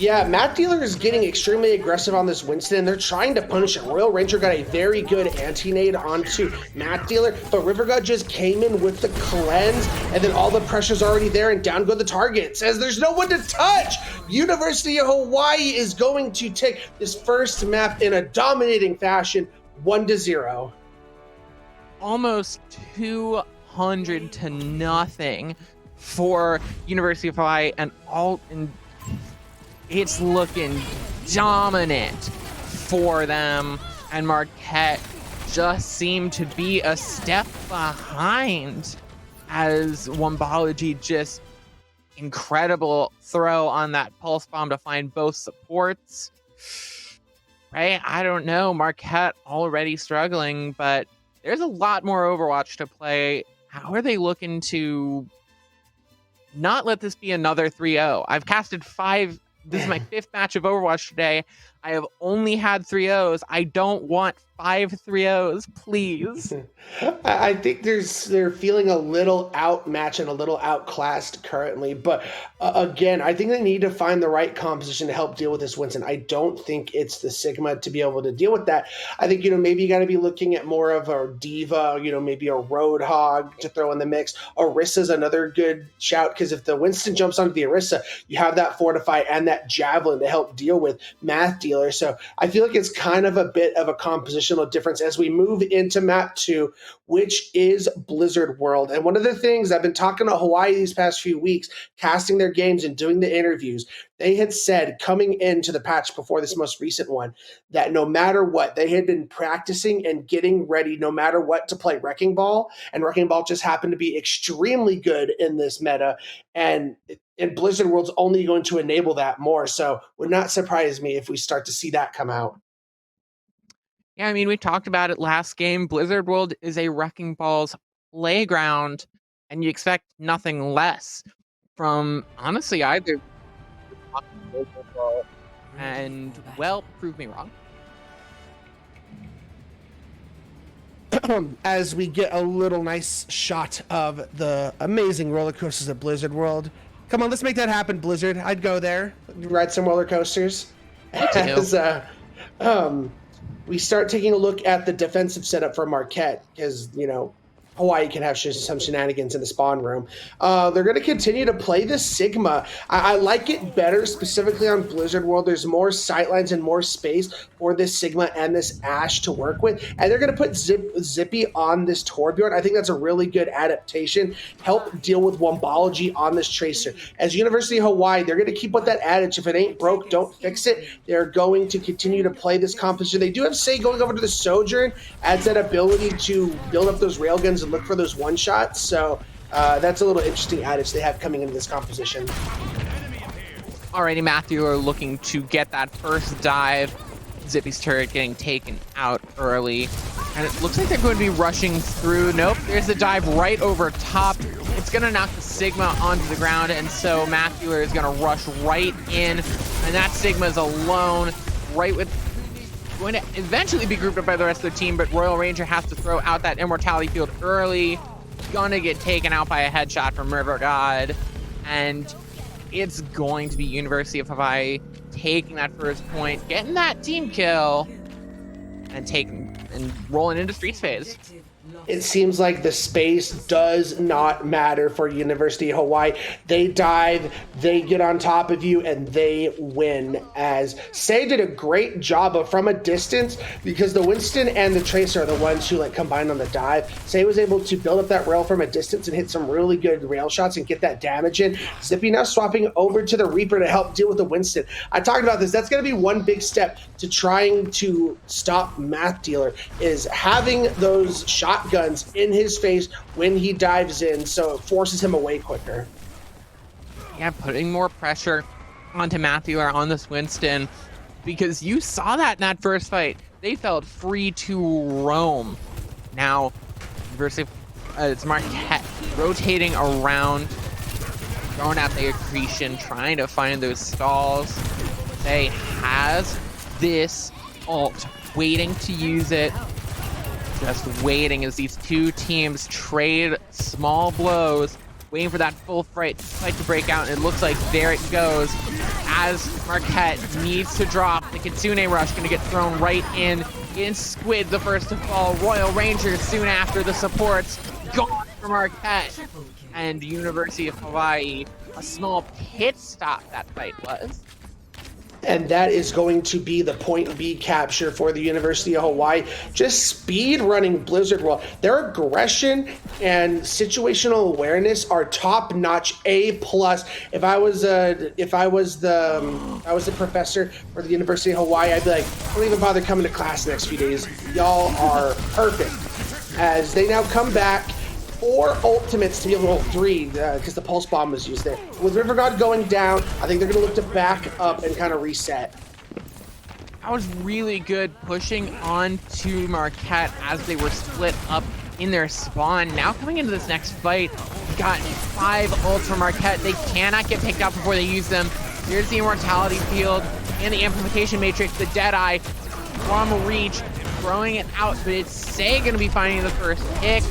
Yeah, Matt Dealer is getting extremely aggressive on this Winston. They're trying to punish it. Royal Ranger got a very good anti-nade onto Matt Dealer, but River God just came in with the cleanse, and then all the pressure's already there, and down go the targets, as there's no one to touch. University of Hawaii is going to take this first map in a dominating fashion, 1-0. Almost 200-0 for University of Hawaii, and it's looking dominant for them, and Marquette just seemed to be a step behind, as Wombology just incredible throw on that pulse bomb to find both supports. Right? I don't know. Marquette already struggling, but there's a lot more Overwatch to play. How are they looking to not let this be another 3-0? I've casted 5. This is my 5th match of Overwatch today. I have only had 3-0s. I don't want 5 3-0s, please. I think they're feeling a little outmatched and a little outclassed currently. But again, I think they need to find the right composition to help deal with this Winston. I don't think it's the Sigma to be able to deal with that. I think, maybe you got to be looking at more of a Diva, maybe a Roadhog to throw in the mix. Orissa's another good shout, because if the Winston jumps onto the Orissa, you have that Fortify and that Javelin to help deal with Math dealer. So I feel like it's kind of a bit of a compositional difference as we move into map 2, which is Blizzard World. And one of the things I've been talking to Hawaii these past few weeks, casting their games and doing the interviews, they had said coming into the patch before this most recent one that no matter what, they had been practicing and getting ready no matter what to play Wrecking Ball. And Wrecking Ball just happened to be extremely good in this meta. And Blizzard World's only going to enable that more. So would not surprise me if we start to see that come out. Yeah, I mean, we talked about it last game. Blizzard World is a Wrecking Ball's playground, and you expect nothing less from, honestly, either. And, well, prove me wrong. As we get a little nice shot of the amazing roller coasters at Blizzard World. Come on, let's make that happen, Blizzard. I'd go there, ride some roller coasters. As we start taking a look at the defensive setup for Marquette, because, you know, Hawaii can have some shenanigans in the spawn room. They're going to continue to play the Sigma. I like it better specifically on Blizzard World. There's more sightlines and more space for this Sigma and this Ashe to work with. And they're going to put Zippy on this Torbjorn. I think that's a really good adaptation. Help deal with Wombology on this Tracer. As University of Hawaii, they're going to keep with that adage, if it ain't broke, don't fix it. They're going to continue to play this composition. They do have Say going over to the Sojourn, adds that ability to build up those railguns and look for those one-shots. So that's a little interesting adage they have coming into this composition. Alrighty, Matthew are looking to get that first dive. Zippy's turret getting taken out early. And it looks like they're going to be rushing through. Nope, there's the dive right over top. It's going to knock the Sigma onto the ground, and so Matthew is going to rush right in. And that Sigma's alone, right with... going to eventually be grouped up by the rest of the team, but Royal Ranger has to throw out that Immortality Field early. Gonna get taken out by a headshot from River God. And it's going to be University of Hawaii taking that first point, getting that team kill, and rolling into Streets phase. It seems like the space does not matter for University of Hawaii. They dive, they get on top of you, and they win. As Say did a great job of from a distance, because the Winston and the Tracer are the ones who like combined on the dive. Say was able to build up that rail from a distance and hit some really good rail shots and get that damage in. Zippy now swapping over to the Reaper to help deal with the Winston. I talked about this. That's going to be one big step to trying to stop Math Dealer, is having those shotguns in his face when he dives in, so it forces him away quicker. Yeah, putting more pressure onto Matthew or on this Winston, because you saw that in that first fight. They felt free to roam. Now, it's Marquette rotating around, throwing out the accretion, trying to find those stalls. They has this ult, waiting to use it. Just waiting as these two teams trade small blows, waiting for that full fight to break out, and it looks like there it goes. As Marquette needs to drop, the Kitsune Rush going to get thrown right in. Squid the first to fall. Royal Rangers soon after, the supports gone for Marquette. And University of Hawaii, a small pit stop that fight was. And that is going to be the point B capture for the University of Hawaii. Just speed running Blizzard World. Their aggression and situational awareness are top notch, A+. If I was the professor for the University of Hawaii, I'd be like, don't even bother coming to class the next few days. Y'all are perfect. As they now come back. 4 ultimates to be able to roll 3 because the pulse bomb was used there. With River God going down, I think they're going to look to back up and kind of reset. That was really good pushing on to Marquette as they were split up in their spawn. Now coming into this next fight, we've got 5 ults for Marquette. They cannot get picked out before they use them. Here's the Immortality Field and the Amplification Matrix, the Deadeye from Reach, throwing it out, but it's Say going to be finding the first pick.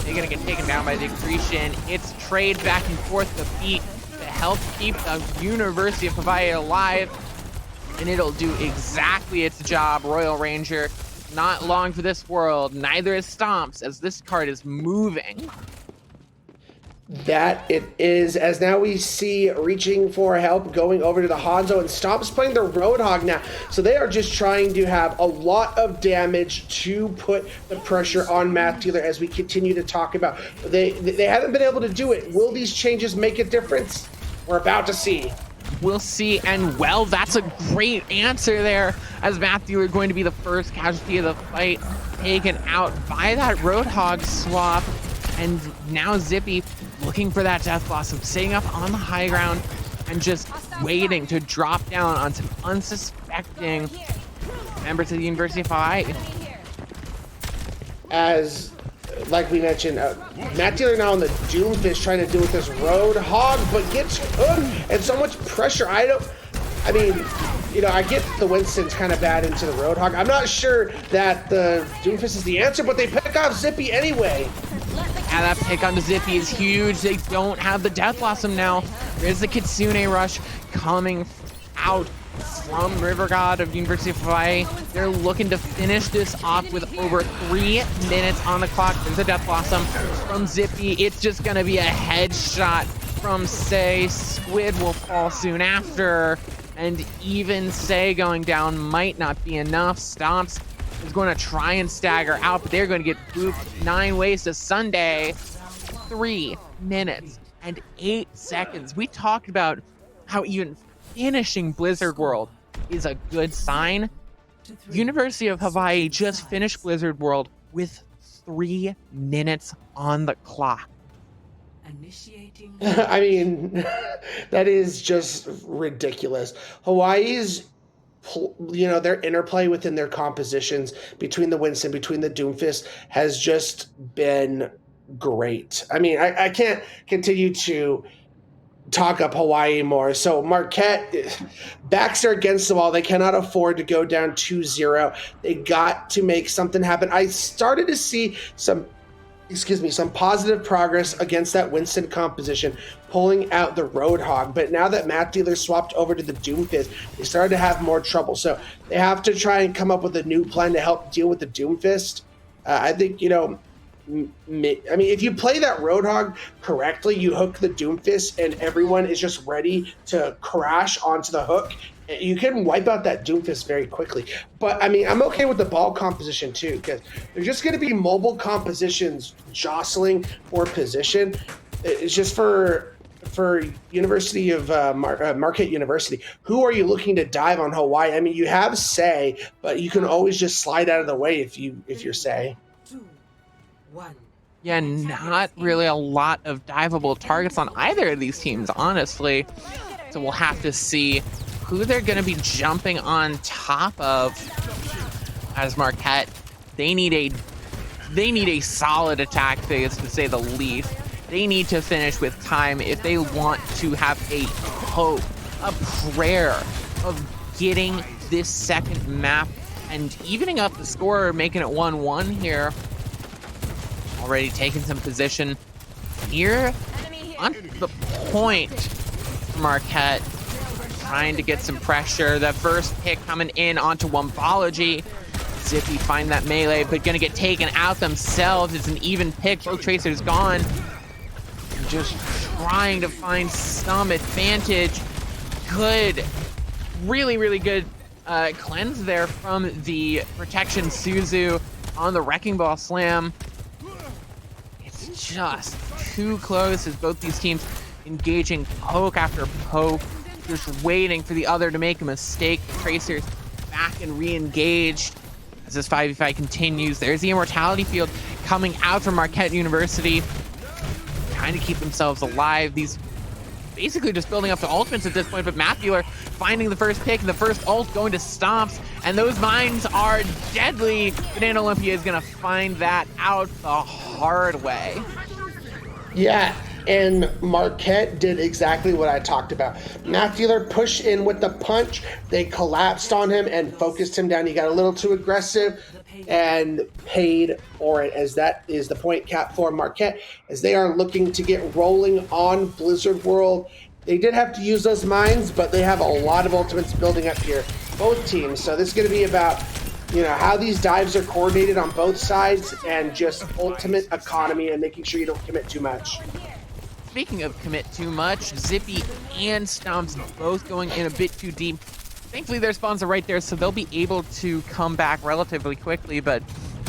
They're going to get taken down by the accretion. It's trade back and forth the feet to help keep the University of Hawaii alive. And it'll do exactly its job. Royal Ranger, not long for this world. Neither is Stomps, as this card is moving. That it is, as now we see reaching for help, going over to the Hanzo, and Stomp's playing the Roadhog now. So they are just trying to have a lot of damage to put the pressure on Math Dealer as we continue to talk about. They haven't been able to do it. Will these changes make a difference? We're about to see. We'll see, and well, that's a great answer there, as Math Dealer going to be the first casualty of the fight, taken out by that Roadhog swap. And now Zippy looking for that Death Blossom, sitting up on the high ground and just waiting to drop down on some unsuspecting members of the University of Hawaii. As, like we mentioned, Matt Dealer now on the Doomfist trying to deal with this Roadhog, but gets hooked and so much pressure. I mean, you know, I get the Winston's kind of bad into the Roadhog. I'm not sure that the Doomfist is the answer, but they pick off Zippy anyway. Yeah, that pick onto Zippy is huge. They don't have the Death Blossom now. There's the Kitsune Rush coming out from River God of University of Hawaii. They're looking to finish this off with over 3 minutes on the clock. There's a Death Blossom from Zippy. It's just going to be a headshot from Say. Squid will fall soon after. And even Say going down might not be enough. Stomps is going to try and stagger out, but they're going to get booped 9 ways to Sunday. 3 minutes and 8 seconds. We talked about how even finishing Blizzard World is a good sign. University of Hawaii just finished Blizzard World with 3 minutes on the clock. I mean, that is just ridiculous. Hawaii's, you know, their interplay within their compositions between the Winston, between the Doomfist has just been great. I mean, I can't continue to talk up Hawaii more. So Marquette, backs are against the wall. They cannot afford to go down 2-0. They got to make something happen. I started to see some positive progress against that Winston composition, pulling out the Roadhog. But now that Matt Dealer swapped over to the Doomfist, they started to have more trouble. So they have to try and come up with a new plan to help deal with the Doomfist. I think, you know, I mean, if you play that Roadhog correctly, you hook the Doomfist and everyone is just ready to crash onto the hook. You can wipe out that Doomfist very quickly. But, I mean, I'm okay with the ball composition, too, because there's just going to be mobile compositions jostling for position. It's just for University of Marquette University. Who are you looking to dive on Hawaii? I mean, you have Say, but you can always just slide out of the way if you're Say. Yeah, not really a lot of diveable targets on either of these teams, honestly. So we'll have to see who they're going to be jumping on top of as Marquette. They need a solid attack phase, to say the least. They need to finish with time if they want to have a hope, a prayer of getting this second map and evening up the score, making it 1-1 here. Already taking some position here on the point for Marquette, trying to get some pressure. The first pick coming in onto Wombology. Zippy find that melee, but gonna get taken out themselves. It's an even pick. Both Tracers gone. Just trying to find some advantage. Good, really, really good cleanse there from the protection Suzu on the Wrecking Ball Slam. It's just too close as both these teams engaging poke after poke, just waiting for the other to make a mistake. The Tracers back and re-engaged as this 5v5 continues. There's the Immortality Field coming out from Marquette University, trying to keep themselves alive. These basically just building up to ultimates at this point, but Matt Dealer finding the first pick and the first ult going to Stomps, and those mines are deadly. Banana Olympia is going to find that out the hard way. Yeah, and Marquette did exactly what I talked about. Matt Dealer pushed in with the punch. They collapsed on him and focused him down. He got a little too aggressive and paid for it, as that is the point cap for Marquette, as they are looking to get rolling on Blizzard World. They did have to use those mines, but they have a lot of ultimates building up here, both teams. So this is going to be about, you know, how these dives are coordinated on both sides and just ultimate economy and making sure you don't commit too much. speaking of commit too much, Zippy and Stomps both going in a bit too deep. Thankfully, their spawns are right there, so they'll be able to come back relatively quickly, but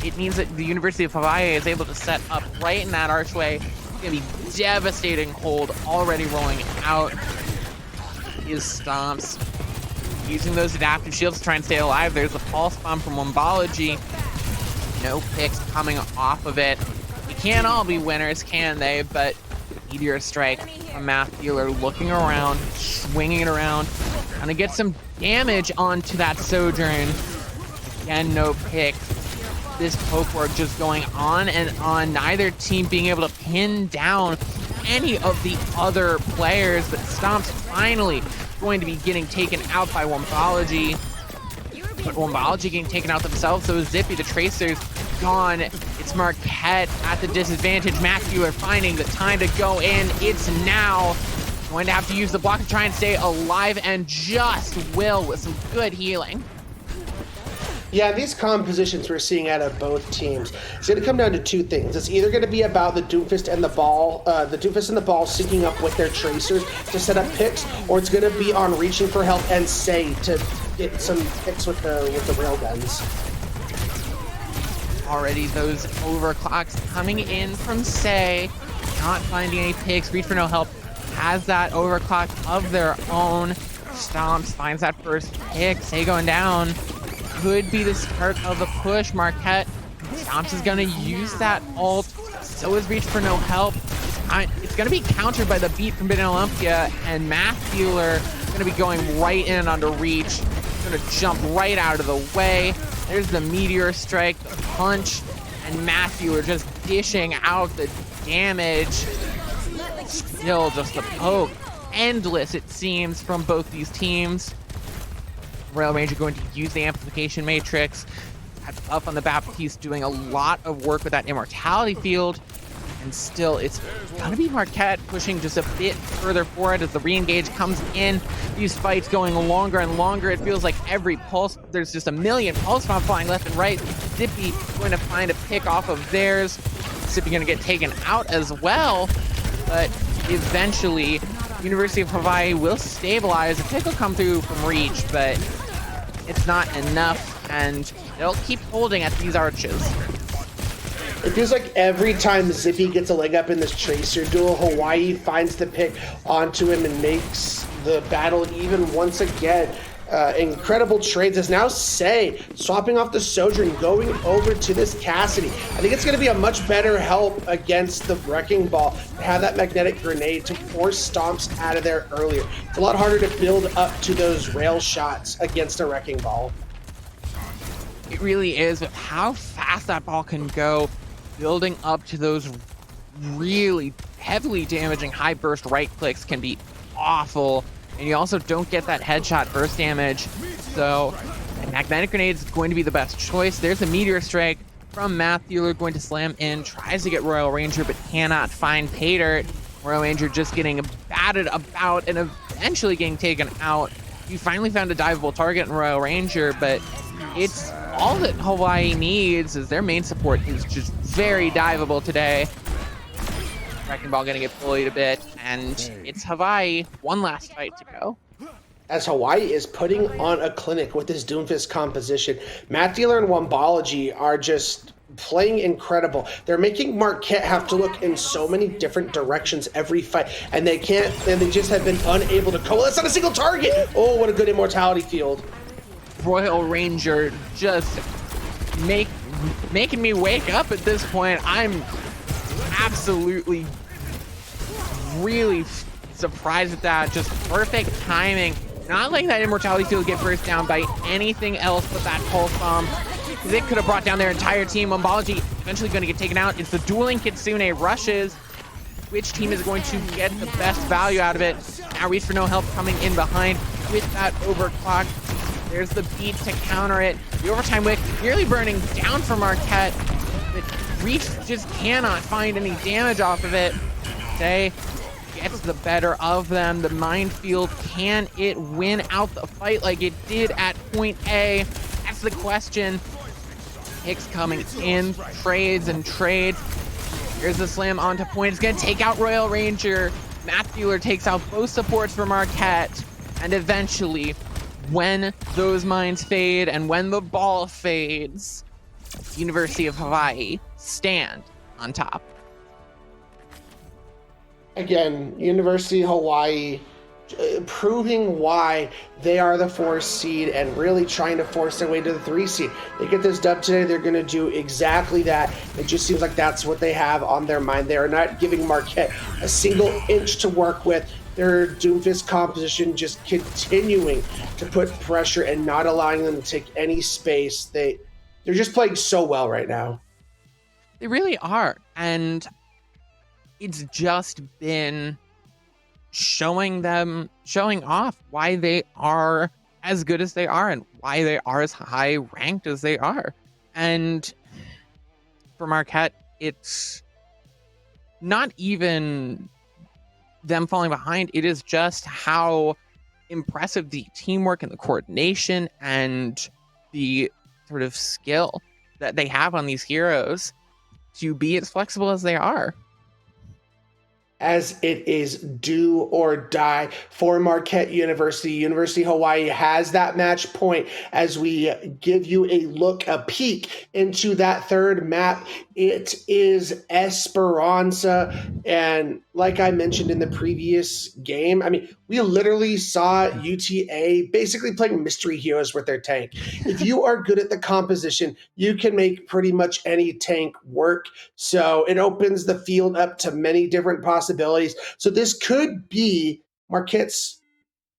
it means that the University of Hawaii is able to set up right in that archway. It's going to be devastating hold already rolling out. Is Stomps using those adaptive shields to try and stay alive. There's a pulse bomb from Wombology. No picks coming off of it. They can't all be winners, can they? But Meteor Strike from Math Dealer looking around, swinging it around, trying to get some damage onto that Sojourn. Again, no pick. This poke work just going on and on. Neither team being able to pin down any of the other players, but Stomp's finally going to be getting taken out by Wombology. But Wombology getting taken out themselves, so Zippy, the Tracer's gone. It's Marquette at the disadvantage. Matthew are finding the time to go in. It's now. Going to have to use the block to try and stay alive, and just will with some good healing. Yeah, these compositions we're seeing out of both teams, it's going to come down to two things. It's either going to be about the Doomfist and the ball syncing up with their Tracers to set up picks, or it's going to be on reaching for help and Say to get some picks with the railguns. Already those overclocks coming in from Say, not finding any picks. Reach for no help has that overclock of their own. Stomps finds that first pick. Say going down. Could be the start of the push. Marquette, Stomps is going to use that ult. So is Reach for no help. It's going to be countered by the beat from Bid Olympia, and Math Dealer going to be going right in under Reach. Going to jump right out of the way. There's the Meteor Strike, the punch, and Math Dealer just dishing out the damage. Still just the poke. Endless, it seems, from both these teams. Rail Ranger going to use the amplification matrix. That's up on the Baptiste, doing a lot of work with that immortality field. And still, it's going to be Marquette pushing just a bit further forward as the re-engage comes in. These fights going longer and longer. It feels like every pulse, there's just a million pulse bombs flying left and right. Zippy going to find a pick off of theirs. Zippy going to get taken out as well. But eventually, University of Hawaii will stabilize. A pick will come through from Reach, but it's not enough, and they'll keep holding at these arches. It feels like every time Zippy gets a leg up in this Tracer duel, Hawaii finds the pick onto him and makes the battle even once again. Incredible trades as now Say swapping off the Sojourn, going over to this Cassidy. I think it's going to be a much better help against the Wrecking Ball to have that magnetic grenade to force Stomps out of there earlier. It's a lot harder to build up to those rail shots against a Wrecking Ball. It really is, with how fast that ball can go, building up to those really heavily damaging high burst right clicks can be awful. And you also don't get that headshot burst damage. So a magnetic grenade is going to be the best choice. There's a Meteor Strike from Math Dealer going to slam in. Tries to get Royal Ranger, but cannot find Paydirt. Royal Ranger just getting batted about and eventually getting taken out. You finally found a diveable target in Royal Ranger, but it's all that Hawaii needs is their main support is just very diveable today. Wrecking Ball gonna get bullied a bit, and it's Hawaii. One last fight to go. As Hawaii is putting on a clinic with this Doomfist composition, Matt Dealer and Wombology are just playing incredible. They're making Marquette have to look in so many different directions every fight, and they can't, and they just have been unable to go. That's not a single target! Oh, what a good immortality field. Royal Ranger just making me wake up at this point. I'm absolutely really surprised at that. Just perfect timing. Not letting that immortality field get burst down by anything else but that pulse bomb. It could have brought down their entire team. Wombology eventually going to get taken out. It's the dueling Kitsune rushes. Which team is going to get the best value out of it? Now Reach for no help coming in behind with that overclock. There's the beat to counter it. The overtime wick nearly burning down for Marquette. But Reach just cannot find any damage off of it. Say gets the better of them. The minefield, can it win out the fight like it did at point A? That's the question. Hicks coming in, trades and trades. There's the slam onto point. It's going to take out Royal Ranger. Matt Bueller takes out both supports for Marquette. And eventually, when those mines fade and when the ball fades, University of Hawaii stand on top. Again, University of Hawaii proving why they are the 4th seed and really trying to force their way to the 3 seed. They get this dub today, they're going to do exactly that. It just seems like that's what they have on their mind. They are not giving Marquette a single inch to work with. Their Doomfist composition just continuing to put pressure and not allowing them to take any space. They're just playing so well right now. They really are. And it's just been showing off why they are as good as they are and why they are as high ranked as they are. And for Marquette, it's not even them falling behind. It is just how impressive the teamwork and the coordination and the sort of skill that they have on these heroes to be as flexible as they are. As it is do or die for Marquette University. University of Hawaii has that match point as we give you a peek into that third map. It is Esperanza. And like I mentioned in the previous game, I mean, we literally saw UTA basically playing mystery heroes with their tank. If you are good at the composition, you can make pretty much any tank work. So it opens the field up to many different possibilities. So this could be Marquette's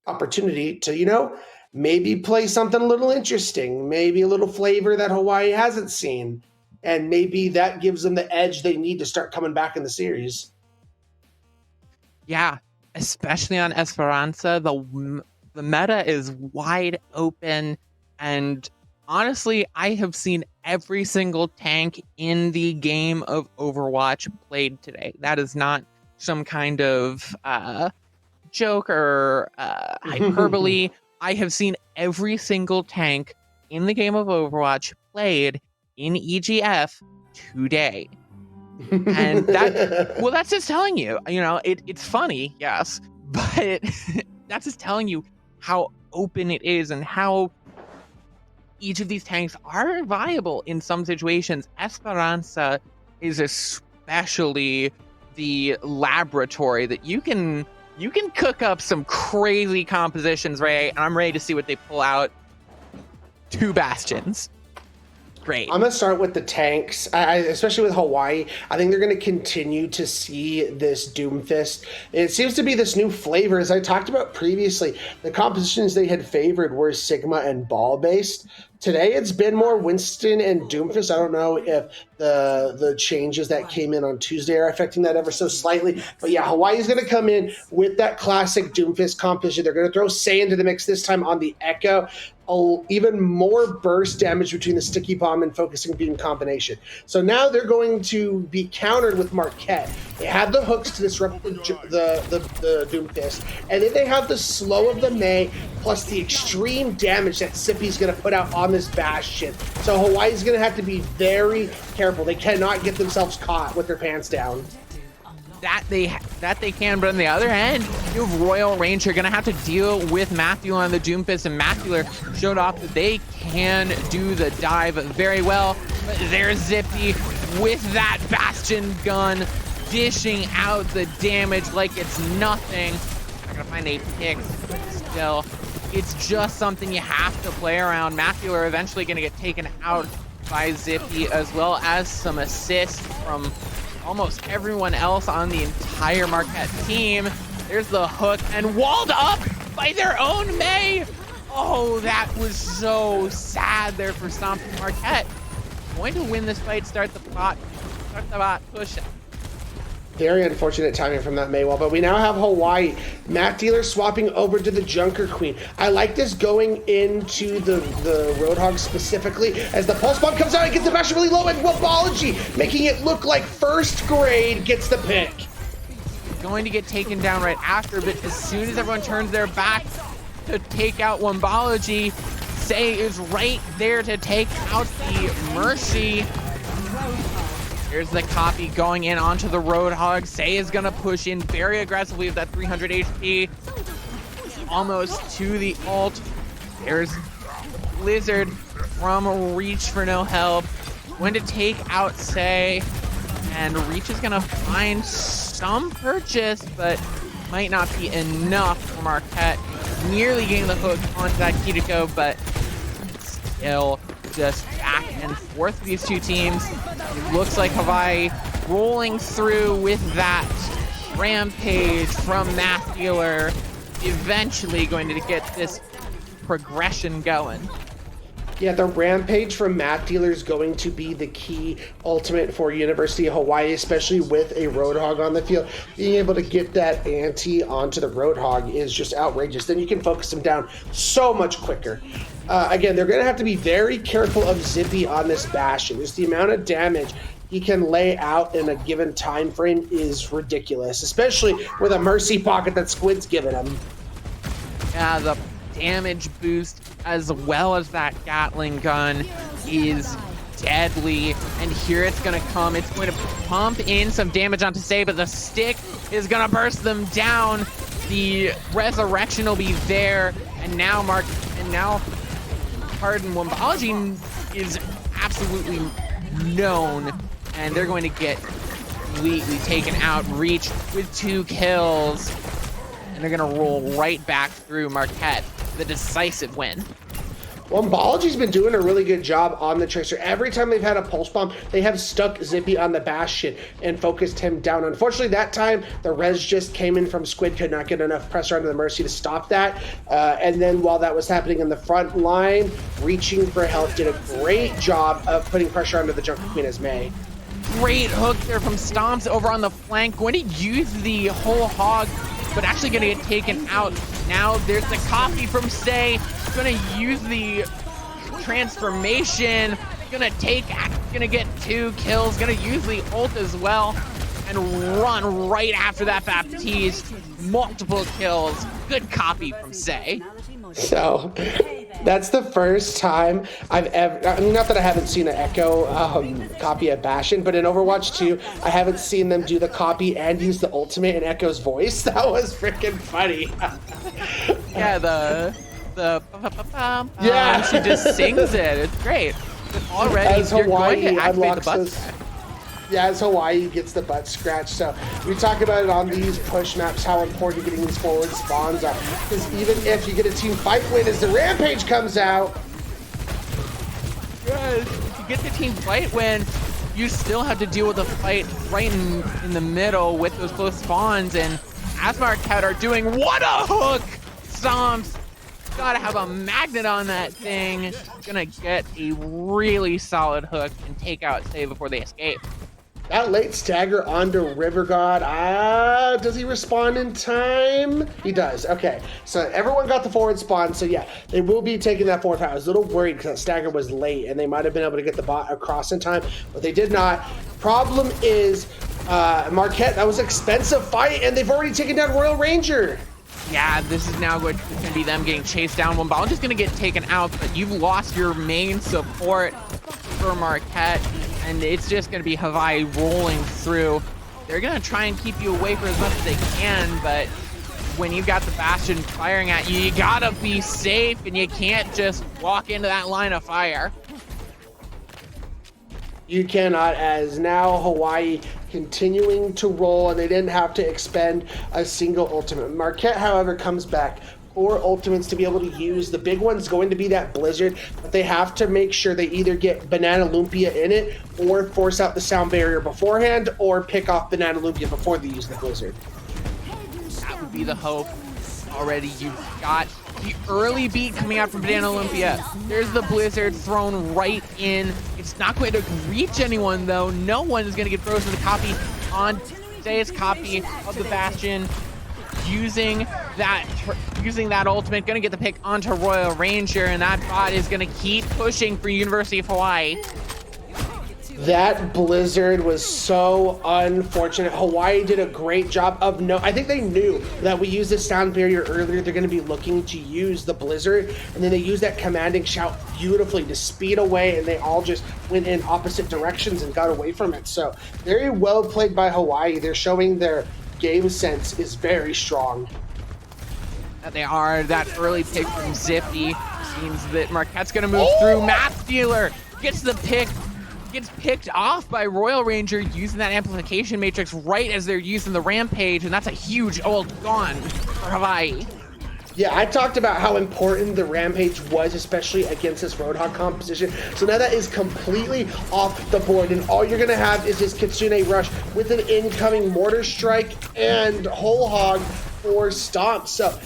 opportunity to, maybe play something a little interesting, maybe a little flavor that Hawaii hasn't seen. And maybe that gives them the edge they need to start coming back in the series. Yeah, especially on Esperanza, the meta is wide open. And honestly, I have seen every single tank in the game of Overwatch played today. That is not some kind of joke or hyperbole. I have seen every single tank in the game of Overwatch played in EGF today. And that's just telling you, it's funny, yes, but that's just telling you how open it is and how each of these tanks are viable in some situations. Esperanza is especially the laboratory that you can cook up some crazy compositions, right? And I'm ready to see what they pull out. 2 Bastions. Great. I'm going to start with the tanks, especially with Hawaii. I think they're going to continue to see this Doomfist. It seems to be this new flavor. As I talked about previously, the compositions they had favored were Sigma and ball-based. Today, it's been more Winston and Doomfist. I don't know if the changes that came in on Tuesday are affecting that ever so slightly. But yeah, Hawaii's going to come in with that classic Doomfist composition. They're going to throw Say into the mix this time on the Echo. Even more burst damage between the sticky bomb and focusing beam combination. So now they're going to be countered with Marquette. They have the hooks to disrupt the Doomfist, and then they have the slow of the May plus the extreme damage that Sippy's going to put out on this Bastion. So Hawaii's going to have to be very careful. They cannot get themselves caught with their pants down. That they can, but on the other end, you have Royal Ranger going to have to deal with Matthew on the Doomfist, and Matthew showed off that they can do the dive very well. But there's Zippy with that Bastion gun, dishing out the damage like it's nothing. I'm going to find a pick, but still, it's just something you have to play around. Matthew are eventually going to get taken out by Zippy, as well as some assists from almost everyone else on the entire Marquette team. There's the hook, and walled up by their own May. Oh, that was so sad there for Stomping Marquette. Going to win this fight, start the bot push. Very unfortunate timing from that Maywall, but we now have Hawaii. Matt Dealer swapping over to the Junker Queen. I like this going into the Roadhog specifically, as the Pulse Bomb comes out and gets the Bastion really low, and Wobology, making it look like first grade, gets the pick. Going to get taken down right after, but as soon as everyone turns their back to take out Wombology, Say is right there to take out the Mercy. Here's the copy going in onto the Roadhog. Say is gonna push in very aggressively with that 300 HP. Almost to the ult. There's Blizzard from Reach for no help. Going to take out Say. And Reach is gonna find some purchase, but might not be enough for Marquette. Nearly getting the hook onto that Kiriko, but still just back and forth with these two teams. It looks like Hawaii rolling through with that rampage from Math Dealer, eventually going to get this progression going. Yeah, the rampage from Math Dealer is going to be the key ultimate for University of Hawaii, especially with a Roadhog on the field. Being able to get that ante onto the Roadhog is just outrageous. Then you can focus him down so much quicker. Again, they're going to have to be very careful of Zippy on this Bastion. Just the amount of damage he can lay out in a given time frame is ridiculous, especially with a Mercy pocket that Squid's given him. Yeah, the damage boost as well as that Gatling gun is deadly, and here it's gonna come. It's going to pump in some damage onto Say, but the stick is gonna burst them down. The resurrection will be there, and now Harden Wombaji is absolutely known, and they're going to get completely taken out. Reach with 2 kills, and they're gonna roll right back through Marquette, the decisive win. Wombology's been doing a really good job on the Tracer. Every time they've had a pulse bomb, they have stuck Zippy on the Bastion and focused him down. Unfortunately, that time, the res just came in from Squid, could not get enough pressure onto the Mercy to stop that. And then while that was happening in the front line, Reaching for Help did a great job of putting pressure onto the Jungle Queen as May. Great hook there from Stomps over on the flank. Going to use the whole hog, but actually going to get taken out. Now there's the copy from Say. Going to use the transformation. Going to get 2 kills. Going to use the ult as well and run right after that Baptiste. Multiple kills. Good copy from Say. So that's the first time I've ever, I mean, not that I haven't seen an Echo copy of Bastion, but in Overwatch 2, I haven't seen them do the copy and use the ultimate in Echo's voice. That was freaking funny. Yeah, yeah, she just sings it. It's great. But already, as you're Hawaii going to activate the unlocks butt those, scratch. yeah, as Hawaii gets the butt scratch. So we talk about it on these push maps, how important getting these forward spawns are. Because even if you get a team fight win as the rampage comes out, if you get the team fight win, you still have to deal with the fight right in the middle with those close spawns. And as Marquette are doing, what a hook! Stomps. Gotta have a magnet on that thing. Gonna get a really solid hook and take out Say before they escape. that late stagger onto River God. Does he respond in time? He does. Okay, so everyone got the forward spawn. So yeah, they will be taking that forward fight. I was a little worried because that stagger was late and they might have been able to get the bot across in time, but they did not. Problem is, Marquette, that was an expensive fight and they've already taken down Royal Ranger. Yeah, this is now going to be them getting chased down. Womballa's just going to get taken out, but you've lost your main support for Marquette, and it's just going to be Hawaii rolling through. They're going to try and keep you away for as much as they can, but when you've got the Bastion firing at you, you got to be safe, and you can't just walk into that line of fire. You cannot, as now Hawaii continuing to roll, and they didn't have to expend a single ultimate. Marquette, however, comes back 4 ultimates to be able to use. The big one's going to be that Blizzard, but they have to make sure they either get Banana Lumpia in it or force out the sound barrier beforehand or pick off Banana Lumpia before they use the Blizzard. That would be the hope. Already you've got the early beat coming out from Banana Olympia. There's the Blizzard thrown right in. It's not going to reach anyone though. No one is going to get frozen. The copy on Zay's copy of the Bastion, using that ultimate, going to get the pick onto Royal Ranger, and that bot is going to keep pushing for University of Hawaii. That blizzard was so unfortunate. Hawaii did a great job of I think they knew that we used the sound barrier earlier. They're going to be looking to use the blizzard, and then they used that commanding shout beautifully to speed away, and they all just went in opposite directions and got away from it. So very well played by Hawaii. They're showing their game sense is very strong. They are. That early pick from Zippy seems that Marquette's going to move through. Math Dealer gets the pick. Gets picked off by Royal Ranger using that amplification matrix right as they're using the Rampage, and that's a huge ult gone for Hawaii. Yeah, I talked about how important the Rampage was, especially against this Roadhog composition. So now that is completely off the board, and all you're going to have is this Kitsune Rush with an incoming Mortar Strike and Whole Hog for Stomp. So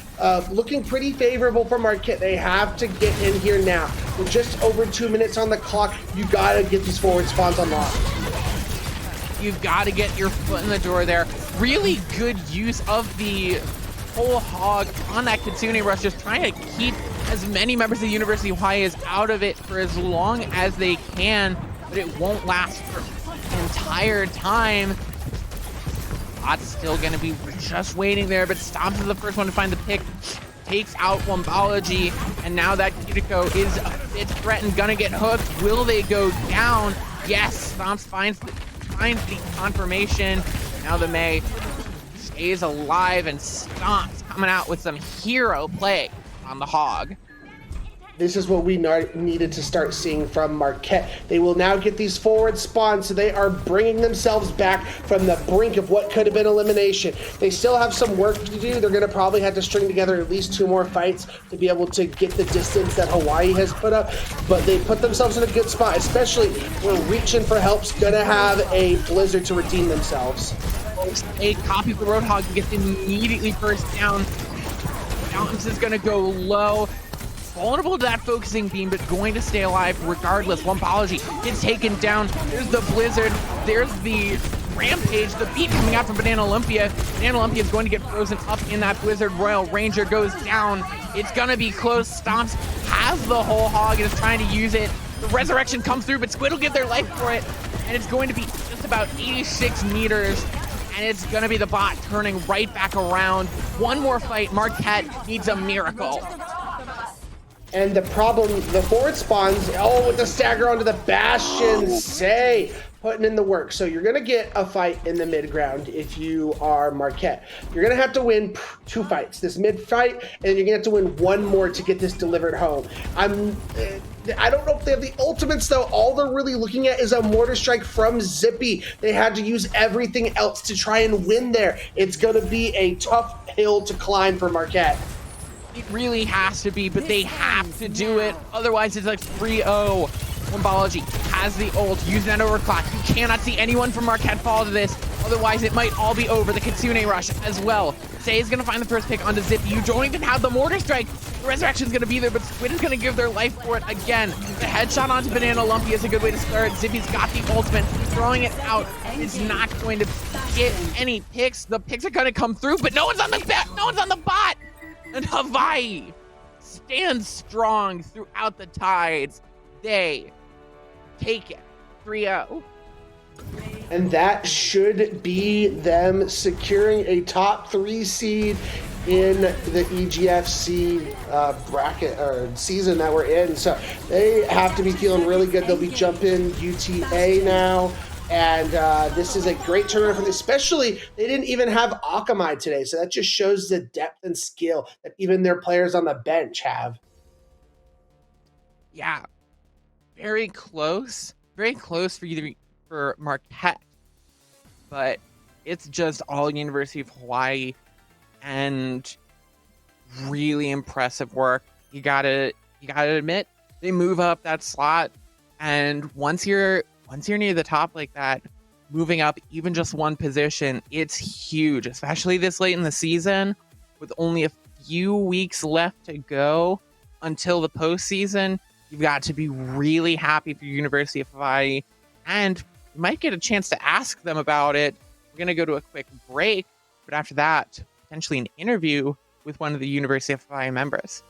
looking pretty favorable for Marquette. They have to get in here now. With just over 2 minutes on the clock, you got to get these forward spawns unlocked. You've got to get your foot in the door there. Really good use of the Whole Hog on that Kitsune Rush, just trying to keep as many members of the University of Hawaii as out of it for as long as they can, but it won't last for the entire time. Bot's still going to be just waiting there, but Stomps is the first one to find the pick, takes out Wombology, and now that Kiriko is a bit threatened, gonna get hooked. Will they go down? Yes, Stomps finds the confirmation. Now the May stays alive, and Stomps coming out with some hero play on the Hog. This is what we needed to start seeing from Marquette. They will now get these forward spawns, so they are bringing themselves back from the brink of what could have been elimination. They still have some work to do. They're going to probably have to string together at least 2 more fights to be able to get the distance that Hawaii has put up, but they put themselves in a good spot, especially when reaching for help's going to have a blizzard to redeem themselves. A copy of the Roadhog gets immediately first down. Mountains is going to go low. Vulnerable to that focusing beam, but going to stay alive regardless. Wombology gets taken down. There's the Blizzard. There's the Rampage. The beat coming out from Banana Olympia. Banana Olympia is going to get frozen up in that Blizzard. Royal Ranger goes down. It's going to be close. Stomps has the Whole Hog and is trying to use it. The Resurrection comes through, but Squid will give their life for it. And it's going to be just about 86 meters. And it's going to be the bot turning right back around. One more fight. Marquette needs a miracle. And the problem, the forward spawns, with the stagger onto the Bastion, Say, putting in the work. So you're going to get a fight in the mid ground if you are Marquette. You're going to have to win 2 fights, this mid fight, and you're going to have to win 1 more to get this delivered home. I don't know if they have the ultimates, though. All they're really looking at is a Mortar Strike from Zippy. They had to use everything else to try and win there. It's going to be a tough hill to climb for Marquette. It really has to be, but they have to do it. Otherwise, it's like 3-0. Wombology has the ult, using that overclock. You cannot see anyone from Marquette fall to this. Otherwise, it might all be over. The Kitsune Rush as well. Say is going to find the first pick onto Zippy. You don't even have the Mortar Strike. The Resurrection's going to be there, but Squid is going to give their life for it again. The headshot onto Banana Lumpy is a good way to start. Zippy's got the ultimate. Throwing it out is not going to get any picks. The picks are going to come through, but no one's on the back. No one's on the bot. And Hawaii stands strong throughout the tides. They take it 3-0. And that should be them securing a top 3 seed in the EGFC bracket or season that we're in. So they have to be feeling really good. They'll be jumping UTA now. And this is a great tournament for them, especially they didn't even have Akamai today. So that just shows the depth and skill that even their players on the bench have. Yeah, very close for Marquette. But it's just all University of Hawaii and really impressive work. You gotta admit, they move up that slot. And once you're near the top like that, moving up even just 1 position, it's huge, especially this late in the season with only a few weeks left to go until the postseason. You've got to be really happy for University of Hawaii, and you might get a chance to ask them about it. We're going to go to a quick break, but after that, potentially an interview with one of the University of Hawaii members.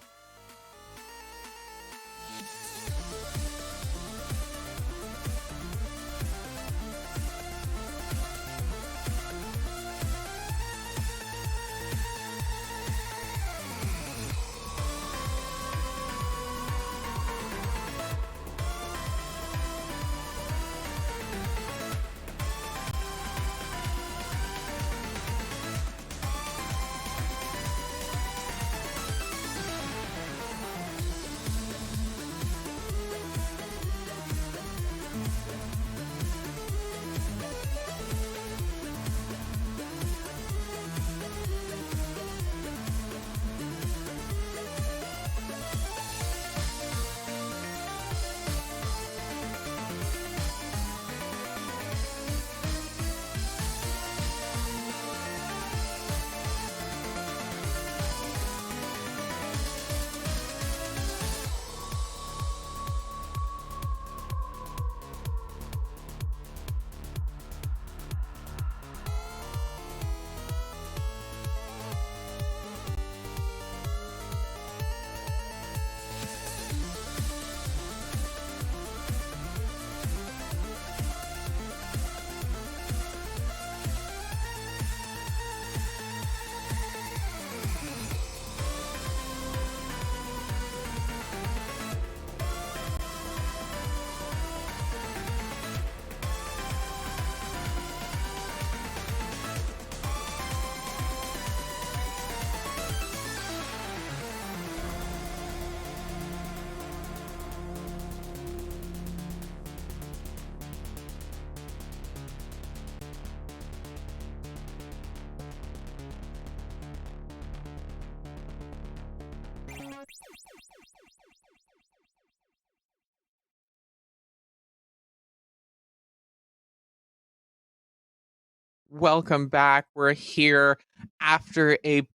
welcome back. We're here after a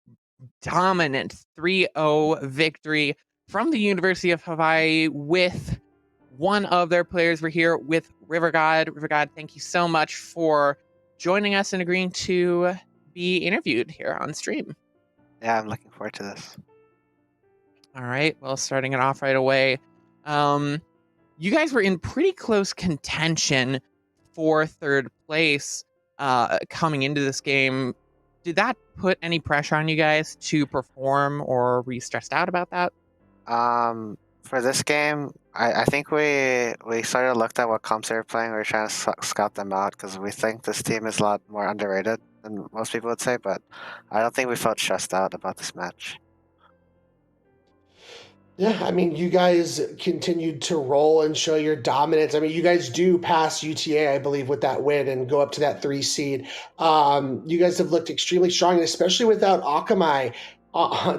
dominant 3-0 victory from the University of Hawaii with one of their players. We're here with River God. River God, thank you so much for joining us and agreeing to be interviewed here on stream. Yeah, I'm looking forward to this. All right, well, starting it off right away. You guys were in pretty close contention for third place coming into this game. Did that put any pressure on you guys to perform, or were you stressed out about that? For this game, I think we sort of looked at what comps they were playing. We were trying to scout them out because we think this team is a lot more underrated than most people would say, but I don't think we felt stressed out about this match. Yeah, I mean, you guys continued to roll and show your dominance. I mean, you guys do pass UTA, I believe, with that win and go up to that 3 seed. You guys have looked extremely strong, especially without Akamai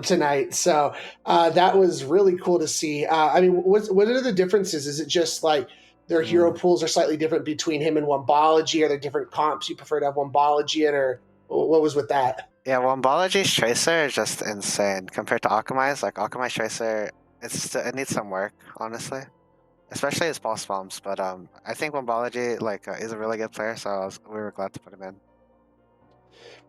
tonight. So that was really cool to see. I mean, what are the differences? Is it just like their hero pools are slightly different between him and Wombology? Are there different comps you prefer to have Wombology in, or what was with that? Yeah, Wombology's Tracer is just insane compared to Akamai's. Like, Akamai's Tracer, it needs some work, honestly, especially his pulse bombs. But I think Wombology is a really good player, so we were glad to put him in.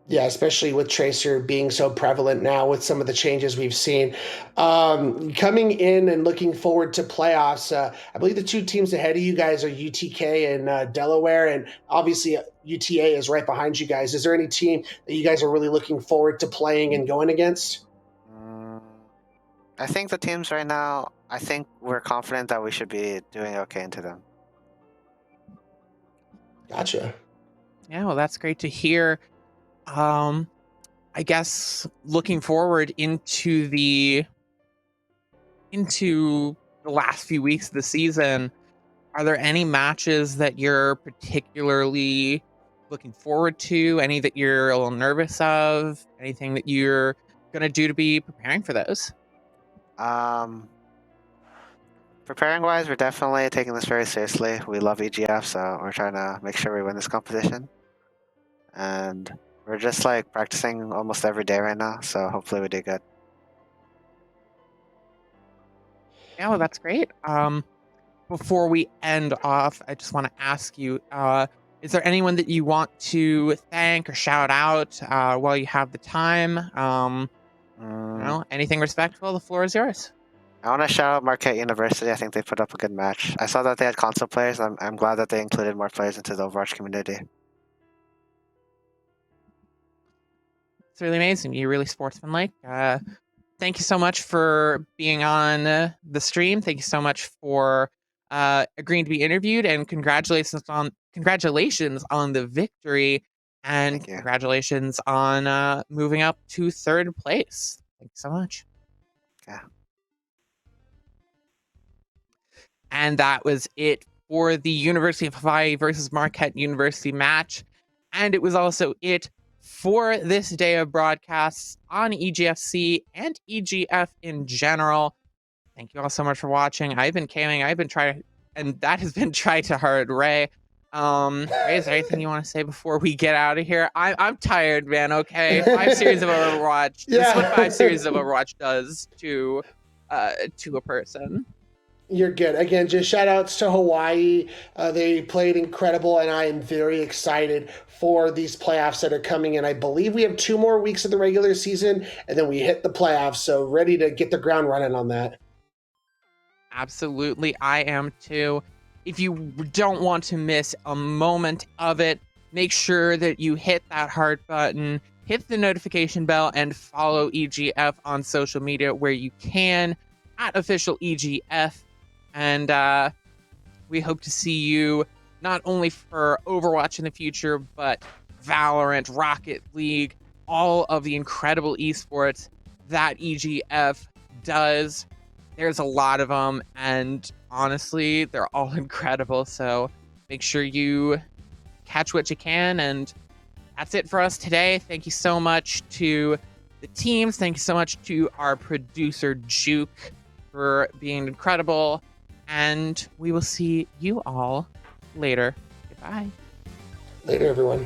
Yeah, especially with Tracer being so prevalent now with some of the changes we've seen. Coming in and looking forward to playoffs, I believe the two teams ahead of you guys are UTK and Delaware, and obviously UTA is right behind you guys. Is there any team that you guys are really looking forward to playing and going against? I think the teams right now, I think we're confident that we should be doing okay into them. Gotcha. Yeah, well, that's great to hear. I guess looking forward into the last few weeks of the season, are there any matches that you're particularly looking forward to? Any that you're a little nervous of? Anything that you're going to do to be preparing for those? Preparing wise, we're definitely taking this very seriously. We love EGF, so we're trying to make sure we win this competition. And we're just practicing almost every day right now, so hopefully we do good. Yeah, well, that's great. Before we end off, I just want to ask you, is there anyone that you want to thank or shout out while you have the time? Anything respectful, the floor is yours. I want to shout out Marquette University. I think they put up a good match. I saw that they had console players. I'm glad that they included more players into the Overwatch community. It's really amazing. You're really sportsmanlike. Thank you so much for being on the stream. Thank you so much for agreeing to be interviewed, and congratulations on the victory, and congratulations on moving up to third place. Thank you so much. Yeah. And that was it for the University of Hawaii versus Marquette University match. And it was also it for this day of broadcasts on EGFC and EGF in general. Thank you all so much for watching. I've been Kaming. I've been trying, and that has been Try to Hard Ray. Ray, is there anything you want to say before we get out of here? I'm tired, man. Okay, 5 series of Overwatch. Yeah. This is what 5 series of Overwatch does to a person. You're good. Again, just shout outs to Hawaii. They played incredible, and I am very excited for these playoffs that are coming in. I believe we have 2 more weeks of the regular season, and then we hit the playoffs, so ready to get the ground running on that. Absolutely, I am too. If you don't want to miss a moment of it, make sure that you hit that heart button, hit the notification bell, and follow EGF on social media where you can, at officialEGF. And we hope to see you not only for Overwatch in the future, but Valorant, Rocket League, all of the incredible esports that EGF does. There's a lot of them, and honestly, they're all incredible. So make sure you catch what you can. And that's it for us today. Thank you so much to the teams. Thank you so much to our producer, Juke, for being incredible. And we will see you all later. Goodbye. Later, everyone.